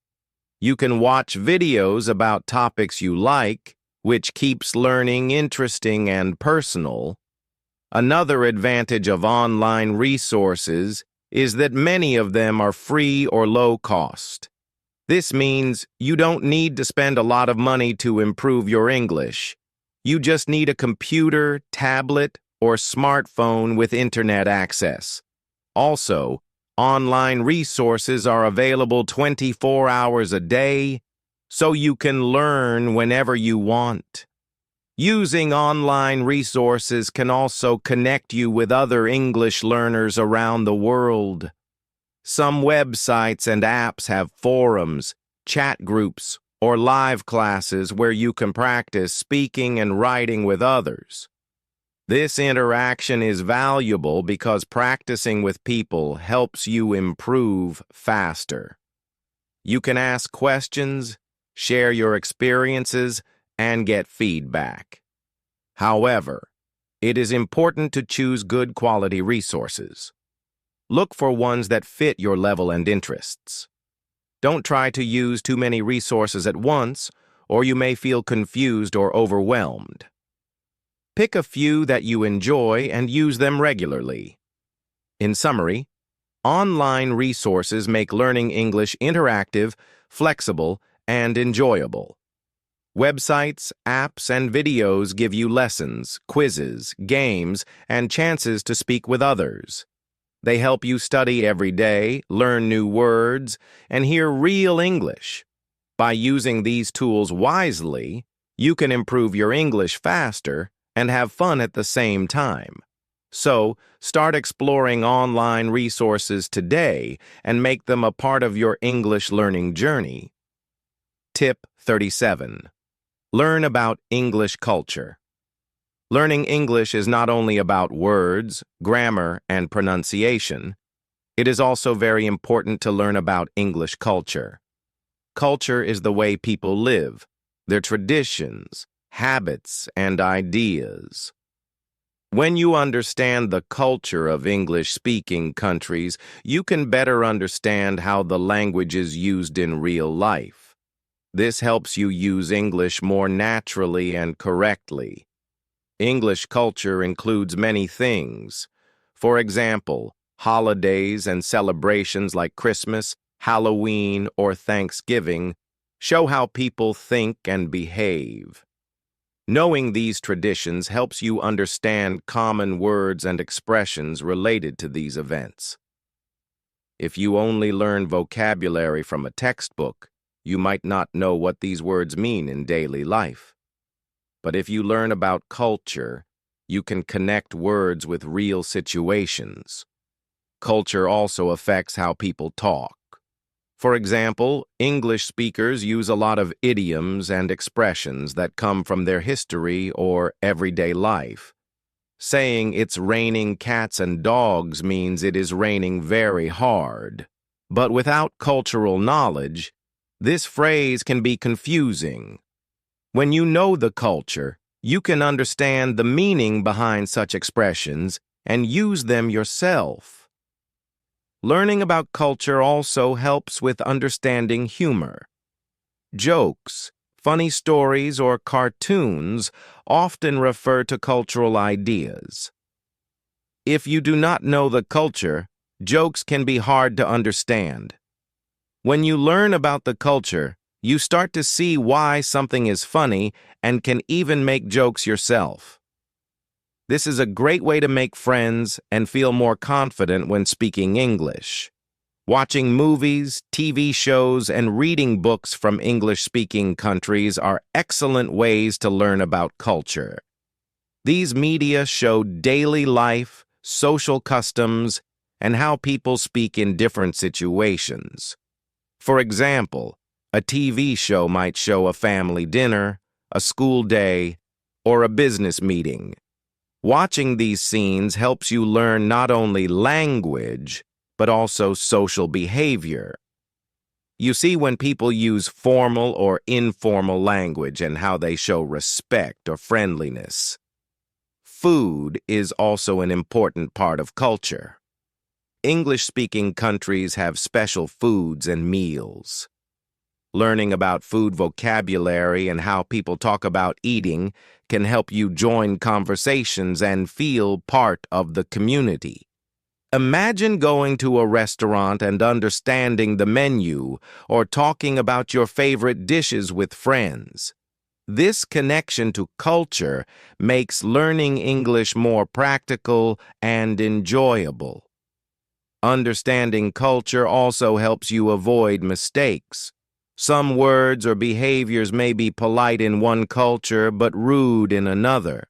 You can watch videos about topics you like, which keeps learning interesting and personal. Another advantage of online resources is that many of them are free or low cost. This means you don't need to spend a lot of money to improve your English. You just need a computer, tablet, or smartphone with internet access. Also, online resources are available 24 hours a day, so you can learn whenever you want. Using online resources can also connect you with other English learners around the world. Some websites and apps have forums, chat groups, or live classes where you can practice speaking and writing with others. This interaction is valuable because practicing with people helps you improve faster. You can ask questions, share your experiences, and get feedback. However, it is important to choose good quality resources. Look for ones that fit your level and interests. Don't try to use too many resources at once, or you may feel confused or overwhelmed. Pick a few that you enjoy and use them regularly. In summary, online resources make learning English interactive, flexible, and enjoyable. Websites, apps, and videos give you lessons, quizzes, games, and chances to speak with others. They help you study every day, learn new words, and hear real English. By using these tools wisely, you can improve your English faster and have fun at the same time. So, start exploring online resources today and make them a part of your English learning journey. Tip 37. Learn about English culture. Learning English is not only about words, grammar, and pronunciation. It is also very important to learn about English culture. Culture is the way people live, their traditions, habits, and ideas. When you understand the culture of English-speaking countries, you can better understand how the language is used in real life. This helps you use English more naturally and correctly. English culture includes many things. For example, holidays and celebrations like Christmas, Halloween, or Thanksgiving show how people think and behave. Knowing these traditions helps you understand common words and expressions related to these events. If you only learn vocabulary from a textbook, you might not know what these words mean in daily life. But if you learn about culture, you can connect words with real situations. Culture also affects how people talk. For example, English speakers use a lot of idioms and expressions that come from their history or everyday life. Saying it's raining cats and dogs means it is raining very hard. But without cultural knowledge, this phrase can be confusing. When you know the culture, you can understand the meaning behind such expressions and use them yourself. Learning about culture also helps with understanding humor. Jokes, funny stories, or cartoons often refer to cultural ideas. If you do not know the culture, jokes can be hard to understand. When you learn about the culture, you start to see why something is funny and can even make jokes yourself. This is a great way to make friends and feel more confident when speaking English. Watching movies, TV shows, and reading books from English-speaking countries are excellent ways to learn about culture. These media show daily life, social customs, and how people speak in different situations. For example, a TV show might show a family dinner, a school day, or a business meeting. Watching these scenes helps you learn not only language, but also social behavior. You see when people use formal or informal language and how they show respect or friendliness. Food is also an important part of culture. English-speaking countries have special foods and meals. Learning about food vocabulary and how people talk about eating can help you join conversations and feel part of the community. Imagine going to a restaurant and understanding the menu or talking about your favorite dishes with friends. This connection to culture makes learning English more practical and enjoyable. Understanding culture also helps you avoid mistakes. Some words or behaviors may be polite in one culture but rude in another.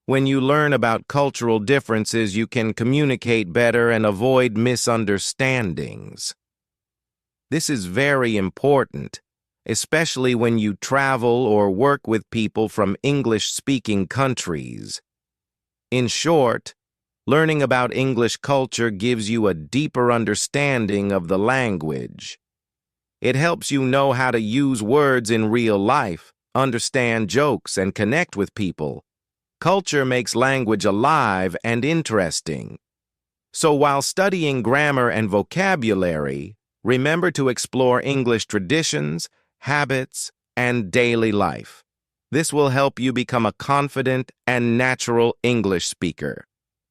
When you learn about cultural differences, you can communicate better and avoid misunderstandings. This is very important, especially when you travel or work with people from English-speaking countries. In short, learning about English culture gives you a deeper understanding of the language. It helps you know how to use words in real life, understand jokes, and connect with people. Culture makes language alive and interesting. So while studying grammar and vocabulary, remember to explore English traditions, habits, and daily life. This will help you become a confident and natural English speaker.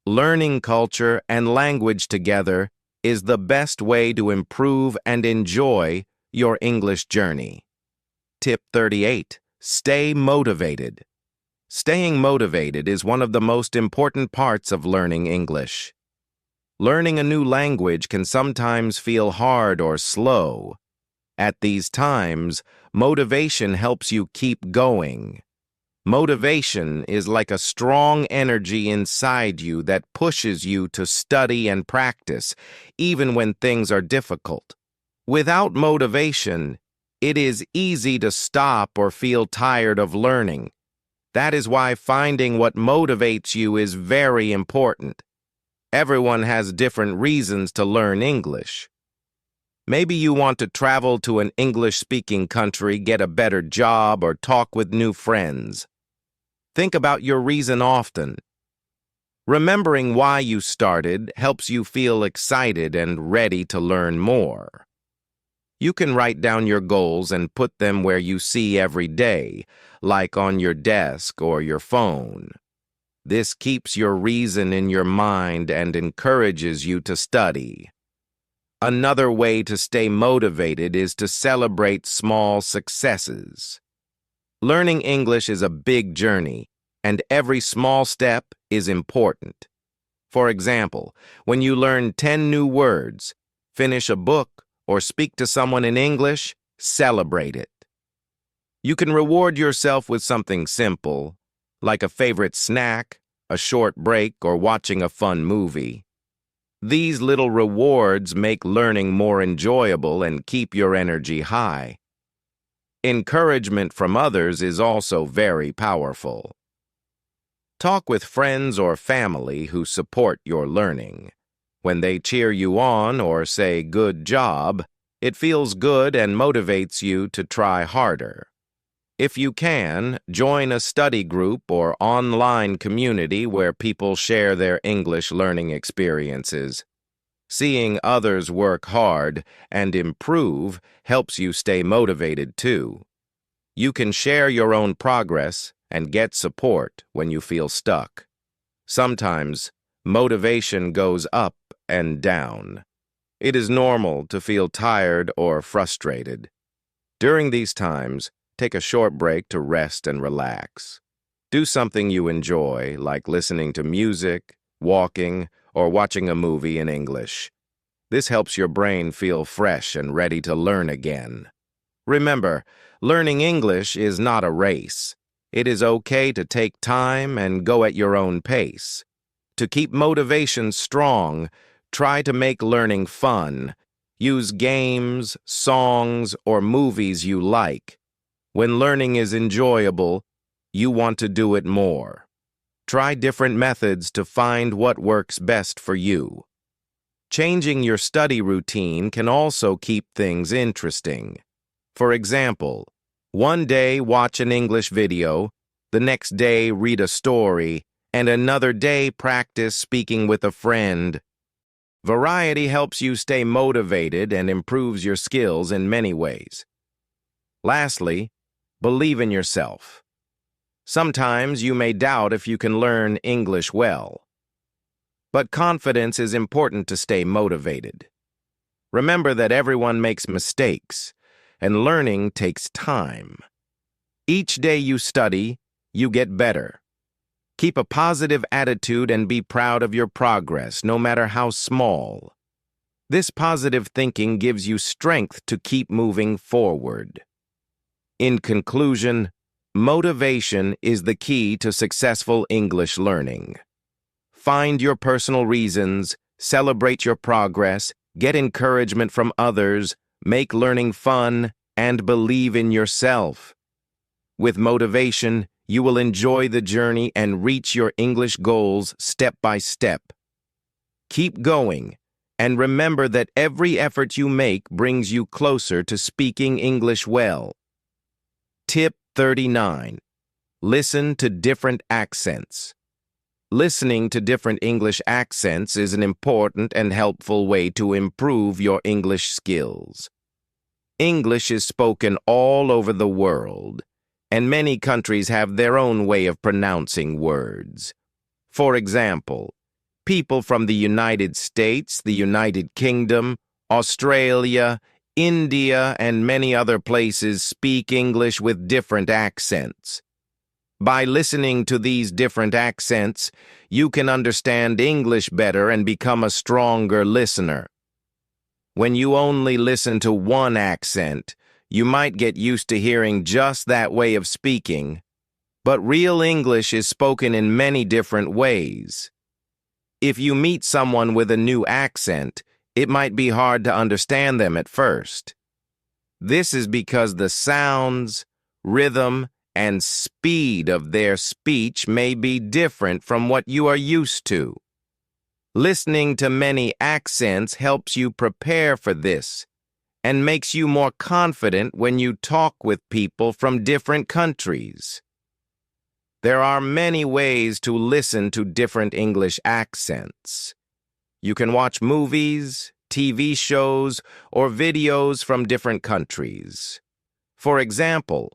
Learning culture and language together is the best way to improve and enjoy your English journey. Tip 38. Stay motivated. Staying motivated is one of the most important parts of learning English. Learning a new language can sometimes feel hard or slow. At these times, motivation helps you keep going. Motivation is like a strong energy inside you that pushes you to study and practice, even when things are difficult. Without motivation, it is easy to stop or feel tired of learning. That is why finding what motivates you is very important. Everyone has different reasons to learn English. Maybe you want to travel to an English-speaking country, get a better job, or talk with new friends. Think about your reason often. Remembering why you started helps you feel excited and ready to learn more. You can write down your goals and put them where you see every day, like on your desk or your phone. This keeps your reason in your mind and encourages you to study. Another way to stay motivated is to celebrate small successes. Learning English is a big journey, and every small step is important. For example, when you learn 10 new words, finish a book, or speak to someone in English, celebrate it. You can reward yourself with something simple, like a favorite snack, a short break, or watching a fun movie. These little rewards make learning more enjoyable and keep your energy high. Encouragement from others is also very powerful. Talk with friends or family who support your learning. When they cheer you on or say "good job," it feels good and motivates you to try harder. If you can, join a study group or online community where people share their English learning experiences. Seeing others work hard and improve helps you stay motivated too. You can share your own progress and get support when you feel stuck. Sometimes, motivation goes up and down. It is normal to feel tired or frustrated. During these times, take a short break to rest and relax. Do something you enjoy, like listening to music, walking, or watching a movie in English. This helps your brain feel fresh and ready to learn again. Remember, learning English is not a race. It is okay to take time and go at your own pace. To keep motivation strong, try to make learning fun. Use games, songs, or movies you like. When learning is enjoyable, you want to do it more. Try different methods to find what works best for you. Changing your study routine can also keep things interesting. For example, one day watch an English video, the next day read a story, and another day practice speaking with a friend. Variety helps you stay motivated and improves your skills in many ways. Lastly, believe in yourself. Sometimes you may doubt if you can learn English well. But confidence is important to stay motivated. Remember that everyone makes mistakes, and learning takes time. Each day you study, you get better. Keep a positive attitude and be proud of your progress, no matter how small. This positive thinking gives you strength to keep moving forward. In conclusion, motivation is the key to successful English learning. Find your personal reasons, celebrate your progress, get encouragement from others, make learning fun, and believe in yourself. With motivation, you will enjoy the journey and reach your English goals step by step. Keep going, and remember that every effort you make brings you closer to speaking English well. Tip 39. Listen to different accents. Listening to different English accents is an important and helpful way to improve your English skills. English is spoken all over the world, and many countries have their own way of pronouncing words. For example, people from the United States, the United Kingdom, Australia, India, and many other places speak English with different accents. By listening to these different accents, you can understand English better and become a stronger listener. When you only listen to one accent, you might get used to hearing just that way of speaking, but real English is spoken in many different ways. If you meet someone with a new accent, it might be hard to understand them at first. This is because the sounds, rhythm, and speed of their speech may be different from what you are used to. Listening to many accents helps you prepare for this and makes you more confident when you talk with people from different countries. There are many ways to listen to different English accents. You can watch movies, TV shows, or videos from different countries. For example,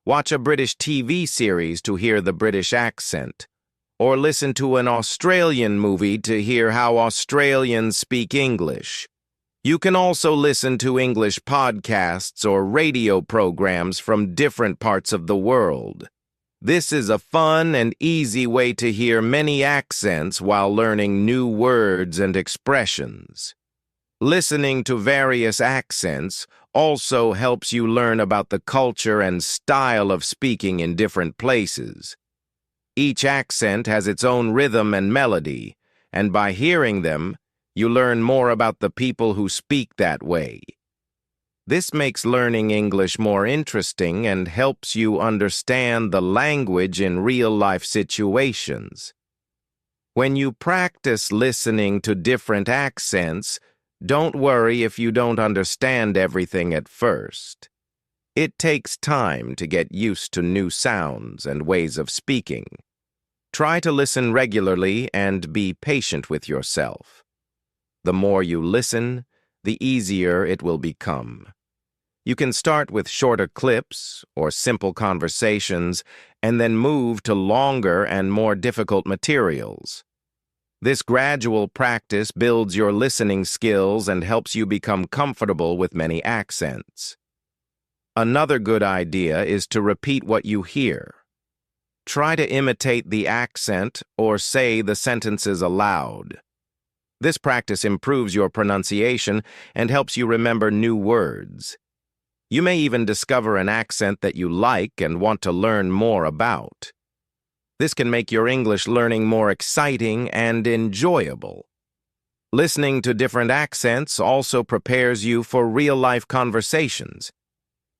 watch a British TV series to hear the British accent, or listen to an Australian movie to hear how Australians speak English. You can also listen to English podcasts or radio programs from different parts of the world. This is a fun and easy way to hear many accents while learning new words and expressions. Listening to various accents also helps you learn about the culture and style of speaking in different places. Each accent has its own rhythm and melody, and by hearing them, you learn more about the people who speak that way. This makes learning English more interesting and helps you understand the language in real-life situations. When you practice listening to different accents, don't worry if you don't understand everything at first. It takes time to get used to new sounds and ways of speaking. Try to listen regularly and be patient with yourself. The more you listen, the easier it will become. You can start with shorter clips or simple conversations and then move to longer and more difficult materials. This gradual practice builds your listening skills and helps you become comfortable with many accents. Another good idea is to repeat what you hear. Try to imitate the accent or say the sentences aloud. This practice improves your pronunciation and helps you remember new words. You may even discover an accent that you like and want to learn more about. This can make your English learning more exciting and enjoyable. Listening to different accents also prepares you for real-life conversations.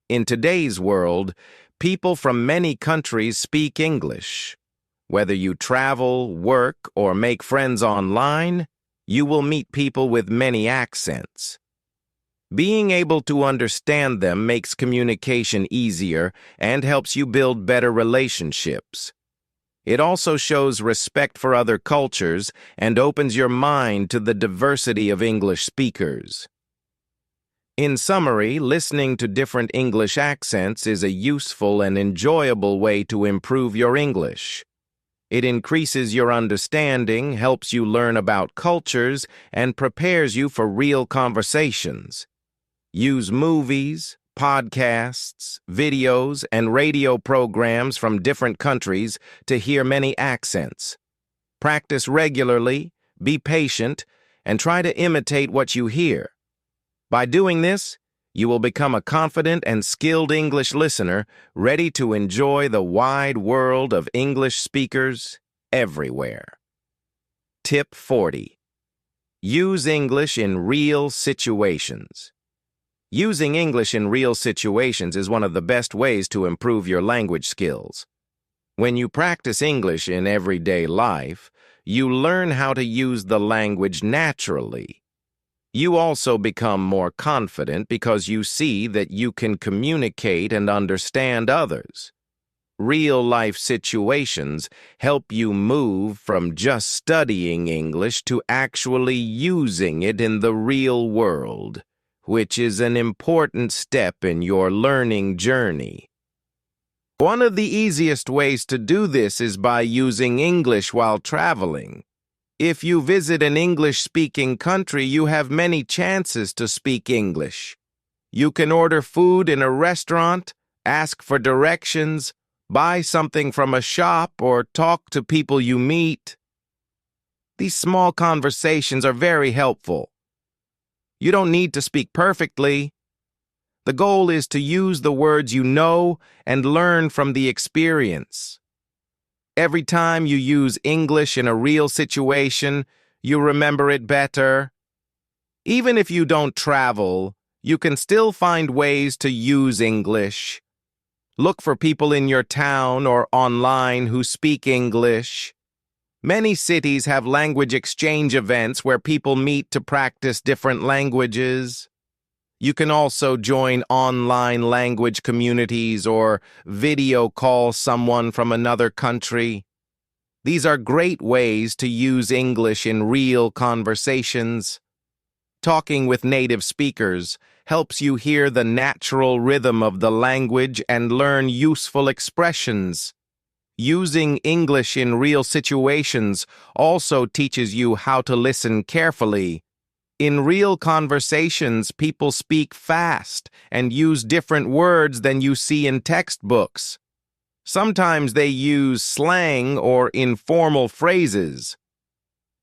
In today's world, people from many countries speak English. Whether you travel, work, or make friends online, you will meet people with many accents. Being able to understand them makes communication easier and helps you build better relationships. It also shows respect for other cultures and opens your mind to the diversity of English speakers. In summary, listening to different English accents is a useful and enjoyable way to improve your English. It increases your understanding, helps you learn about cultures, and prepares you for real conversations. Use movies, podcasts, videos, and radio programs from different countries to hear many accents. Practice regularly, be patient, and try to imitate what you hear. By doing this, you will become a confident and skilled English listener, ready to enjoy the wide world of English speakers everywhere. Tip 40. Use English in real situations. Using English in real situations is one of the best ways to improve your language skills. When you practice English in everyday life, you learn how to use the language naturally. You also become more confident because you see that you can communicate and understand others. Real-life situations help you move from just studying English to actually using it in the real world, which is an important step in your learning journey. One of the easiest ways to do this is by using English while traveling. If you visit an English-speaking country, you have many chances to speak English. You can order food in a restaurant, ask for directions, buy something from a shop, or talk to people you meet. These small conversations are very helpful. You don't need to speak perfectly. The goal is to use the words you know and learn from the experience. Every time you use English in a real situation, you remember it better. Even if you don't travel, you can still find ways to use English. Look for people in your town or online who speak English. Many cities have language exchange events where people meet to practice different languages. You can also join online language communities or video call someone from another country. These are great ways to use English in real conversations. Talking with native speakers helps you hear the natural rhythm of the language and learn useful expressions. Using English in real situations also teaches you how to listen carefully. In real conversations, people speak fast and use different words than you see in textbooks. Sometimes they use slang or informal phrases.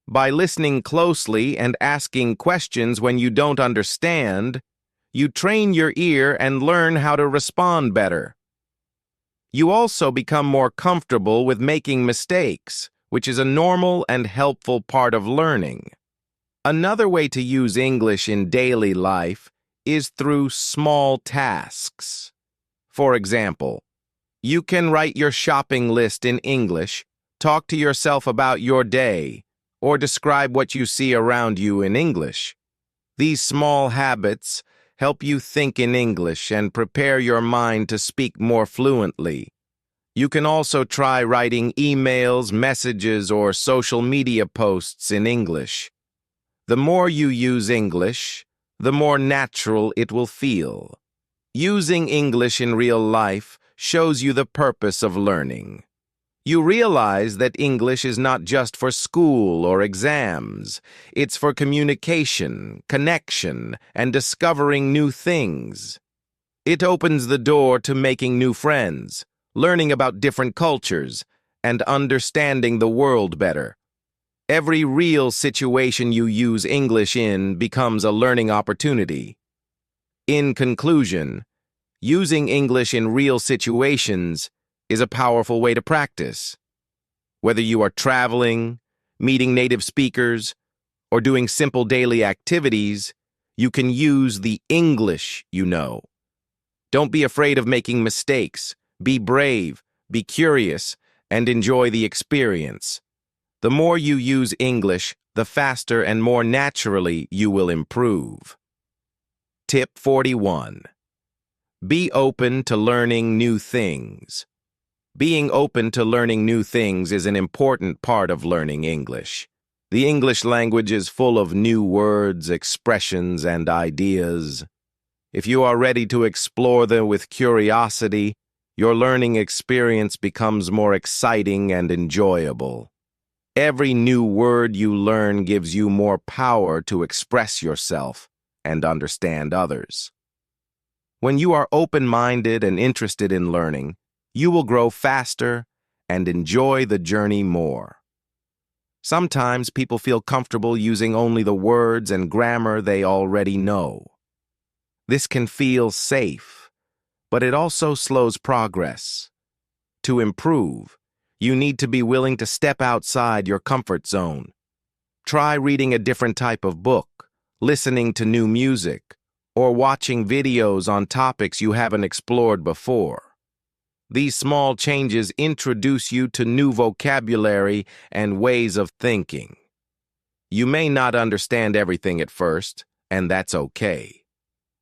By listening closely and asking questions when you don't understand, you train your ear and learn how to respond better. You also become more comfortable with making mistakes, which is a normal and helpful part of learning. Another way to use English in daily life is through small tasks. For example, you can write your shopping list in English, talk to yourself about your day, or describe what you see around you in English. These small habits help you think in English and prepare your mind to speak more fluently. You can also try writing emails, messages, or social media posts in English. The more you use English, the more natural it will feel. Using English in real life shows you the purpose of learning. You realize that English is not just for school or exams. It's for communication, connection, and discovering new things. It opens the door to making new friends, learning about different cultures, and understanding the world better. Every real situation you use English in becomes a learning opportunity. In conclusion, using English in real situations is a powerful way to practice. Whether you are traveling, meeting native speakers, or doing simple daily activities, you can use the English you know. Don't be afraid of making mistakes. Be brave, be curious, and enjoy the experience. The more you use English, the faster and more naturally you will improve. Tip 41. Be open to learning new things. Being open to learning new things is an important part of learning English. The English language is full of new words, expressions, and ideas. If you are ready to explore them with curiosity, Your learning experience becomes more exciting and enjoyable. Every new word you learn gives you more power to express yourself and understand others. When you are open-minded and interested in learning, you will grow faster and enjoy the journey more. Sometimes people feel comfortable using only the words and grammar they already know. This can feel safe, but it also slows progress. To improve, you need to be willing to step outside your comfort zone. Try reading a different type of book, listening to new music, or watching videos on topics you haven't explored before. These small changes introduce you to new vocabulary and ways of thinking. You may not understand everything at first, and that's okay.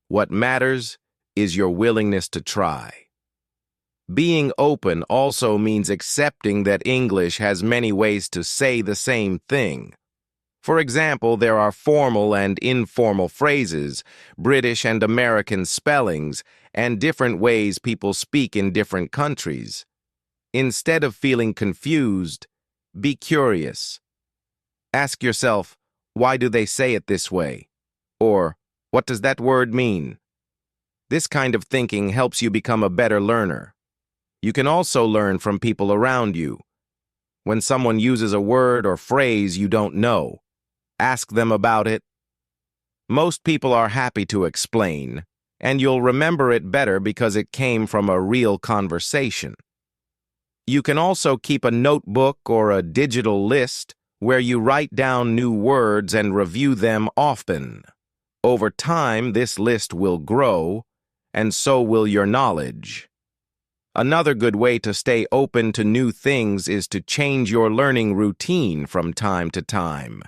What matters is your willingness to try. Being open also means accepting that English has many ways to say the same thing. For example, there are formal and informal phrases, British and American spellings, and different ways people speak in different countries. Instead of feeling confused, be curious. Ask yourself, why do they say it this way? Or, what does that word mean? This kind of thinking helps you become a better learner. You can also learn from people around you. When someone uses a word or phrase you don't know, ask them about it. Most people are happy to explain, and you'll remember it better because it came from a real conversation. You can also keep a notebook or a digital list where you write down new words and review them often. Over time, this list will grow, and so will your knowledge. Another good way to stay open to new things is to change your learning routine from time to time.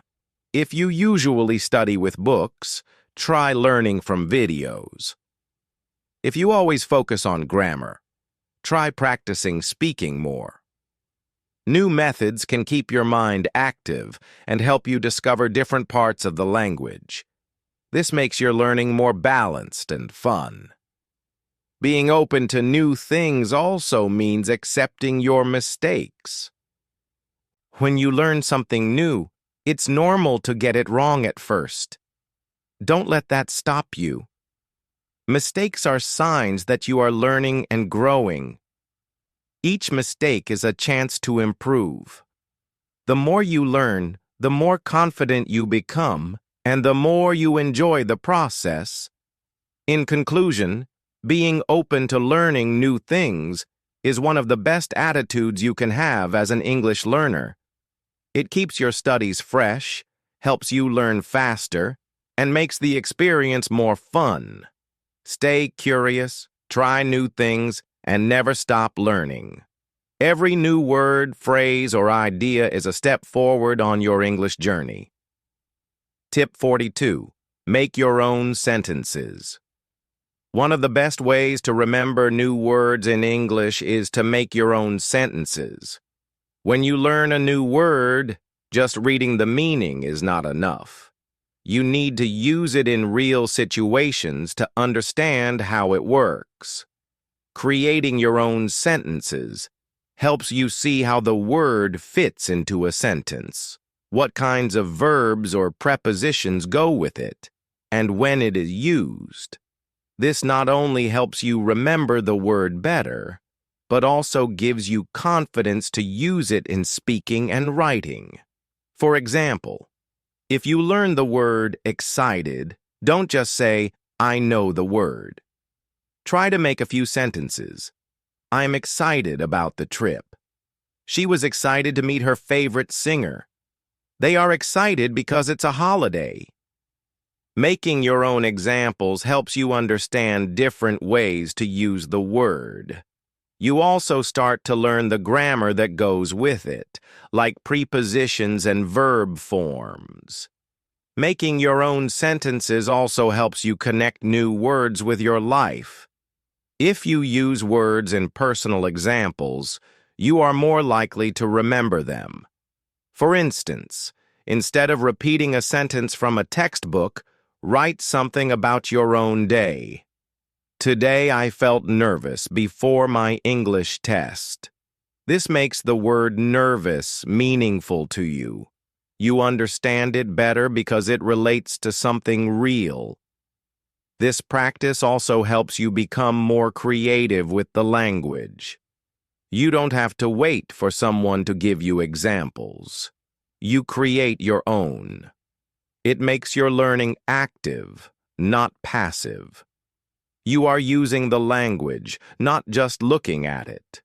If you usually study with books, try learning from videos. If you always focus on grammar, try practicing speaking more. New methods can keep your mind active and help you discover different parts of the language. This makes your learning more balanced and fun. Being open to new things also means accepting your mistakes. When you learn something new, it's normal to get it wrong at first. Don't let that stop you. Mistakes are signs that you are learning and growing. Each mistake is a chance to improve. The more you learn, the more confident you become, and the more you enjoy the process. In conclusion, being open to learning new things is one of the best attitudes you can have as an English learner. It keeps your studies fresh, helps you learn faster, and makes the experience more fun. Stay curious, try new things, and never stop learning. Every new word, phrase, or idea is a step forward on your English journey. Tip 42. Make your own sentences. One of the best ways to remember new words in English is to make your own sentences. When you learn a new word, just reading the meaning is not enough. You need to use it in real situations to understand how it works. Creating your own sentences helps you see how the word fits into a sentence, what kinds of verbs or prepositions go with it, and when it is used. This not only helps you remember the word better, but also gives you confidence to use it in speaking and writing. For example, if you learn the word excited, don't just say, I know the word. Try to make a few sentences. I'm excited about the trip. She was excited to meet her favorite singer. They are excited because it's a holiday. Making your own examples helps you understand different ways to use the word. You also start to learn the grammar that goes with it, like prepositions and verb forms. Making your own sentences also helps you connect new words with your life. If you use words in personal examples, you are more likely to remember them. For instance, instead of repeating a sentence from a textbook, write something about your own day. Today I felt nervous before my English test. This makes the word nervous meaningful to you. You understand it better because it relates to something real. This practice also helps you become more creative with the language. You don't have to wait for someone to give you examples. You create your own. It makes your learning active, not passive. You are using the language, not just looking at it.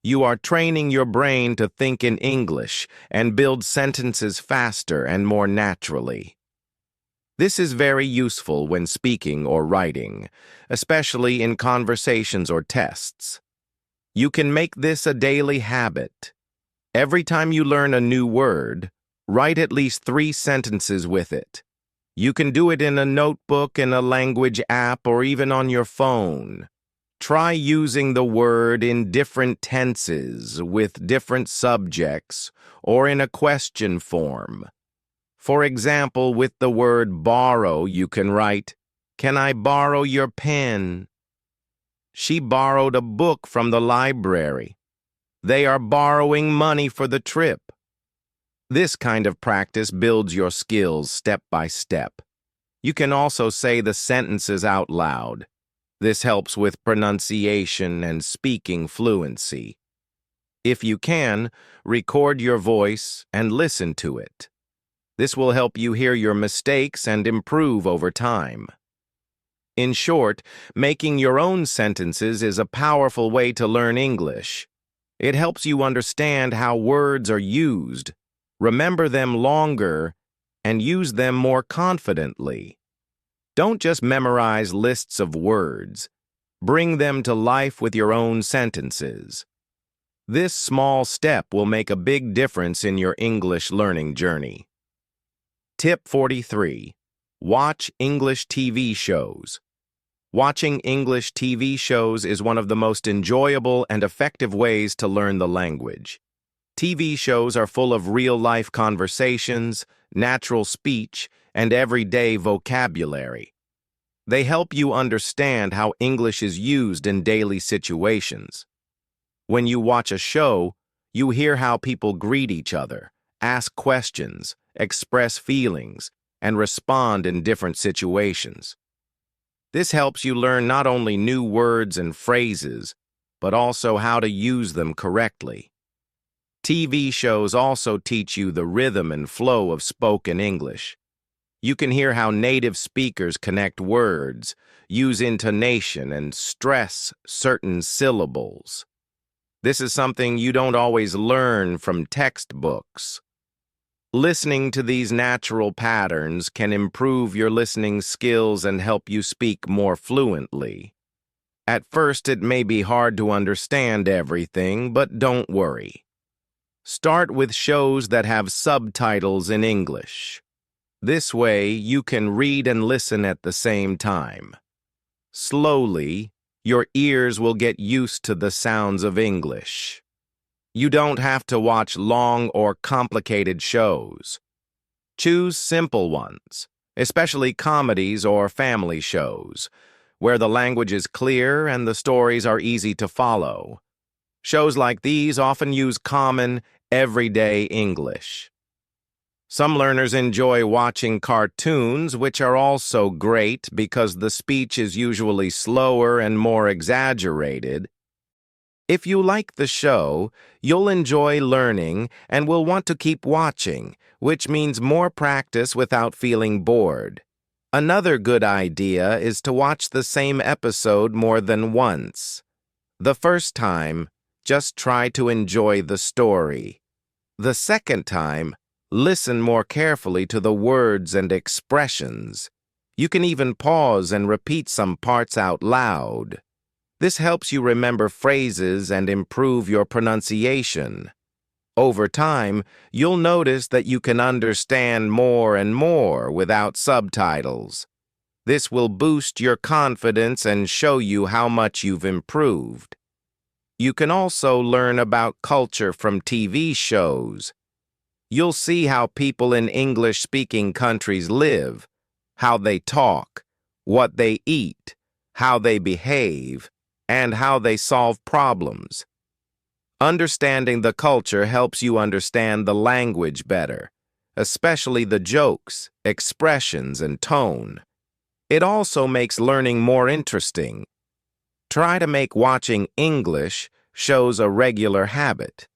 You are training your brain to think in English and build sentences faster and more naturally. This is very useful when speaking or writing, especially in conversations or tests. You can make this a daily habit. Every time you learn a new word, write at least 3 sentences with it. You can do it in a notebook, in a language app, or even on your phone. Try using the word in different tenses, with different subjects, or in a question form. For example, with the word borrow, you can write, "Can I borrow your pen?" She borrowed a book from the library. They are borrowing money for the trip. This kind of practice builds your skills step by step. You can also say the sentences out loud. This helps with pronunciation and speaking fluency. If you can, record your voice and listen to it. This will help you hear your mistakes and improve over time. In short, making your own sentences is a powerful way to learn English. It helps you understand how words are used, remember them longer, and use them more confidently. Don't just memorize lists of words. Bring them to life with your own sentences. This small step will make a big difference in your English learning journey. Tip 43. Watch English TV shows. Watching English TV shows is one of the most enjoyable and effective ways to learn the language. TV shows are full of real-life conversations, natural speech, and everyday vocabulary. They help you understand how English is used in daily situations. When you watch a show, you hear how people greet each other, ask questions, express feelings, and respond in different situations. This helps you learn not only new words and phrases, but also how to use them correctly. TV shows also teach you the rhythm and flow of spoken English. You can hear how native speakers connect words, use intonation, and stress certain syllables. This is something you don't always learn from textbooks. Listening to these natural patterns can improve your listening skills and help you speak more fluently. At first, it may be hard to understand everything, but don't worry. Start with shows that have subtitles in English. This way, you can read and listen at the same time. Slowly, your ears will get used to the sounds of English. You don't have to watch long or complicated shows. Choose simple ones, especially comedies or family shows, where the language is clear and the stories are easy to follow. Shows like these often use common, everyday English. Some learners enjoy watching cartoons, which are also great because the speech is usually slower and more exaggerated. If you like the show, you'll enjoy learning and will want to keep watching, which means more practice without feeling bored. Another good idea is to watch the same episode more than once. The first time, just try to enjoy the story. The second time, listen more carefully to the words and expressions. You can even pause and repeat some parts out loud. This helps you remember phrases and improve your pronunciation. Over time, you'll notice that you can understand more and more without subtitles. This will boost your confidence and show you how much you've improved. You can also learn about culture from TV shows. You'll see how people in English-speaking countries live, how they talk, what they eat, how they behave, and how they solve problems. Understanding the culture helps you understand the language better, especially the jokes, expressions, and tone. It also makes learning more interesting. Try to make watching English shows a regular habit.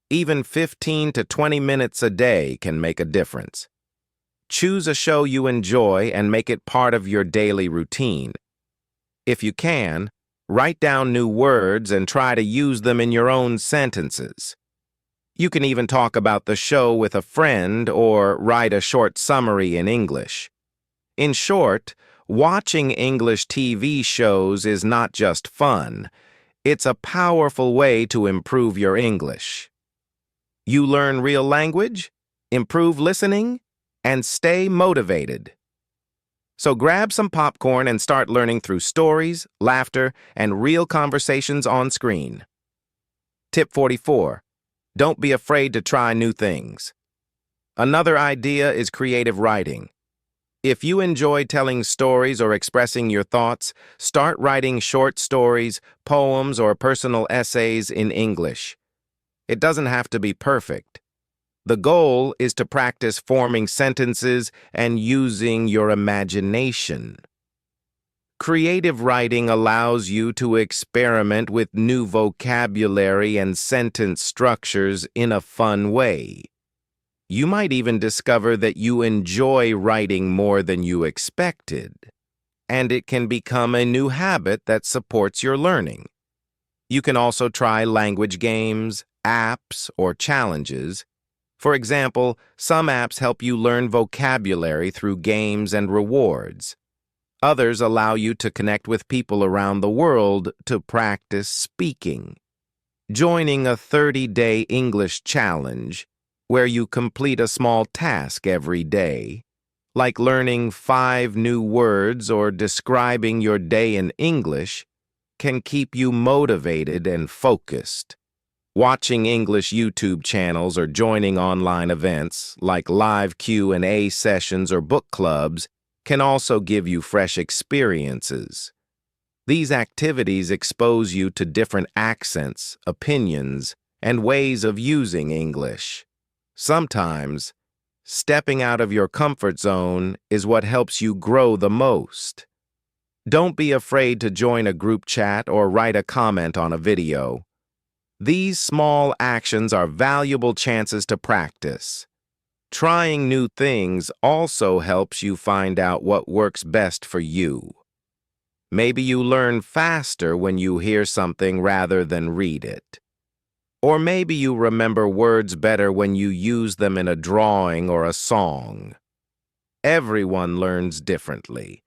Even 15 to 20 minutes a day can make a difference. Choose a show you enjoy and make it part of your daily routine. If you can, write down new words and try to use them in your own sentences. You can even talk about the show with a friend or write a short summary in English. In short, watching English TV shows is not just fun. It's a powerful way to improve your English. You learn real language, improve listening, and stay motivated. So grab some popcorn and start learning through stories, laughter, and real conversations on screen. Tip 44. Don't be afraid to try new things. Another idea is creative writing. If you enjoy telling stories or expressing your thoughts, start writing short stories, poems, or personal essays in English. It doesn't have to be perfect. The goal is to practice forming sentences and using your imagination. Creative writing allows you to experiment with new vocabulary and sentence structures in a fun way. You might even discover that you enjoy writing more than you expected, and it can become a new habit that supports your learning. You can also try language games, apps, or challenges. For example, some apps help you learn vocabulary through games and rewards. Others allow you to connect with people around the world to practice speaking. Joining a 30-day English challenge, where you complete a small task every day, like learning 5 new words or describing your day in English, can keep you motivated and focused. Watching English YouTube channels or joining online events like live Q&A sessions or book clubs can also give you fresh experiences. These activities expose you to different accents, opinions, and ways of using English. Sometimes, stepping out of your comfort zone is what helps you grow the most. Don't be afraid to join a group chat or write a comment on a video. These small actions are valuable chances to practice. Trying new things also helps you find out what works best for you. Maybe you learn faster when you hear something rather than read it. Or maybe you remember words better when you use them in a drawing or a song. Everyone learns differently,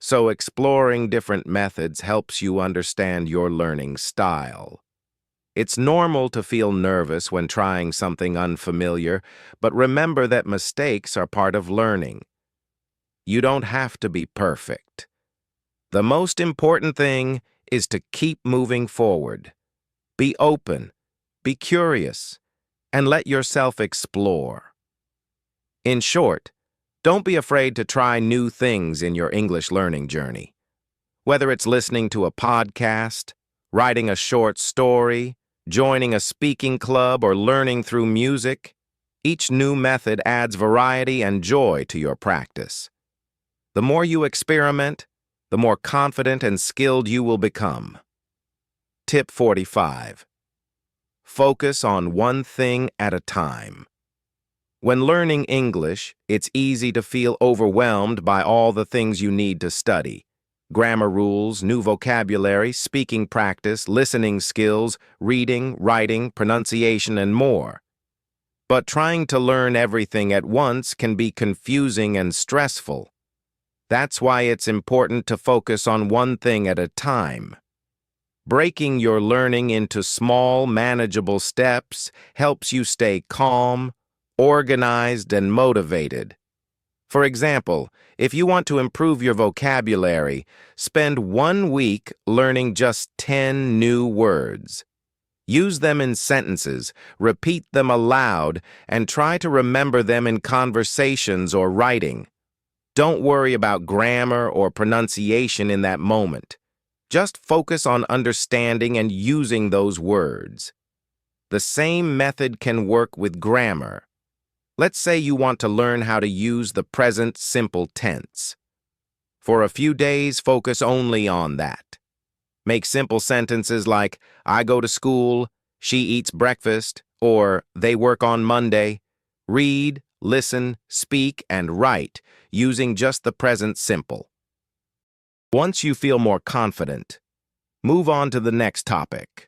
so exploring different methods helps you understand your learning style. It's normal to feel nervous when trying something unfamiliar, but remember that mistakes are part of learning. You don't have to be perfect. The most important thing is to keep moving forward. Be open, be curious, and let yourself explore. In short, don't be afraid to try new things in your English learning journey. Whether it's listening to a podcast, writing a short story, joining a speaking club, or learning through music, each new method adds variety and joy to your practice. The more you experiment, the more confident and skilled you will become. Tip 45. Focus on one thing at a time. When learning English, it's easy to feel overwhelmed by all the things you need to study. Grammar rules, new vocabulary, speaking practice, listening skills, reading, writing, pronunciation, and more. But trying to learn everything at once can be confusing and stressful. That's why it's important to focus on one thing at a time. Breaking your learning into small, manageable steps helps you stay calm, organized, and motivated. For example, if you want to improve your vocabulary, spend 1 week learning just 10 new words. Use them in sentences, repeat them aloud, and try to remember them in conversations or writing. Don't worry about grammar or pronunciation in that moment. Just focus on understanding and using those words. The same method can work with grammar. Let's say you want to learn how to use the present simple tense. For a few days, focus only on that. Make simple sentences like, I go to school, she eats breakfast, or they work on Monday. Read, listen, speak, and write using just the present simple. Once you feel more confident, move on to the next topic.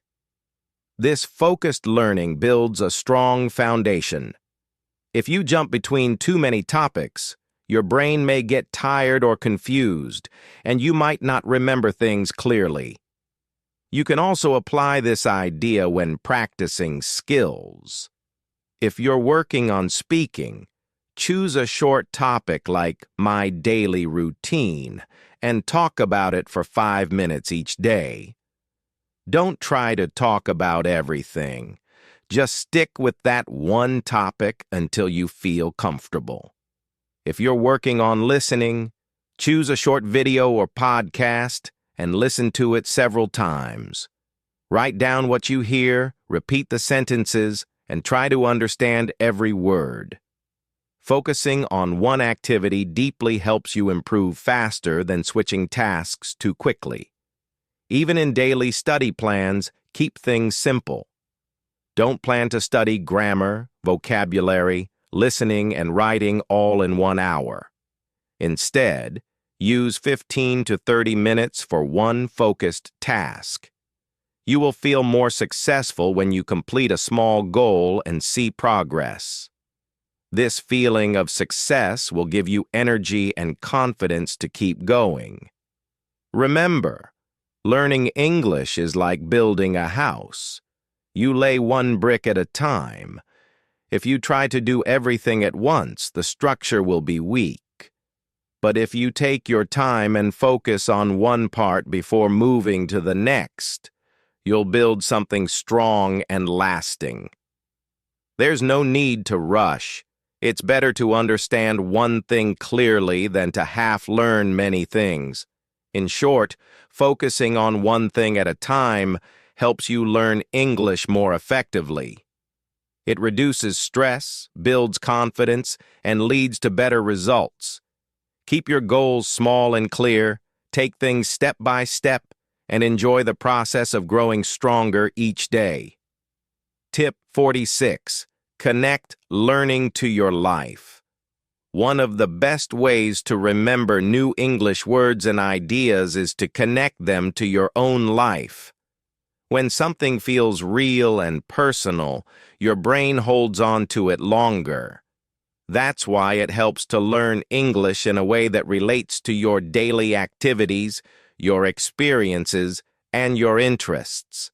This focused learning builds a strong foundation. If you jump between too many topics, your brain may get tired or confused, and you might not remember things clearly. You can also apply this idea when practicing skills. If you're working on speaking, choose a short topic like my daily routine and talk about it for 5 minutes each day. Don't try to talk about everything. Just stick with that one topic until you feel comfortable. If you're working on listening, choose a short video or podcast and listen to it several times. Write down what you hear, repeat the sentences, and try to understand every word. Focusing on one activity deeply helps you improve faster than switching tasks too quickly. Even in daily study plans, keep things simple. Don't plan to study grammar, vocabulary, listening, and writing all in 1 hour. Instead, use 15 to 30 minutes for one focused task. You will feel more successful when you complete a small goal and see progress. This feeling of success will give you energy and confidence to keep going. Remember, learning English is like building a house. You lay one brick at a time. If you try to do everything at once, the structure will be weak. But if you take your time and focus on one part before moving to the next, you'll build something strong and lasting. There's no need to rush. It's better to understand one thing clearly than to half-learn many things. In short, focusing on one thing at a time helps you learn English more effectively. It reduces stress, builds confidence, and leads to better results. Keep your goals small and clear, take things step by step, and enjoy the process of growing stronger each day. Tip 46. Connect learning to your life. One of the best ways to remember new English words and ideas is to connect them to your own life. When something feels real and personal, your brain holds on to it longer. That's why it helps to learn English in a way that relates to your daily activities, your experiences, and your interests.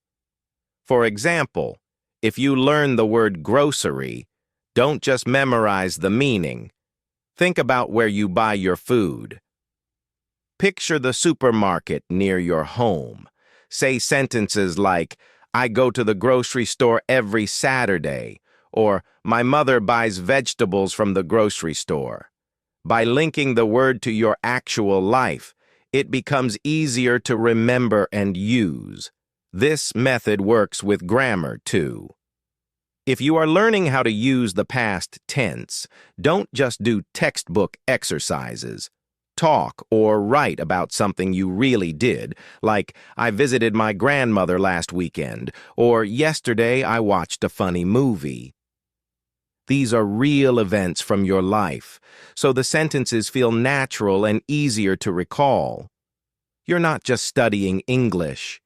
For example, if you learn the word grocery, don't just memorize the meaning. Think about where you buy your food. Picture the supermarket near your home. Say sentences like, I go to the grocery store every Saturday, or my mother buys vegetables from the grocery store. By linking the word to your actual life, it becomes easier to remember and use. This method works with grammar, too. If you are learning how to use the past tense, don't just do textbook exercises. Talk or write about something you really did, like, I visited my grandmother last weekend, or yesterday I watched a funny movie. These are real events from your life, so the sentences feel natural and easier to recall. You're not just studying English.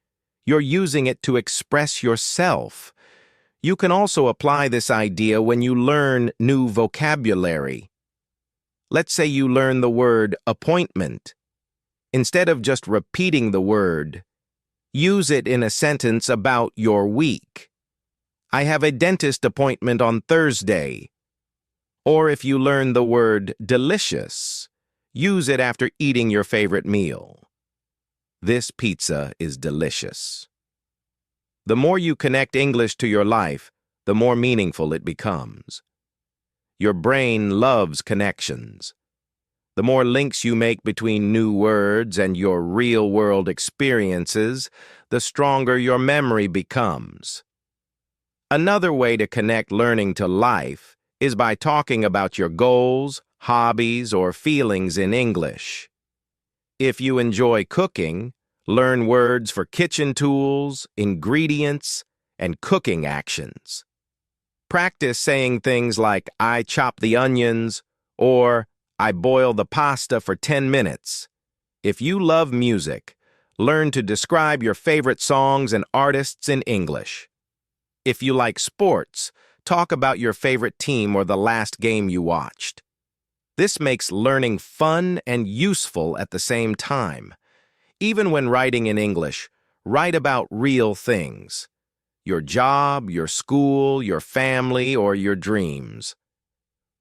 You're using it to express yourself. You can also apply this idea when you learn new vocabulary. Let's say you learn the word appointment. Instead of just repeating the word, use it in a sentence about your week. I have a dentist appointment on Thursday. Or if you learn the word delicious, use it after eating your favorite meal. This pizza is delicious. The more you connect English to your life, the more meaningful it becomes. Your brain loves connections. The more links you make between new words and your real-world experiences, the stronger your memory becomes. Another way to connect learning to life is by talking about your goals, hobbies, or feelings in English. If you enjoy cooking, learn words for kitchen tools, ingredients, and cooking actions. Practice saying things like, I chop the onions, or I boil the pasta for 10 minutes. If you love music, learn to describe your favorite songs and artists in English. If you like sports, talk about your favorite team or the last game you watched. This makes learning fun and useful at the same time. Even when writing in English, write about real things. Your job, your school, your family, or your dreams.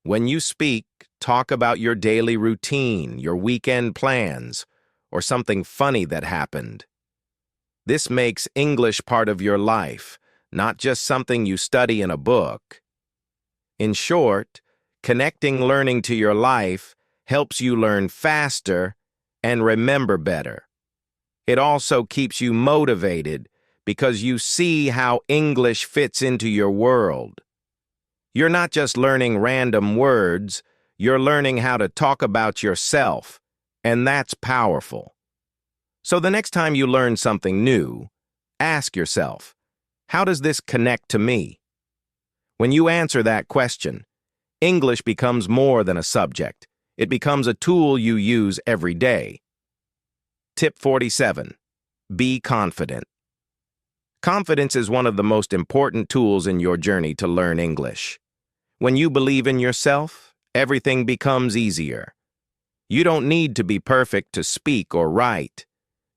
When you speak, talk about your daily routine, your weekend plans, or something funny that happened. This makes English part of your life, not just something you study in a book. In short, connecting learning to your life helps you learn faster and remember better. It also keeps you motivated because you see how English fits into your world. You're not just learning random words, you're learning how to talk about yourself, and that's powerful. So the next time you learn something new, ask yourself, how does this connect to me? When you answer that question, English becomes more than a subject. It becomes a tool you use every day. Tip 47. Be confident. Confidence is one of the most important tools in your journey to learn English. When you believe in yourself, everything becomes easier. You don't need to be perfect to speak or write.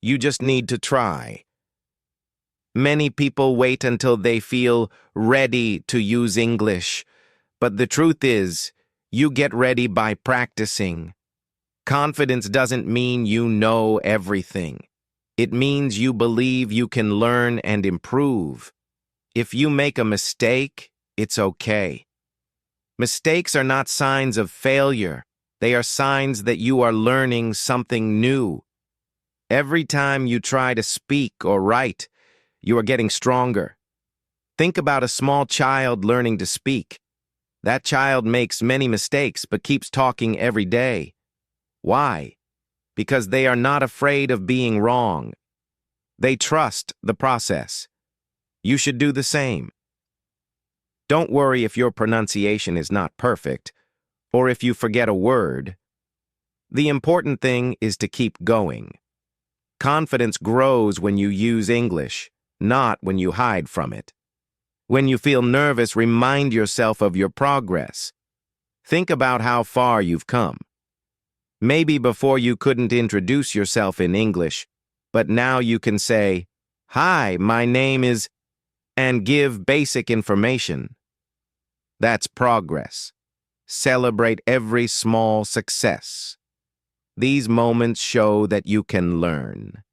You just need to try. Many people wait until they feel ready to use English, but the truth is, you get ready by practicing. Confidence doesn't mean you know everything. It means you believe you can learn and improve. If you make a mistake, it's okay. Mistakes are not signs of failure. They are signs that you are learning something new. Every time you try to speak or write, you are getting stronger. Think about a small child learning to speak. That child makes many mistakes but keeps talking every day. Why? Because they are not afraid of being wrong. They trust the process. You should do the same. Don't worry if your pronunciation is not perfect, or if you forget a word. The important thing is to keep going. Confidence grows when you use English, not when you hide from it. When you feel nervous, remind yourself of your progress. Think about how far you've come. Maybe before you couldn't introduce yourself in English, but now you can say, "Hi, my name is," and give basic information. That's progress. Celebrate every small success. These moments show that you can learn.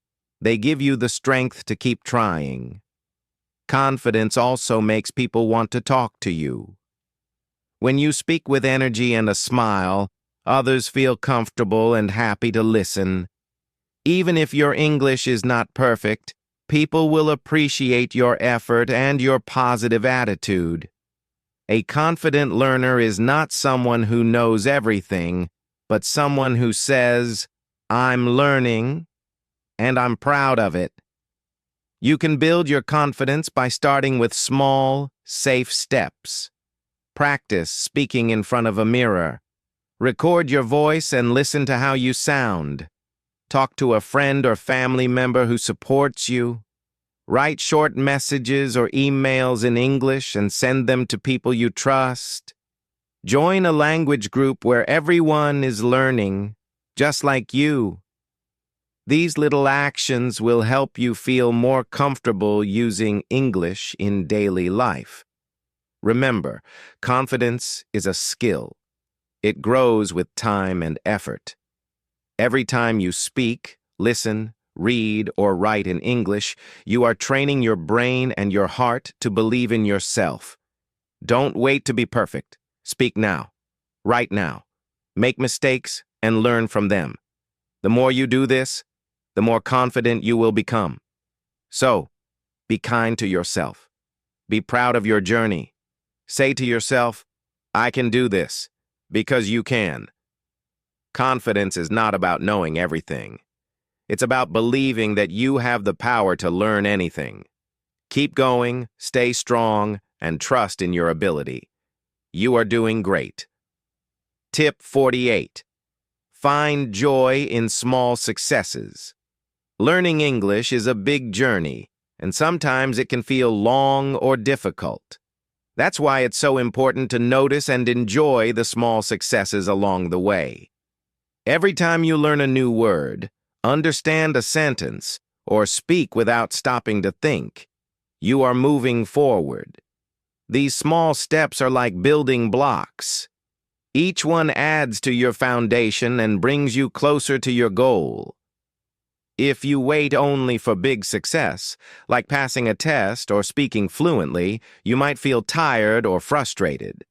They give you the strength to keep trying. Confidence also makes people want to talk to you. When you speak with energy and a smile, others feel comfortable and happy to listen. Even if your English is not perfect, people will appreciate your effort and your positive attitude. A confident learner is not someone who knows everything, but someone who says, "I'm learning, and I'm proud of it." You can build your confidence by starting with small, safe steps. Practice speaking in front of a mirror. Record your voice and listen to how you sound. Talk to a friend or family member who supports you. Write short messages or emails in English and send them to people you trust. Join a language group where everyone is learning, just like you. These little actions will help you feel more comfortable using English in daily life. Remember, confidence is a skill. It grows with time and effort. Every time you speak, listen, read, or write in English, you are training your brain and your heart to believe in yourself. Don't wait to be perfect. Speak now. Write now. Make mistakes, and learn from them. The more you do this, the more confident you will become. So, be kind to yourself. Be proud of your journey. Say to yourself, I can do this, because you can. Confidence is not about knowing everything. It's about believing that you have the power to learn anything. Keep going, stay strong, and trust in your ability. You are doing great. Tip 48. Find joy in small successes. Learning English is a big journey, and sometimes it can feel long or difficult. That's why it's so important to notice and enjoy the small successes along the way. Every time you learn a new word, understand a sentence, or speak without stopping to think, you are moving forward. These small steps are like building blocks. Each one adds to your foundation and brings you closer to your goal. If you wait only for big success, like passing a test or speaking fluently, you might feel tired or frustrated.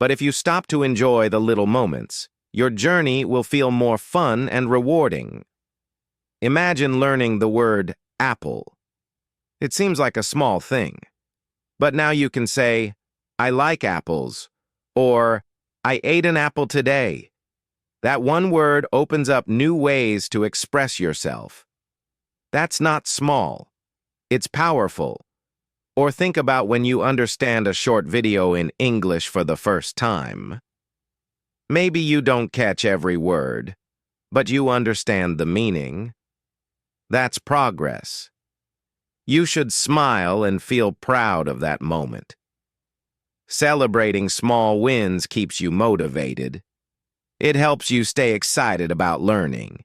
But if you stop to enjoy the little moments, your journey will feel more fun and rewarding. Imagine learning the word apple. It seems like a small thing. But now you can say, I like apples, or I ate an apple today. That one word opens up new ways to express yourself. That's not small. It's powerful. Or think about when you understand a short video in English for the first time. Maybe you don't catch every word, but you understand the meaning. That's progress. You should smile and feel proud of that moment. Celebrating small wins keeps you motivated. It helps you stay excited about learning.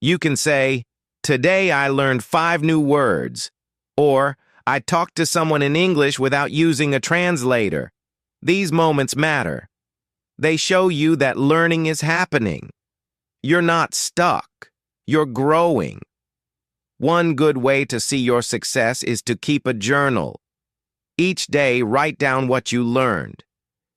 You can say, today I learned 5 new words, or I talked to someone in English without using a translator. These moments matter. They show you that learning is happening. You're not stuck. You're growing. One good way to see your success is to keep a journal. Each day, write down what you learned.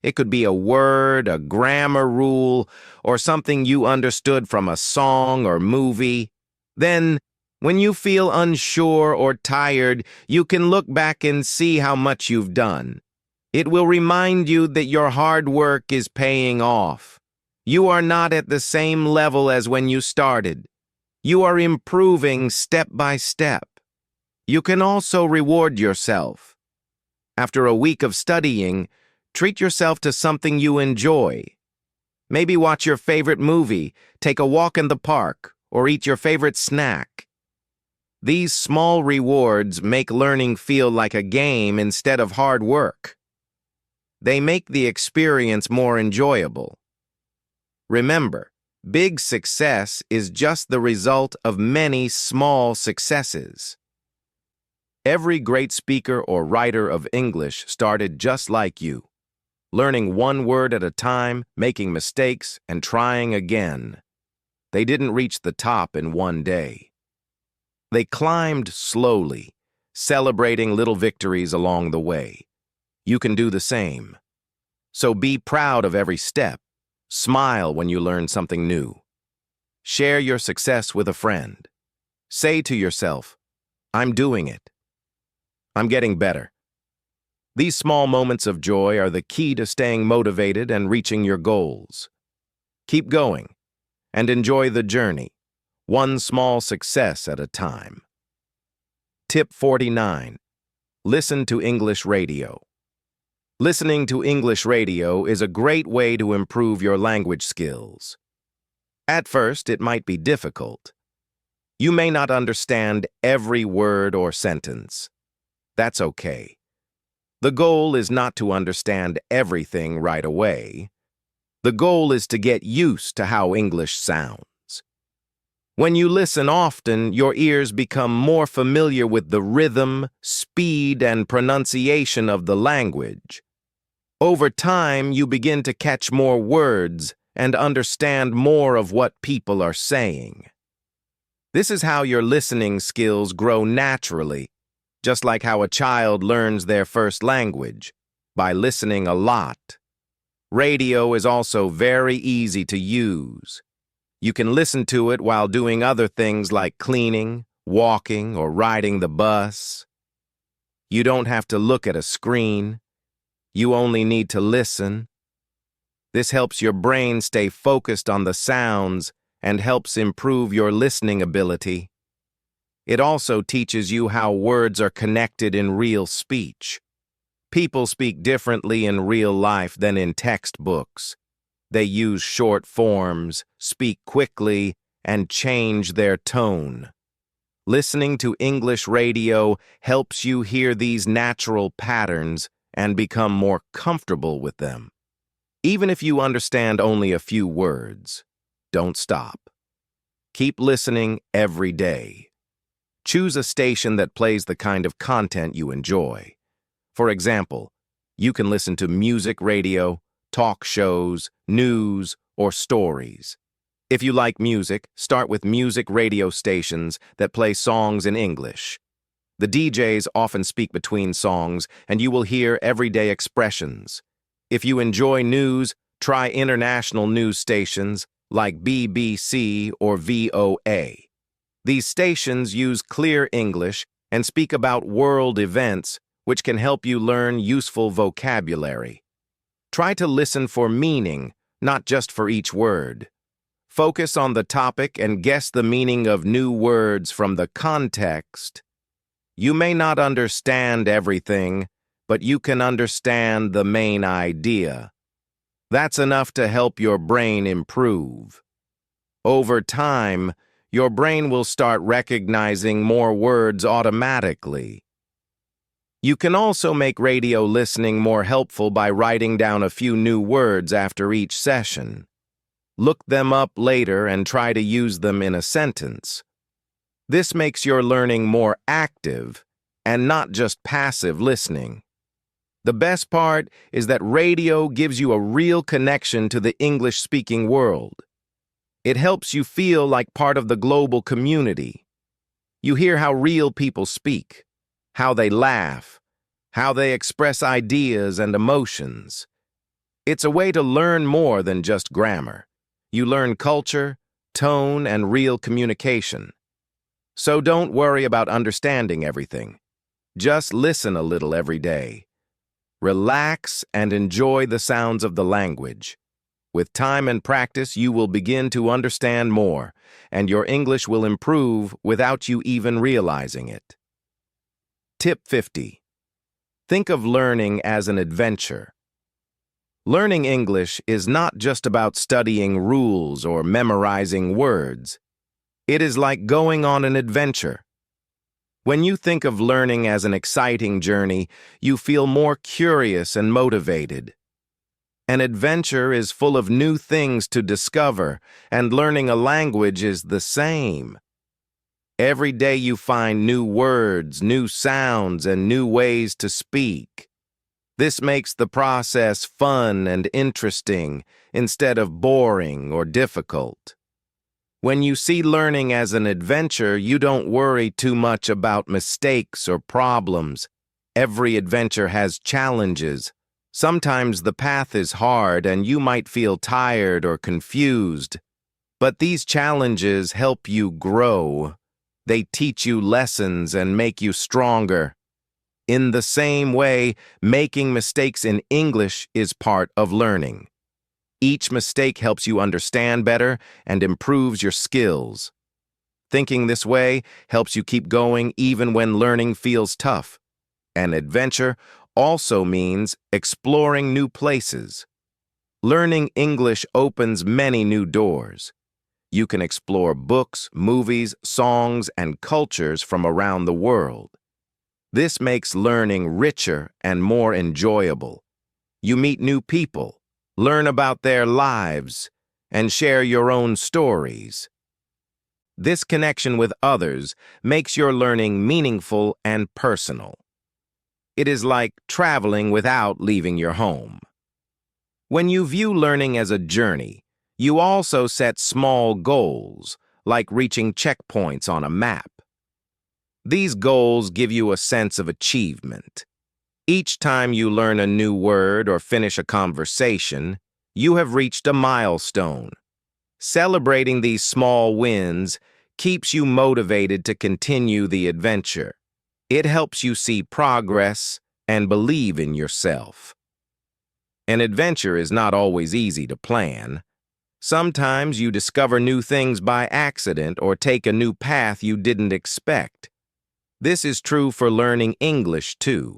It could be a word, a grammar rule, or something you understood from a song or movie. Then, when you feel unsure or tired, you can look back and see how much you've done. It will remind you that your hard work is paying off. You are not at the same level as when you started. You are improving step by step. You can also reward yourself. After a week of studying, treat yourself to something you enjoy. Maybe watch your favorite movie, take a walk in the park, or eat your favorite snack. These small rewards make learning feel like a game instead of hard work. They make the experience more enjoyable. Remember, big success is just the result of many small successes. Every great speaker or writer of English started just like you, learning one word at a time, making mistakes, and trying again. They didn't reach the top in one day. They climbed slowly, celebrating little victories along the way. You can do the same. So be proud of every step. Smile when you learn something new. Share your success with a friend. Say to yourself, I'm doing it. I'm getting better. These small moments of joy are the key to staying motivated and reaching your goals. Keep going and enjoy the journey, one small success at a time. Tip 49. Listen to English radio. Listening to English radio is a great way to improve your language skills. At first, it might be difficult. You may not understand every word or sentence. That's okay. The goal is not to understand everything right away. The goal is to get used to how English sounds. When you listen often, your ears become more familiar with the rhythm, speed, and pronunciation of the language. Over time, you begin to catch more words and understand more of what people are saying. This is how your listening skills grow naturally, just like how a child learns their first language, by listening a lot. Radio is also very easy to use. You can listen to it while doing other things like cleaning, walking, or riding the bus. You don't have to look at a screen. You only need to listen. This helps your brain stay focused on the sounds and helps improve your listening ability. It also teaches you how words are connected in real speech. People speak differently in real life than in textbooks. They use short forms, speak quickly, and change their tone. Listening to English radio helps you hear these natural patterns and become more comfortable with them. Even if you understand only a few words, don't stop. Keep listening every day. Choose a station that plays the kind of content you enjoy. For example, you can listen to music radio, talk shows, news, or stories. If you like music, start with music radio stations that play songs in English. The DJs often speak between songs, and you will hear everyday expressions. If you enjoy news, try international news stations like BBC or VOA. These stations use clear English and speak about world events, which can help you learn useful vocabulary. Try to listen for meaning, not just for each word. Focus on the topic and guess the meaning of new words from the context. You may not understand everything, but you can understand the main idea. That's enough to help your brain improve. Over time, your brain will start recognizing more words automatically. You can also make radio listening more helpful by writing down a few new words after each session. Look them up later and try to use them in a sentence. This makes your learning more active and not just passive listening. The best part is that radio gives you a real connection to the English-speaking world. It helps you feel like part of the global community. You hear how real people speak, how they laugh, how they express ideas and emotions. It's a way to learn more than just grammar. You learn culture, tone, and real communication. So don't worry about understanding everything. Just listen a little every day. Relax and enjoy the sounds of the language. With time and practice, you will begin to understand more, and your English will improve without you even realizing it. Tip 50. Think of learning as an adventure. Learning English is not just about studying rules or memorizing words. It is like going on an adventure. When you think of learning as an exciting journey, you feel more curious and motivated. An adventure is full of new things to discover, and learning a language is the same. Every day you find new words, new sounds, and new ways to speak. This makes the process fun and interesting instead of boring or difficult. When you see learning as an adventure, you don't worry too much about mistakes or problems. Every adventure has challenges. Sometimes the path is hard and you might feel tired or confused. But these challenges help you grow. They teach you lessons and make you stronger. In the same way, making mistakes in English is part of learning. Each mistake helps you understand better and improves your skills. Thinking this way helps you keep going even when learning feels tough. An adventure also means exploring new places. Learning English opens many new doors. You can explore books, movies, songs, and cultures from around the world. This makes learning richer and more enjoyable. You meet new people, learn about their lives, and share your own stories. This connection with others makes your learning meaningful and personal. It is like traveling without leaving your home. When you view learning as a journey, you also set small goals, like reaching checkpoints on a map. These goals give you a sense of achievement. Each time you learn a new word or finish a conversation, you have reached a milestone. Celebrating these small wins keeps you motivated to continue the adventure. It helps you see progress and believe in yourself. An adventure is not always easy to plan. Sometimes you discover new things by accident or take a new path you didn't expect. This is true for learning English, too.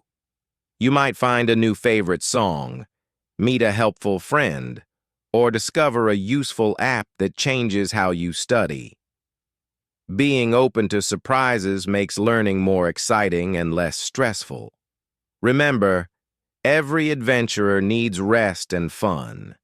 You might find a new favorite song, meet a helpful friend, or discover a useful app that changes how you study. Being open to surprises makes learning more exciting and less stressful. Remember, every adventurer needs rest and fun.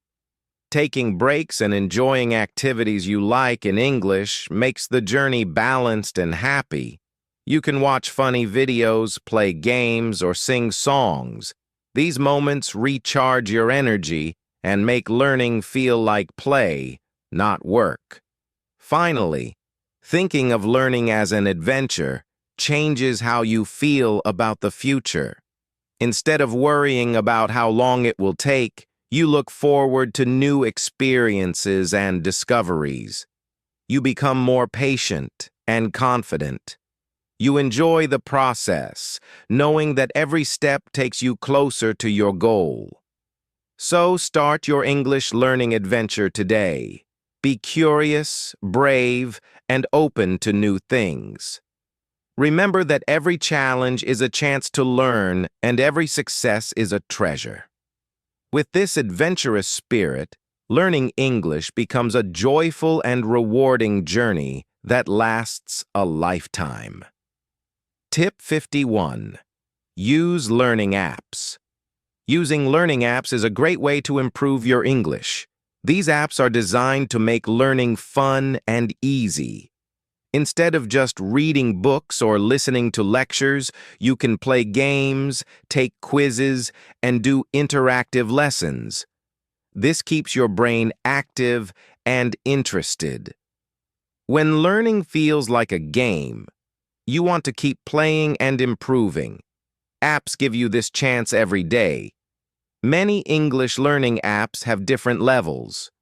Taking breaks and enjoying activities you like in English makes the journey balanced and happy. You can watch funny videos, play games, or sing songs. These moments recharge your energy and make learning feel like play, not work. Finally, thinking of learning as an adventure changes how you feel about the future. Instead of worrying about how long it will take, you look forward to new experiences and discoveries. You become more patient and confident. You enjoy the process, knowing that every step takes you closer to your goal. So start your English learning adventure today. Be curious, brave, and open to new things. Remember that every challenge is a chance to learn, and every success is a treasure. With this adventurous spirit, learning English becomes a joyful and rewarding journey that lasts a lifetime. Tip 51. Use learning apps. Using learning apps is a great way to improve your English. These apps are designed to make learning fun and easy. Instead of just reading books or listening to lectures, you can play games, take quizzes, and do interactive lessons. This keeps your brain active and interested. When learning feels like a game, you want to keep playing and improving. Apps give you this chance every day. Many English learning apps have different levels.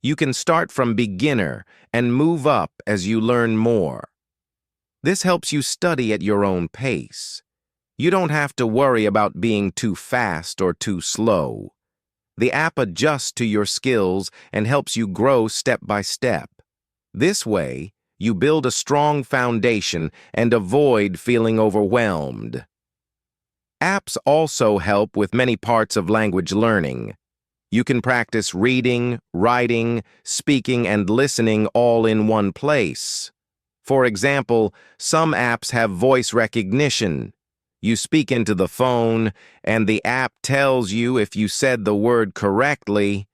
You can start from beginner and move up as you learn more. This helps you study at your own pace. You don't have to worry about being too fast or too slow. The app adjusts to your skills and helps you grow step by step. This way, you build a strong foundation and avoid feeling overwhelmed. Apps also help with many parts of language learning. You can practice reading, writing, speaking, and listening all in one place. For example, some apps have voice recognition. You speak into the phone, and the app tells you if you said the word correctly.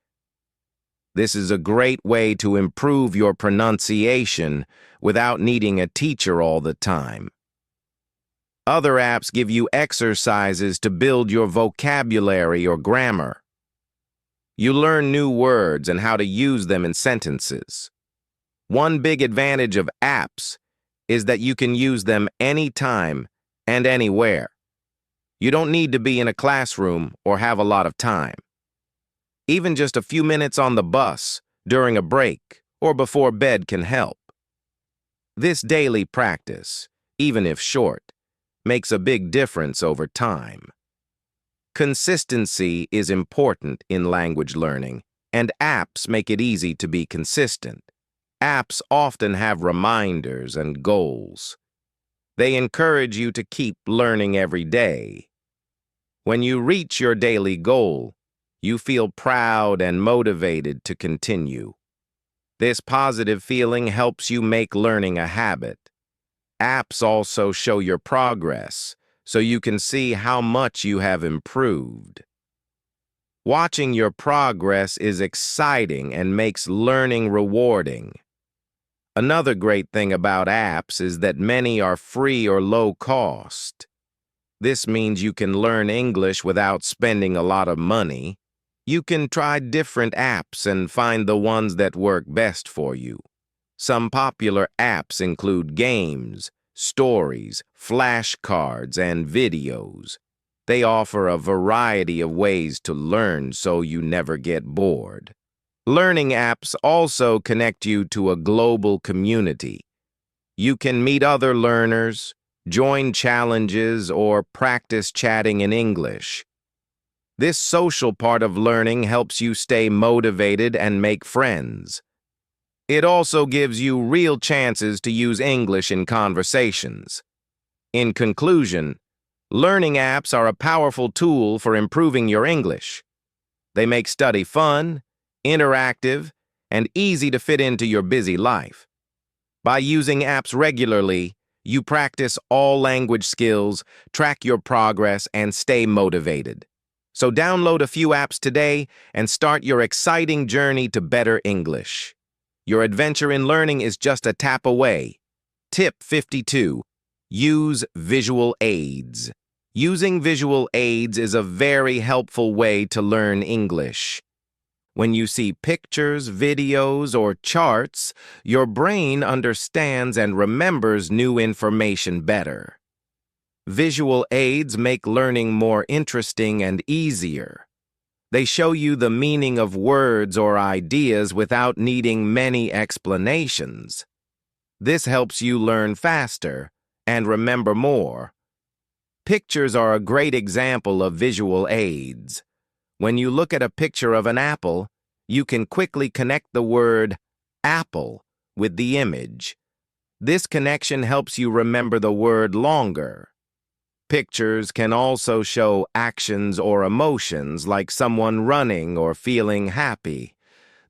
This is a great way to improve your pronunciation without needing a teacher all the time. Other apps give you exercises to build your vocabulary or grammar. You learn new words and how to use them in sentences. One big advantage of apps is that you can use them anytime and anywhere. You don't need to be in a classroom or have a lot of time. Even just a few minutes on the bus, during a break, or before bed can help. This daily practice, even if short, makes a big difference over time. Consistency is important in language learning, and apps make it easy to be consistent. Apps often have reminders and goals. They encourage you to keep learning every day. When you reach your daily goal, you feel proud and motivated to continue. This positive feeling helps you make learning a habit. Apps also show your progress, so you can see how much you have improved. Watching your progress is exciting and makes learning rewarding. Another great thing about apps is that many are free or low cost. This means you can learn English without spending a lot of money. You can try different apps and find the ones that work best for you. Some popular apps include games, stories, flashcards, and videos. They offer a variety of ways to learn so you never get bored. Learning apps also connect you to a global community. You can meet other learners, join challenges, or practice chatting in English. This social part of learning helps you stay motivated and make friends. It also gives you real chances to use English in conversations. In conclusion, learning apps are a powerful tool for improving your English. They make study fun, interactive, and easy to fit into your busy life. By using apps regularly, you practice all language skills, track your progress, and stay motivated. So download a few apps today and start your exciting journey to better English. Your adventure in learning is just a tap away. Tip 52. Use visual aids. Using visual aids is a very helpful way to learn English. When you see pictures, videos, or charts, your brain understands and remembers new information better. Visual aids make learning more interesting and easier. They show you the meaning of words or ideas without needing many explanations. This helps you learn faster and remember more. Pictures are a great example of visual aids. When you look at a picture of an apple, you can quickly connect the word apple with the image. This connection helps you remember the word longer. Pictures can also show actions or emotions like someone running or feeling happy.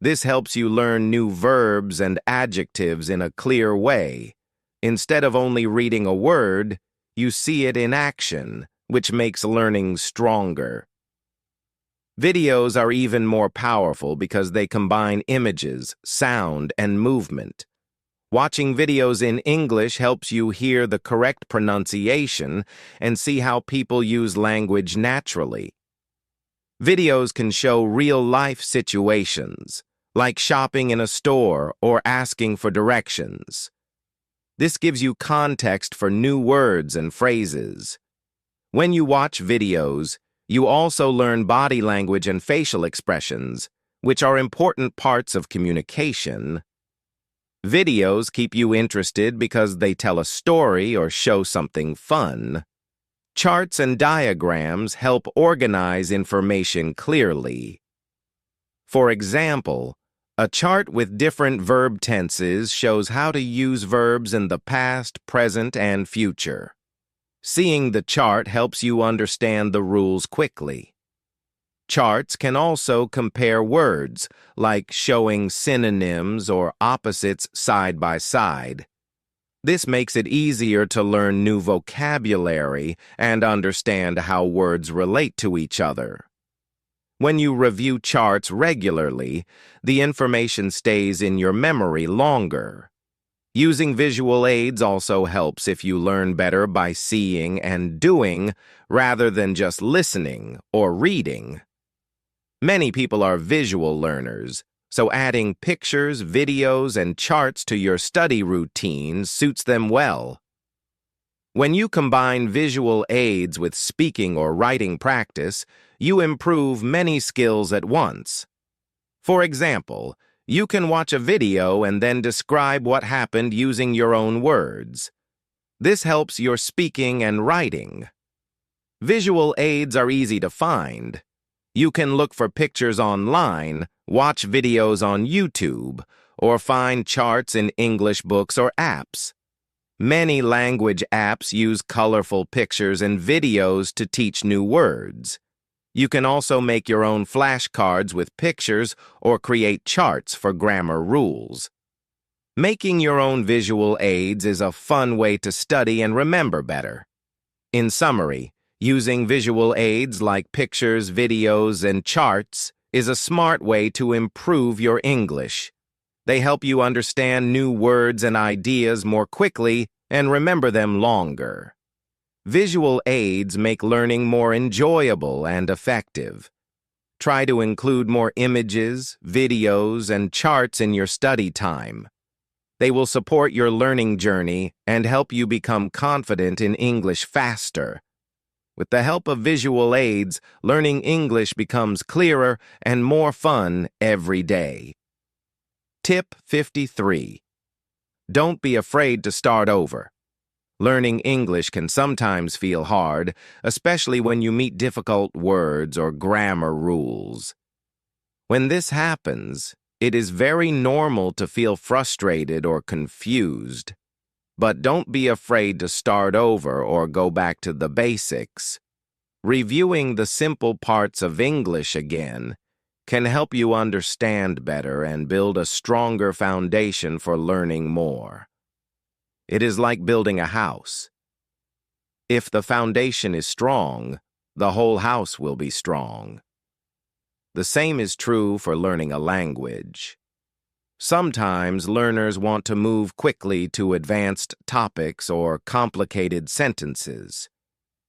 This helps you learn new verbs and adjectives in a clear way. Instead of only reading a word, you see it in action, which makes learning stronger. Videos are even more powerful because they combine images, sound, and movement. Watching videos in English helps you hear the correct pronunciation and see how people use language naturally. Videos can show real-life situations, like shopping in a store or asking for directions. This gives you context for new words and phrases. When you watch videos, you also learn body language and facial expressions, which are important parts of communication. Videos keep you interested because they tell a story or show something fun. Charts and diagrams help organize information clearly. For example, a chart with different verb tenses shows how to use verbs in the past, present, and future. Seeing the chart helps you understand the rules quickly. Charts can also compare words, like showing synonyms or opposites side by side. This makes it easier to learn new vocabulary and understand how words relate to each other. When you review charts regularly, the information stays in your memory longer. Using visual aids also helps if you learn better by seeing and doing rather than just listening or reading. Many people are visual learners, so adding pictures, videos, and charts to your study routine suits them well. When you combine visual aids with speaking or writing practice, you improve many skills at once. For example, you can watch a video and then describe what happened using your own words. This helps your speaking and writing. Visual aids are easy to find. You can look for pictures online, watch videos on YouTube, or find charts in English books or apps. Many language apps use colorful pictures and videos to teach new words. You can also make your own flashcards with pictures or create charts for grammar rules. Making your own visual aids is a fun way to study and remember better. In summary, using visual aids like pictures, videos, and charts is a smart way to improve your English. They help you understand new words and ideas more quickly and remember them longer. Visual aids make learning more enjoyable and effective. Try to include more images, videos, and charts in your study time. They will support your learning journey and help you become confident in English faster. With the help of visual aids, learning English becomes clearer and more fun every day. Tip 53. Don't be afraid to start over. Learning English can sometimes feel hard, especially when you meet difficult words or grammar rules. When this happens, it is very normal to feel frustrated or confused. But don't be afraid to start over or go back to the basics. Reviewing the simple parts of English again can help you understand better and build a stronger foundation for learning more. It is like building a house. If the foundation is strong, the whole house will be strong. The same is true for learning a language. Sometimes learners want to move quickly to advanced topics or complicated sentences.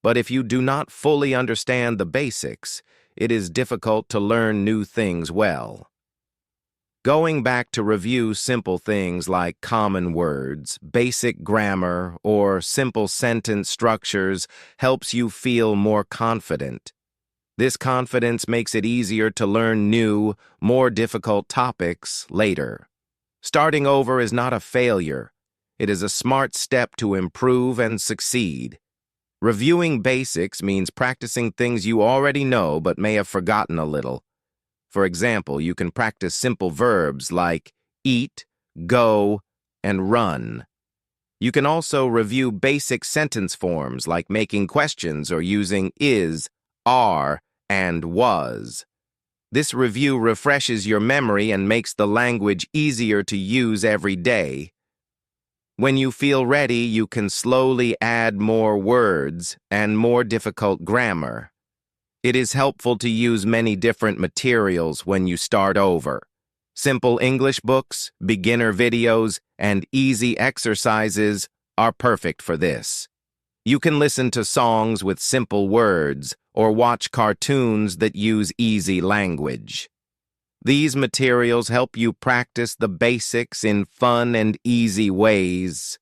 But if you do not fully understand the basics, it is difficult to learn new things well. Going back to review simple things like common words, basic grammar, or simple sentence structures helps you feel more confident. This confidence makes it easier to learn new, more difficult topics later. Starting over is not a failure. It is a smart step to improve and succeed. Reviewing basics means practicing things you already know but may have forgotten a little. For example, you can practice simple verbs like eat, go, and run. You can also review basic sentence forms like making questions or using is, are, and was. This review refreshes your memory and makes the language easier to use every day. When you feel ready, you can slowly add more words and more difficult grammar. It is helpful to use many different materials when you start over. Simple English books, beginner videos, and easy exercises are perfect for this. You can listen to songs with simple words or watch cartoons that use easy language. These materials help you practice the basics in fun and easy ways.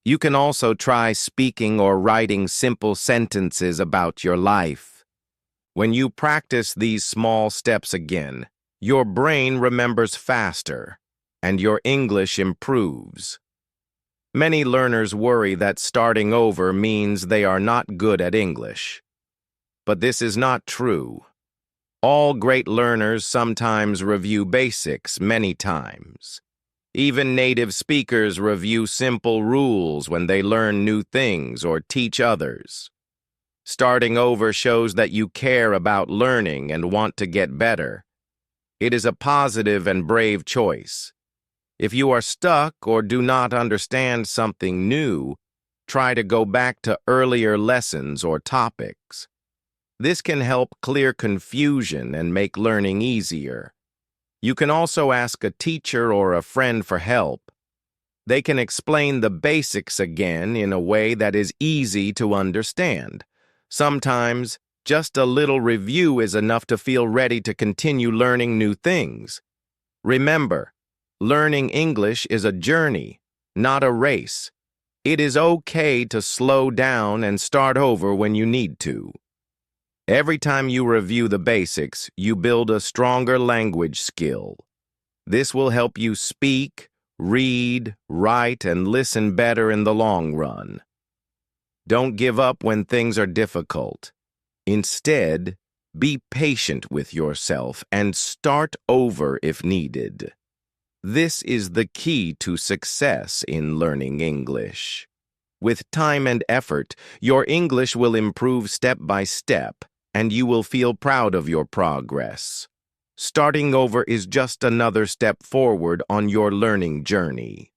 You can also try speaking or writing simple sentences about your life. When you practice these small steps again, your brain remembers faster, and your English improves. Many learners worry that starting over means they are not good at English. But this is not true. All great learners sometimes review basics many times. Even native speakers review simple rules when they learn new things or teach others. Starting over shows that you care about learning and want to get better. It is a positive and brave choice. If you are stuck or do not understand something new, try to go back to earlier lessons or topics. This can help clear confusion and make learning easier. You can also ask a teacher or a friend for help. They can explain the basics again in a way that is easy to understand. Sometimes, just a little review is enough to feel ready to continue learning new things. Remember, learning English is a journey, not a race. It is okay to slow down and start over when you need to. Every time you review the basics, you build a stronger language skill. This will help you speak, read, write, and listen better in the long run. Don't give up when things are difficult. Instead, be patient with yourself and start over if needed. This is the key to success in learning English. With time and effort, your English will improve step by step, and you will feel proud of your progress. Starting over is just another step forward on your learning journey.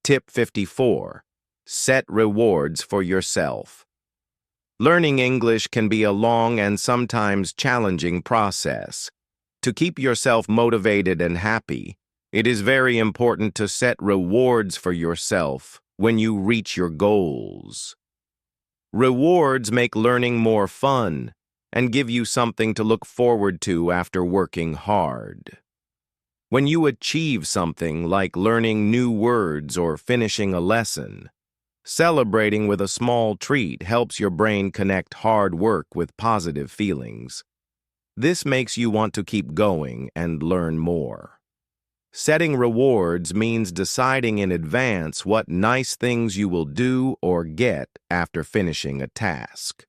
Tip 54. Set rewards for yourself. Learning English can be a long and sometimes challenging process. To keep yourself motivated and happy, it is very important to set rewards for yourself when you reach your goals. Rewards make learning more fun and give you something to look forward to after working hard. When you achieve something like learning new words or finishing a lesson, Celebrating with a small treat helps your brain connect hard work with positive feelings. This makes you want to keep going and learn more. Setting rewards means deciding in advance what nice things you will do or get after finishing a task.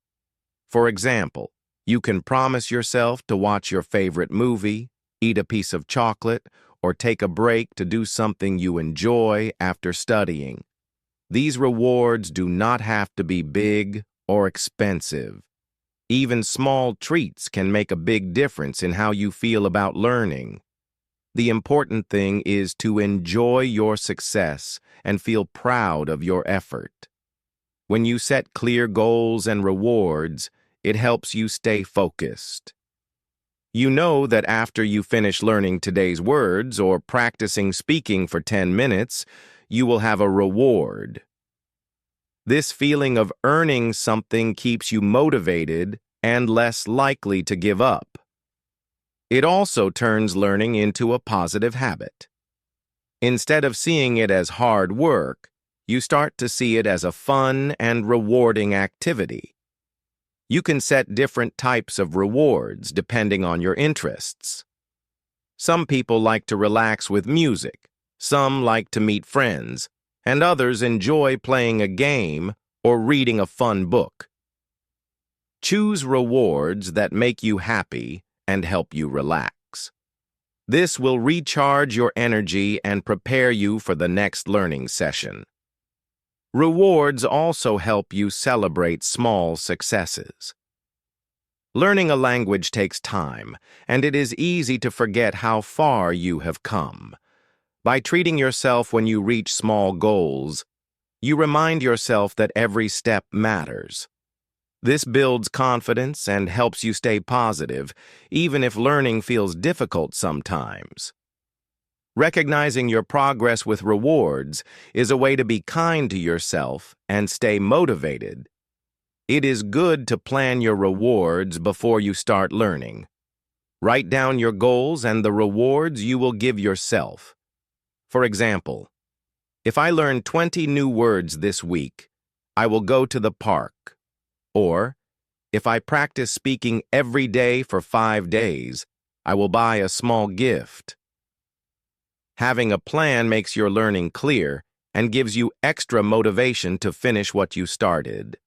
For example, you can promise yourself to watch your favorite movie, eat a piece of chocolate, or take a break to do something you enjoy after studying. These rewards do not have to be big or expensive. Even small treats can make a big difference in how you feel about learning. The important thing is to enjoy your success and feel proud of your effort. When you set clear goals and rewards, it helps you stay focused. You know that after you finish learning today's words or practicing speaking for 10 minutes, you will have a reward. This feeling of earning something keeps you motivated and less likely to give up. It also turns learning into a positive habit. Instead of seeing it as hard work, you start to see it as a fun and rewarding activity. You can set different types of rewards depending on your interests. Some people like to relax with music, some like to meet friends, and others enjoy playing a game or reading a fun book. Choose rewards that make you happy and help you relax. This will recharge your energy and prepare you for the next learning session. Rewards also help you celebrate small successes. Learning a language takes time, and it is easy to forget how far you have come. By treating yourself when you reach small goals, you remind yourself that every step matters. This builds confidence and helps you stay positive, even if learning feels difficult sometimes. Recognizing your progress with rewards is a way to be kind to yourself and stay motivated. It is good to plan your rewards before you start learning. Write down your goals and the rewards you will give yourself. For example, if I learn 20 new words this week, I will go to the park. Or, if I practice speaking every day for 5 days, I will buy a small gift. Having a plan makes your learning clear and gives you extra motivation to finish what you started.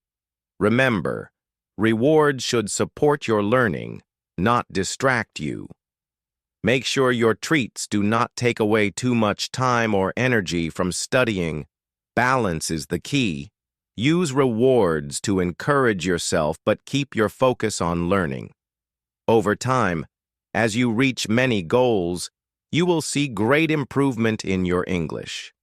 Remember, rewards should support your learning, not distract you. Make sure your treats do not take away too much time or energy from studying. Balance is the key. Use rewards to encourage yourself but keep your focus on learning. Over time, as you reach many goals, you will see great improvement in your English.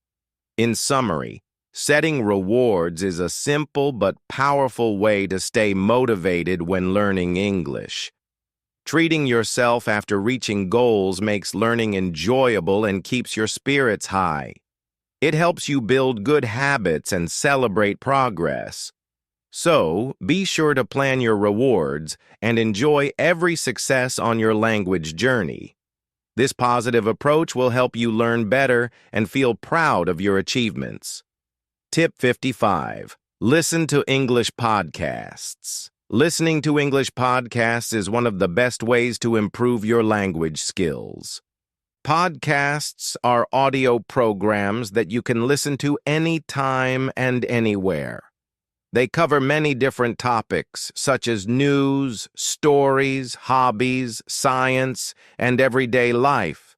In summary, setting rewards is a simple but powerful way to stay motivated when learning English. Treating yourself after reaching goals makes learning enjoyable and keeps your spirits high. It helps you build good habits and celebrate progress. So, be sure to plan your rewards and enjoy every success on your language journey. This positive approach will help you learn better and feel proud of your achievements. Tip 55. Listen to English podcasts. Listening to English podcasts is one of the best ways to improve your language skills. Podcasts are audio programs that you can listen to anytime and anywhere. They cover many different topics, such as news, stories, hobbies, science, and everyday life.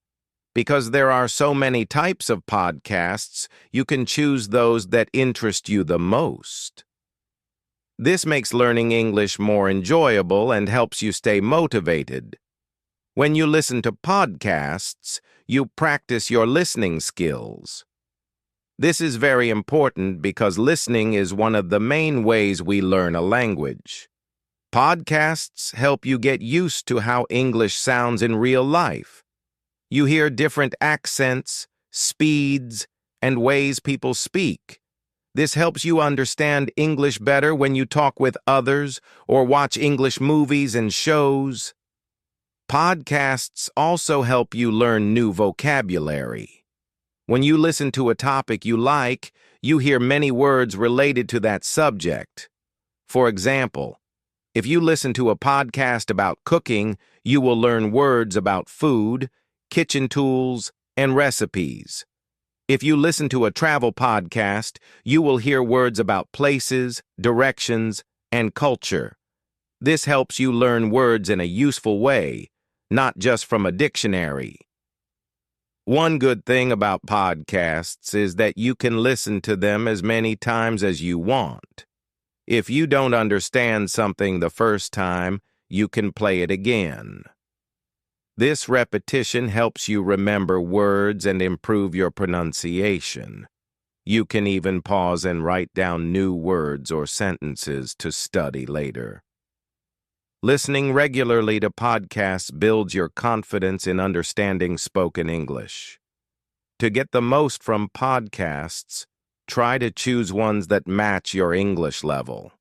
Because there are so many types of podcasts, you can choose those that interest you the most. This makes learning English more enjoyable and helps you stay motivated. When you listen to podcasts, you practice your listening skills. This is very important because listening is one of the main ways we learn a language. Podcasts help you get used to how English sounds in real life. You hear different accents, speeds, and ways people speak. This helps you understand English better when you talk with others or watch English movies and shows. Podcasts also help you learn new vocabulary. When you listen to a topic you like, you hear many words related to that subject. For example, if you listen to a podcast about cooking, you will learn words about food, kitchen tools, and recipes. If you listen to a travel podcast, you will hear words about places, directions, and culture. This helps you learn words in a useful way, not just from a dictionary. One good thing about podcasts is that you can listen to them as many times as you want. If you don't understand something the first time, you can play it again. This repetition helps you remember words and improve your pronunciation. You can even pause and write down new words or sentences to study later. Listening regularly to podcasts builds your confidence in understanding spoken English. To get the most from podcasts, try to choose ones that match your English level.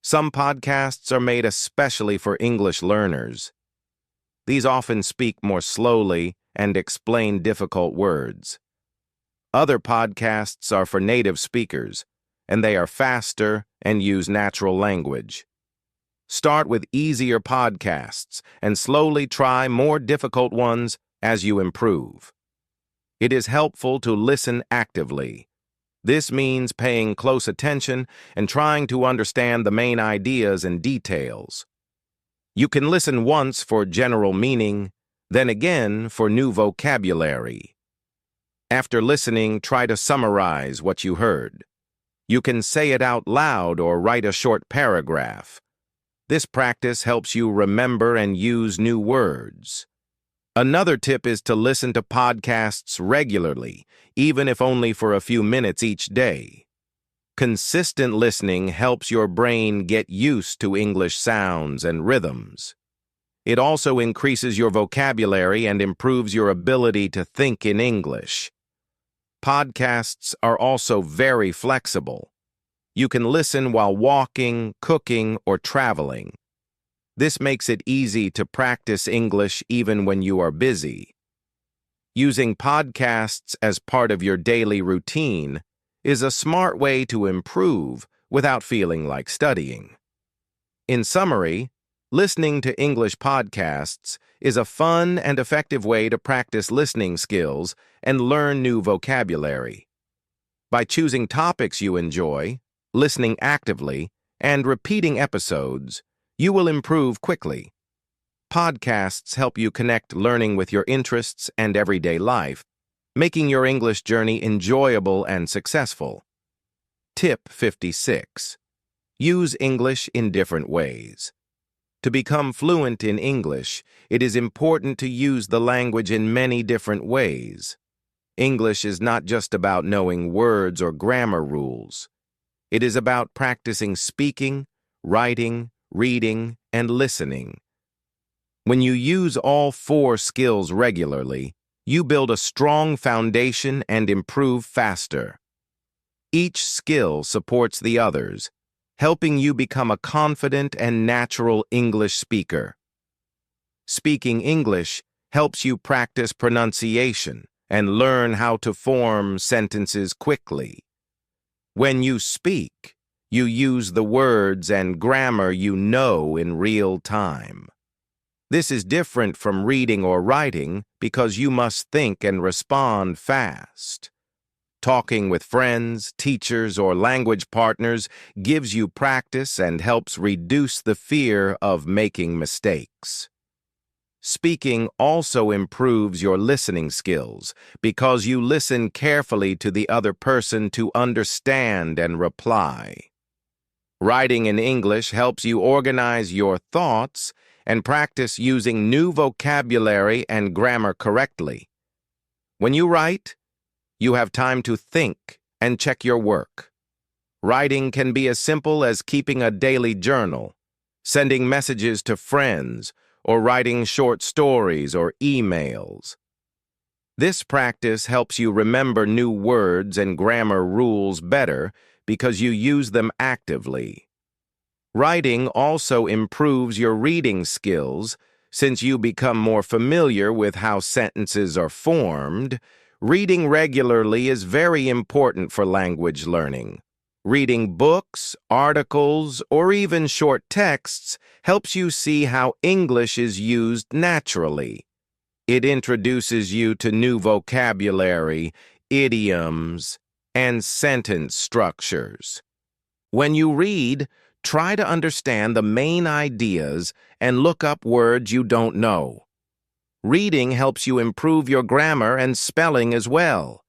Some podcasts are made especially for English learners. These often speak more slowly and explain difficult words. Other podcasts are for native speakers, and they are faster and use natural language. Start with easier podcasts and slowly try more difficult ones as you improve. It is helpful to listen actively. This means paying close attention and trying to understand the main ideas and details. You can listen once for general meaning, then again for new vocabulary. After listening, try to summarize what you heard. You can say it out loud or write a short paragraph. This practice helps you remember and use new words. Another tip is to listen to podcasts regularly, even if only for a few minutes each day. Consistent listening helps your brain get used to English sounds and rhythms. It also increases your vocabulary and improves your ability to think in English. Podcasts are also very flexible. You can listen while walking, cooking, or traveling. This makes it easy to practice English even when you are busy. Using podcasts as part of your daily routine is a smart way to improve without feeling like studying. In summary, listening to English podcasts is a fun and effective way to practice listening skills and learn new vocabulary. By choosing topics you enjoy, listening actively, and repeating episodes, you will improve quickly. Podcasts help you connect learning with your interests and everyday life, making your English journey enjoyable and successful. Tip 56. Use English in different ways. To become fluent in English, it is important to use the language in many different ways. English is not just about knowing words or grammar rules. It is about practicing speaking, writing, reading, and listening. When you use all 4 skills regularly, you build a strong foundation and improve faster. Each skill supports the others, helping you become a confident and natural English speaker. Speaking English helps you practice pronunciation and learn how to form sentences quickly. When you speak, you use the words and grammar you know in real time. This is different from reading or writing because you must think and respond fast. Talking with friends, teachers, or language partners gives you practice and helps reduce the fear of making mistakes. Speaking also improves your listening skills because you listen carefully to the other person to understand and reply. Writing in English helps you organize your thoughts and practice using new vocabulary and grammar correctly. When you write, you have time to think and check your work. Writing can be as simple as keeping a daily journal, sending messages to friends, or writing short stories or emails. This practice helps you remember new words and grammar rules better because you use them actively. Writing also improves your reading skills since you become more familiar with how sentences are formed. Reading regularly is very important for language learning. Reading books, articles, or even short texts helps you see how English is used naturally. It introduces you to new vocabulary, idioms, and sentence structures. When you read, try to understand the main ideas and look up words you don't know. Reading helps you improve your grammar and spelling as well.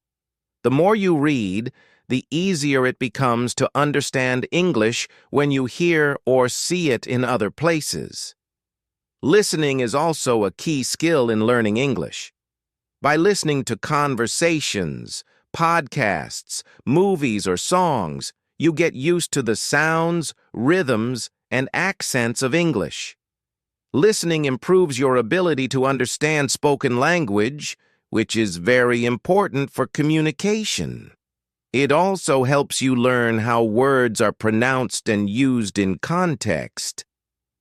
The more you read, the easier it becomes to understand English when you hear or see it in other places. Listening is also a key skill in learning English. By listening to conversations, podcasts, movies, or songs, you get used to the sounds, rhythms, and accents of English. Listening improves your ability to understand spoken language, which is very important for communication. It also helps you learn how words are pronounced and used in context.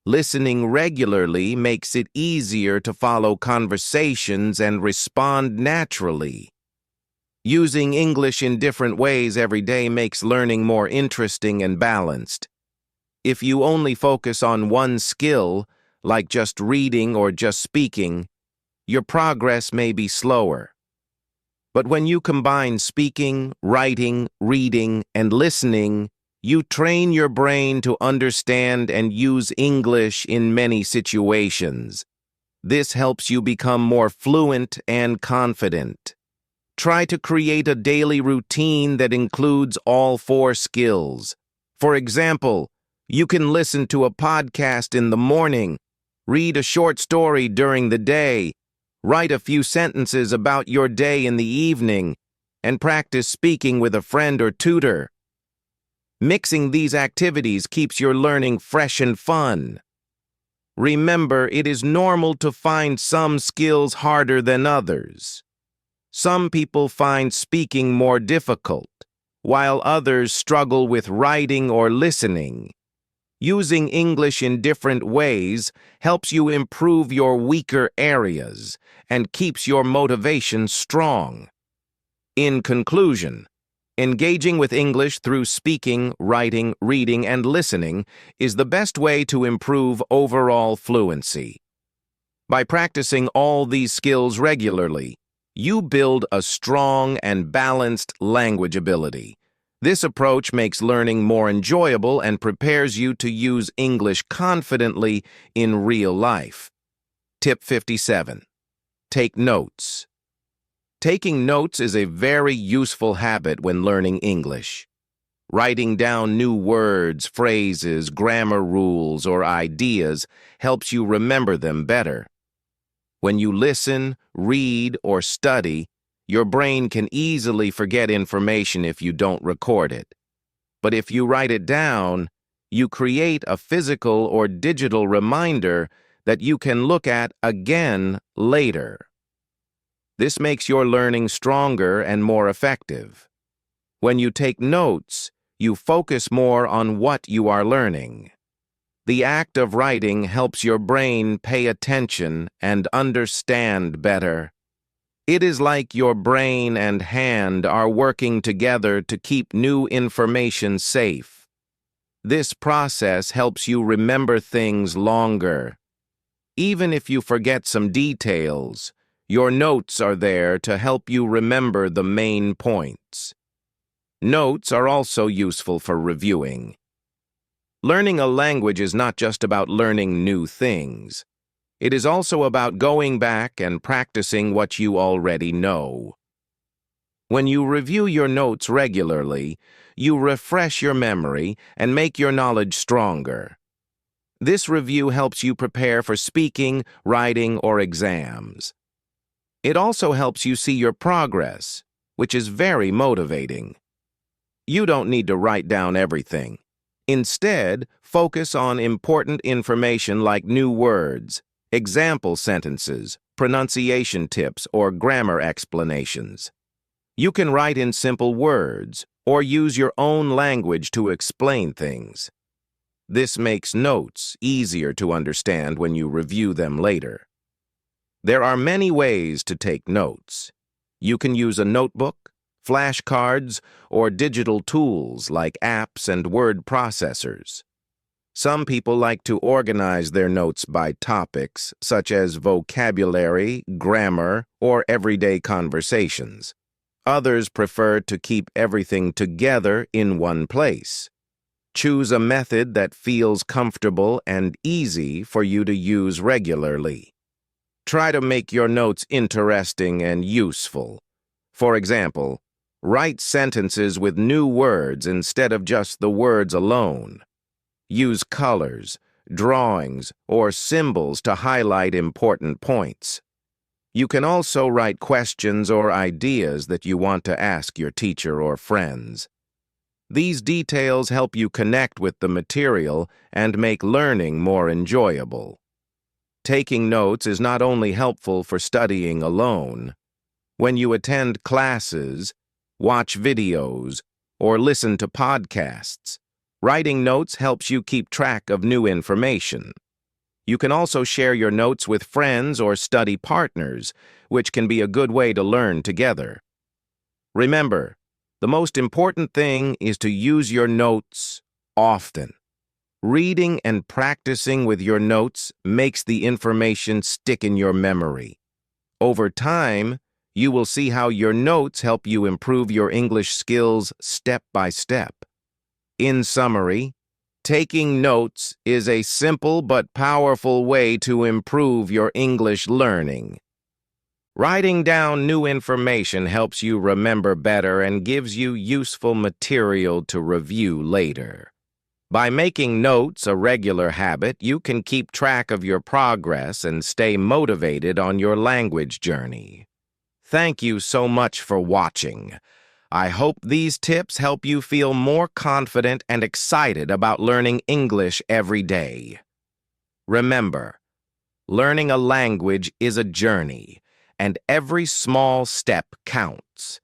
Listening regularly makes it easier to follow conversations and respond naturally. Using English in different ways every day makes learning more interesting and balanced. If you only focus on one skill, like just reading or just speaking, your progress may be slower. But when you combine speaking, writing, reading, and listening, you train your brain to understand and use English in many situations. This helps you become more fluent and confident. Try to create a daily routine that includes all 4 skills. For example, you can listen to a podcast in the morning, read a short story during the day, write a few sentences about your day in the evening, and practice speaking with a friend or tutor. Mixing these activities keeps your learning fresh and fun. Remember, it is normal to find some skills harder than others. Some people find speaking more difficult, while others struggle with writing or listening. Using English in different ways helps you improve your weaker areas and keeps your motivation strong. In conclusion, engaging with English through speaking, writing, reading, and listening is the best way to improve overall fluency. By practicing all these skills regularly, you build a strong and balanced language ability. This approach makes learning more enjoyable and prepares you to use English confidently in real life. Tip 57. Take notes. Taking notes is a very useful habit when learning English. Writing down new words, phrases, grammar rules, or ideas helps you remember them better. When you listen, read, or study, your brain can easily forget information if you don't record it. But if you write it down, you create a physical or digital reminder that you can look at again later. This makes your learning stronger and more effective. When you take notes, you focus more on what you are learning. The act of writing helps your brain pay attention and understand better. It is like your brain and hand are working together to keep new information safe. This process helps you remember things longer. Even if you forget some details, your notes are there to help you remember the main points. Notes are also useful for reviewing. Learning a language is not just about learning new things. It is also about going back and practicing what you already know. When you review your notes regularly, you refresh your memory and make your knowledge stronger. This review helps you prepare for speaking, writing, or exams. It also helps you see your progress, which is very motivating. You don't need to write down everything. Instead, focus on important information like new words, example sentences, pronunciation tips, or grammar explanations. You can write in simple words or use your own language to explain things. This makes notes easier to understand when you review them later. There are many ways to take notes. You can use a notebook, flashcards, or digital tools like apps and word processors. Some people like to organize their notes by topics, such as vocabulary, grammar, or everyday conversations. Others prefer to keep everything together in one place. Choose a method that feels comfortable and easy for you to use regularly. Try to make your notes interesting and useful. For example, write sentences with new words instead of just the words alone. Use colors, drawings, or symbols to highlight important points. You can also write questions or ideas that you want to ask your teacher or friends. These details help you connect with the material and make learning more enjoyable. Taking notes is not only helpful for studying alone. When you attend classes, watch videos, or listen to podcasts, writing notes helps you keep track of new information. You can also share your notes with friends or study partners, which can be a good way to learn together. Remember, the most important thing is to use your notes often. Reading and practicing with your notes makes the information stick in your memory. Over time, you will see how your notes help you improve your English skills step by step. In summary, taking notes is a simple but powerful way to improve your English learning. Writing down new information helps you remember better and gives you useful material to review later. By making notes a regular habit, you can keep track of your progress and stay motivated on your language journey. Thank you so much for watching. I hope these tips help you feel more confident and excited about learning English every day. Remember, learning a language is a journey, and every small step counts.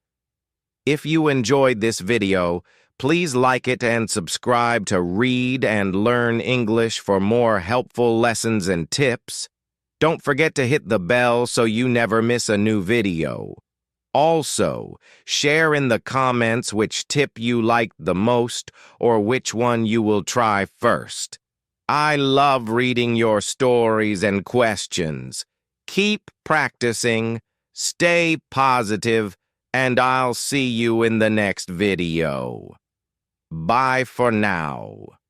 If you enjoyed this video, please like it and subscribe to Read and Learn English for more helpful lessons and tips. Don't forget to hit the bell so you never miss a new video. Also, share in the comments which tip you liked the most or which one you will try first. I love reading your stories and questions. Keep practicing, stay positive, and I'll see you in the next video. Bye for now.